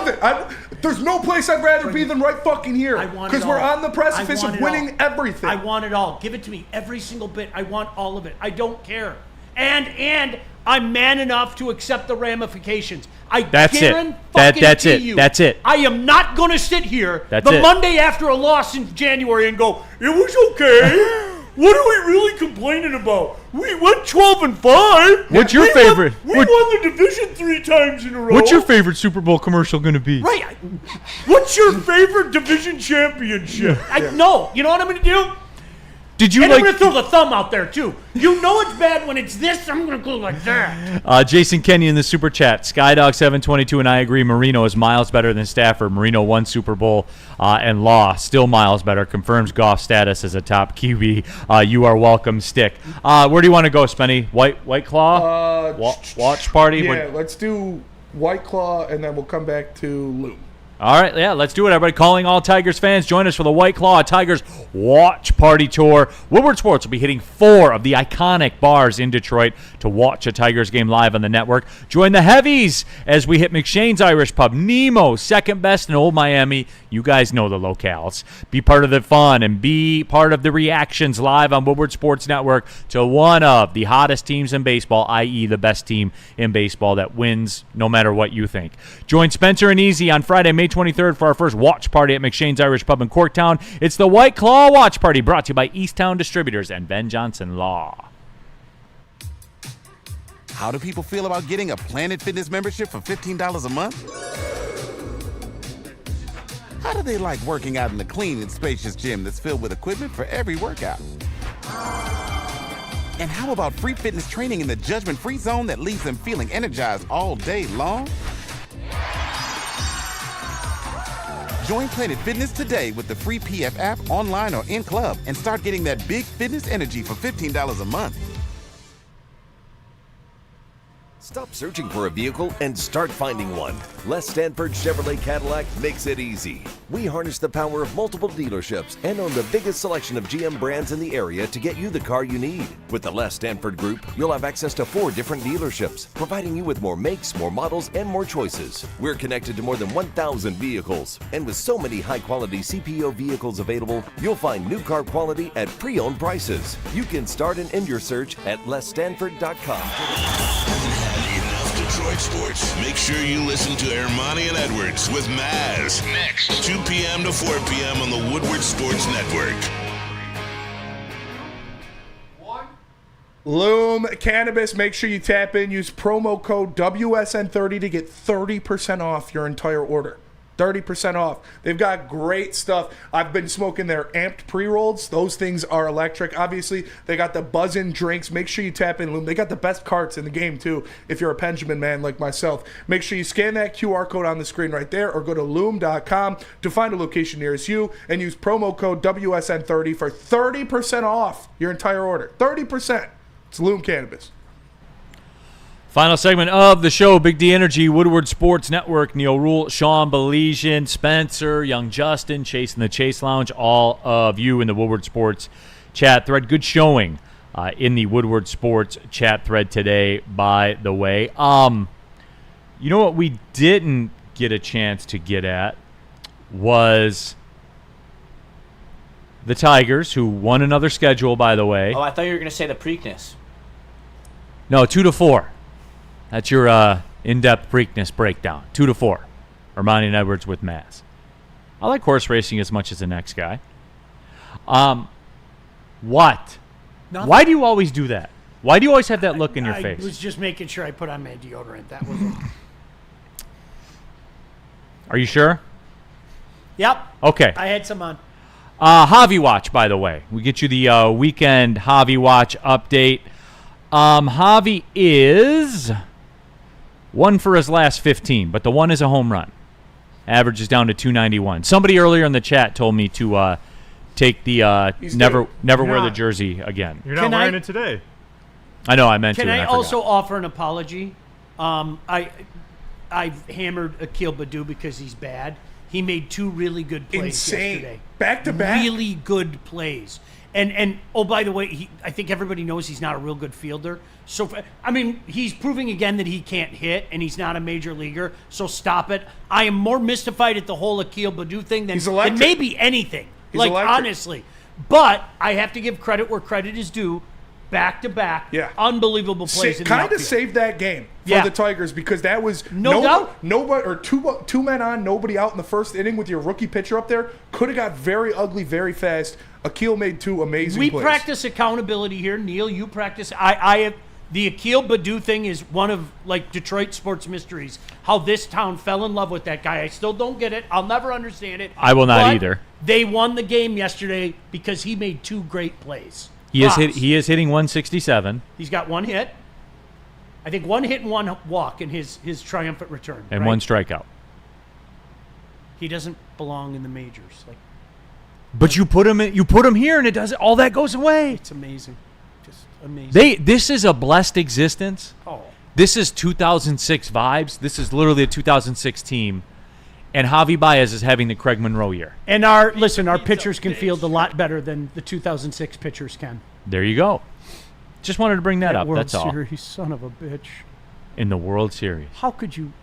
it. There's no place I'd rather be than right fucking here. Because we're on the precipice of winning everything. I want it all. Give it to me. Every single bit. I want all of it. I don't care. And I'm man enough to accept the ramifications. That's it. I am not going to sit here That's it. Monday after a loss in January and go, it was okay. What are we really complaining about? We went 12-5. What's your favorite? We won the division 3 times in a row. What's your favorite Super Bowl commercial going to be? Right. What's your favorite division championship? No. You know what I'm going to do? Did you I'm like? going to throw the thumb out there too. You know it's bad when it's this. I'm going to go like that. Jason Kenny in the super chat. Skydog722 and I agree. Marino is miles better than Stafford. Marino won Super Bowl and lost. Still miles better. Confirms Goff's status as a top QB. You are welcome. Stick. Where do you want to go, Spenny? White Claw. Watch party. Yeah, let's do White Claw and then we'll come back to Loom. All right, yeah, let's do it. Everybody calling all Tigers fans, join us for the White Claw Tigers Watch Party Tour. Woodward Sports will be hitting 4 of the iconic bars in Detroit to watch a Tigers game live on the network. Join the Heavies as we hit McShane's Irish Pub, Nemo, second best in Old Miami. You guys know the locales. Be part of the fun and be part of the reactions live on Woodward Sports Network to one of the hottest teams in baseball, i.e. the best team in baseball that wins no matter what you think. Join Spencer and Easy on Friday, May 23rd for our first watch party at McShane's Irish Pub in Corktown. It's the White Claw Watch Party brought to you by Easttown Distributors and Ben Johnson Law. How do people feel about getting a Planet Fitness membership for $15 a month? How do they like working out in the clean and spacious gym that's filled with equipment for every workout? And how about free fitness training in the judgment-free zone that leaves them feeling energized all day long? Join Planet Fitness today with the free PF app, online or in club, and start getting that big fitness energy for $15 a month. Stop searching for a vehicle and start finding one. Les Stanford Chevrolet Cadillac makes it easy. We harness the power of multiple dealerships and own the biggest selection of GM brands in the area to get you the car you need. With the Les Stanford Group, you'll have access to 4 different dealerships, providing you with more makes, more models, and more choices. We're connected to more than 1,000 vehicles. And with so many high-quality CPO vehicles available, you'll find new car quality at pre-owned prices. You can start and end your search at lesstanford.com. Detroit sports. Make sure you listen to Ermanni and Edwards with Maz next 2 p.m. to 4 p.m. on the Woodward Sports Network. Loom Cannabis. Make sure you tap in. Use promo code WSN30 to get 30% off your entire order. 30% off. They've got great stuff. I've been smoking their amped pre-rolls. Those things are electric. Obviously, they got the buzzin' drinks. Make sure you tap in Loom. They got the best carts in the game, too, if you're a Benjamin man like myself. Make sure you scan that QR code on the screen right there or go to loom.com to find a location nearest you and use promo code WSN30 for 30% off your entire order. 30%. It's Loom Cannabis. Final segment of the show, Big D Energy, Woodward Sports Network, Neil Rule, Sean Belizean, Spencer, Young Justin, Chase in the Chase Lounge, all of you in the Woodward Sports chat thread. Good showing in the Woodward Sports chat thread today, by the way. You know what we didn't get a chance to get at was the Tigers, who won another schedule, by the way. Oh, I thought you were going to say the Preakness. No, 2-4. That's your in-depth Preakness breakdown. 2-4. Ermanni and Edwards with Mass. I like horse racing as much as the next guy. What? Nothing. Why do you always do that? Why do you always have that look in your I face? was just making sure I put on my deodorant. That was it. Are you sure? Yep. Okay. I had some on. Javi Watch, by the way. We get you the weekend Javi Watch update. Javi is 1 for his last 15, but the 1 is a home run. Average is down to 291. Somebody earlier in the chat told me to take the never wear the jersey again. You're not wearing it today. I know, I meant to. Can I forgot. also offer an apology? I've hammered Akil Badu because he's bad. He made 2 really good plays yesterday. Back to back. Really good plays. And oh, by the way, I think everybody knows he's not a real good fielder. So, I mean, he's proving again that he can't hit, and he's not a major leaguer. So stop it. I am more mystified at the whole Akil Badu thing than maybe anything. He's electric. Honestly. But I have to give credit where credit is due. Back to back, unbelievable plays. Kind of saved that game for the Tigers because that was no doubt. Nobody or two men on, nobody out in the first inning with your rookie pitcher up there. Could have got very ugly very fast. Akil made 2 amazing plays. We practice accountability here, Neil. You practice. I have the Akil Badu thing is one of like Detroit sports mysteries. How this town fell in love with that guy. I still don't get it. I'll never understand it. I will not either. They won the game yesterday because he made 2 great plays. He is hitting 167. He's got 1 hit. I think 1 hit and 1 walk in his triumphant return. And right? 1 strikeout. He doesn't belong in the majors. But you put him here, and it does all that goes away. It's amazing, just amazing. This is a blessed existence. Oh, this is 2006 vibes. This is literally a 2006 team, and Javi Baez is having the Craig Monroe year. And our pitchers can field a lot better than the 2006 pitchers can. There you go. Just wanted to bring that up. World That's all. Series, son of a bitch. In the World Series. How could you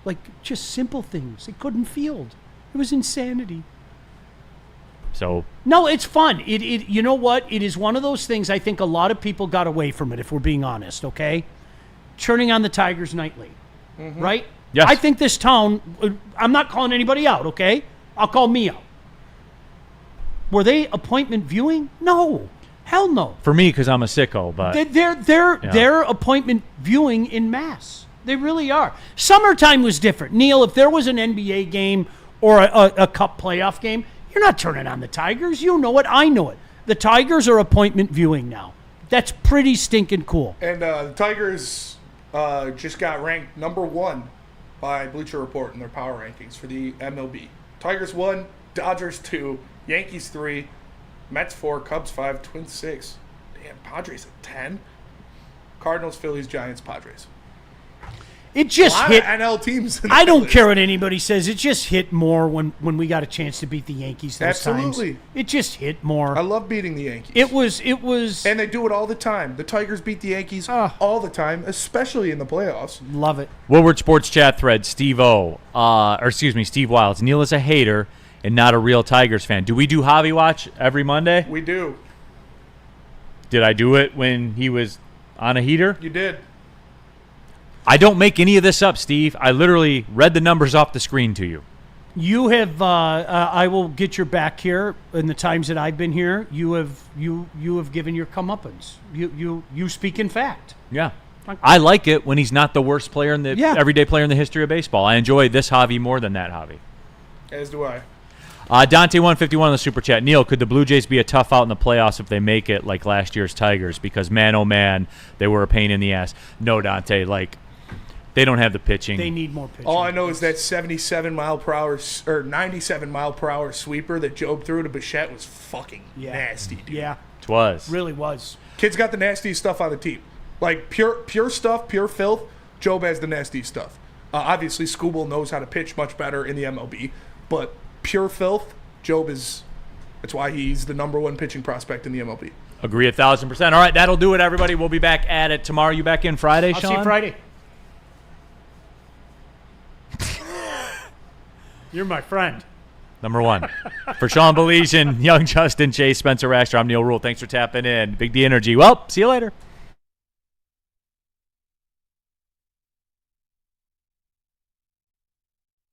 just simple things? They couldn't field. It was insanity. So no, it's fun. It you know what? It is one of those things. I think a lot of people got away from it. If we're being honest, okay, turning on the Tigers nightly, right? Yes. I think this town. I'm not calling anybody out. Okay, I'll call me out. Were they appointment viewing? No, hell no. For me, because I'm a sicko, but they're appointment viewing in mass. They really are. Summertime was different. Neil, if there was an NBA game or a cup playoff game, you're not turning on the Tigers. You know it. I know it. The Tigers are appointment viewing now. That's pretty stinking cool. And the Tigers just got ranked number 1 by Bleacher Report in their power rankings for the MLB. Tigers 1, Dodgers 2, Yankees 3, Mets 4, Cubs 5, Twins 6. Damn, Padres at 10. Cardinals, Phillies, Giants, Padres. It just hit NL teams. I don't care what anybody says. It just hit more when we got a chance to beat the Yankees those Absolutely. times. It just hit more. I love beating the Yankees. It was, and they do it all the time. The Tigers beat the Yankees all the time, especially in the playoffs. Love it. Woodward Sports Chat thread, Steve Wilds. Neil is a hater and not a real Tigers fan. Do we do Javi Watch every Monday? We do. Did I do it when he was on a heater? You did. I don't make any of this up, Steve. I literally read the numbers off the screen to you. You have. I will get your back here. In the times that I've been here, you have given your comeuppance. You speak in fact. Yeah, I like it when he's not the worst player in the everyday player in the history of baseball. I enjoy this Javi more than that Javi. As do I. Dante 151 on the super chat. Neil, could the Blue Jays be a tough out in the playoffs if they make it like last year's Tigers? Because man, oh man, they were a pain in the ass. No, Dante, they don't have the pitching. They need more pitching. All I know is that 77 mile per hour or 97 mile per hour sweeper that Job threw to Bichette was fucking nasty, dude. Yeah, it was. Really was. Kid's got the nastiest stuff on the team. Like pure stuff, pure filth. Job has the nastiest stuff. Obviously, Skubal knows how to pitch much better in the MLB, but pure filth, Job is. That's why he's the number 1 pitching prospect in the MLB. Agree 1,000%. All right, that'll do it, everybody. We'll be back at it tomorrow. You back in Friday, I'll Sean? see you Friday. You're my friend. Number 1. For Sean Belizean, Young Justin, Chase, Spencer Rasher, I'm Neil Rule. Thanks for tapping in. Big D Energy. Well, see you later.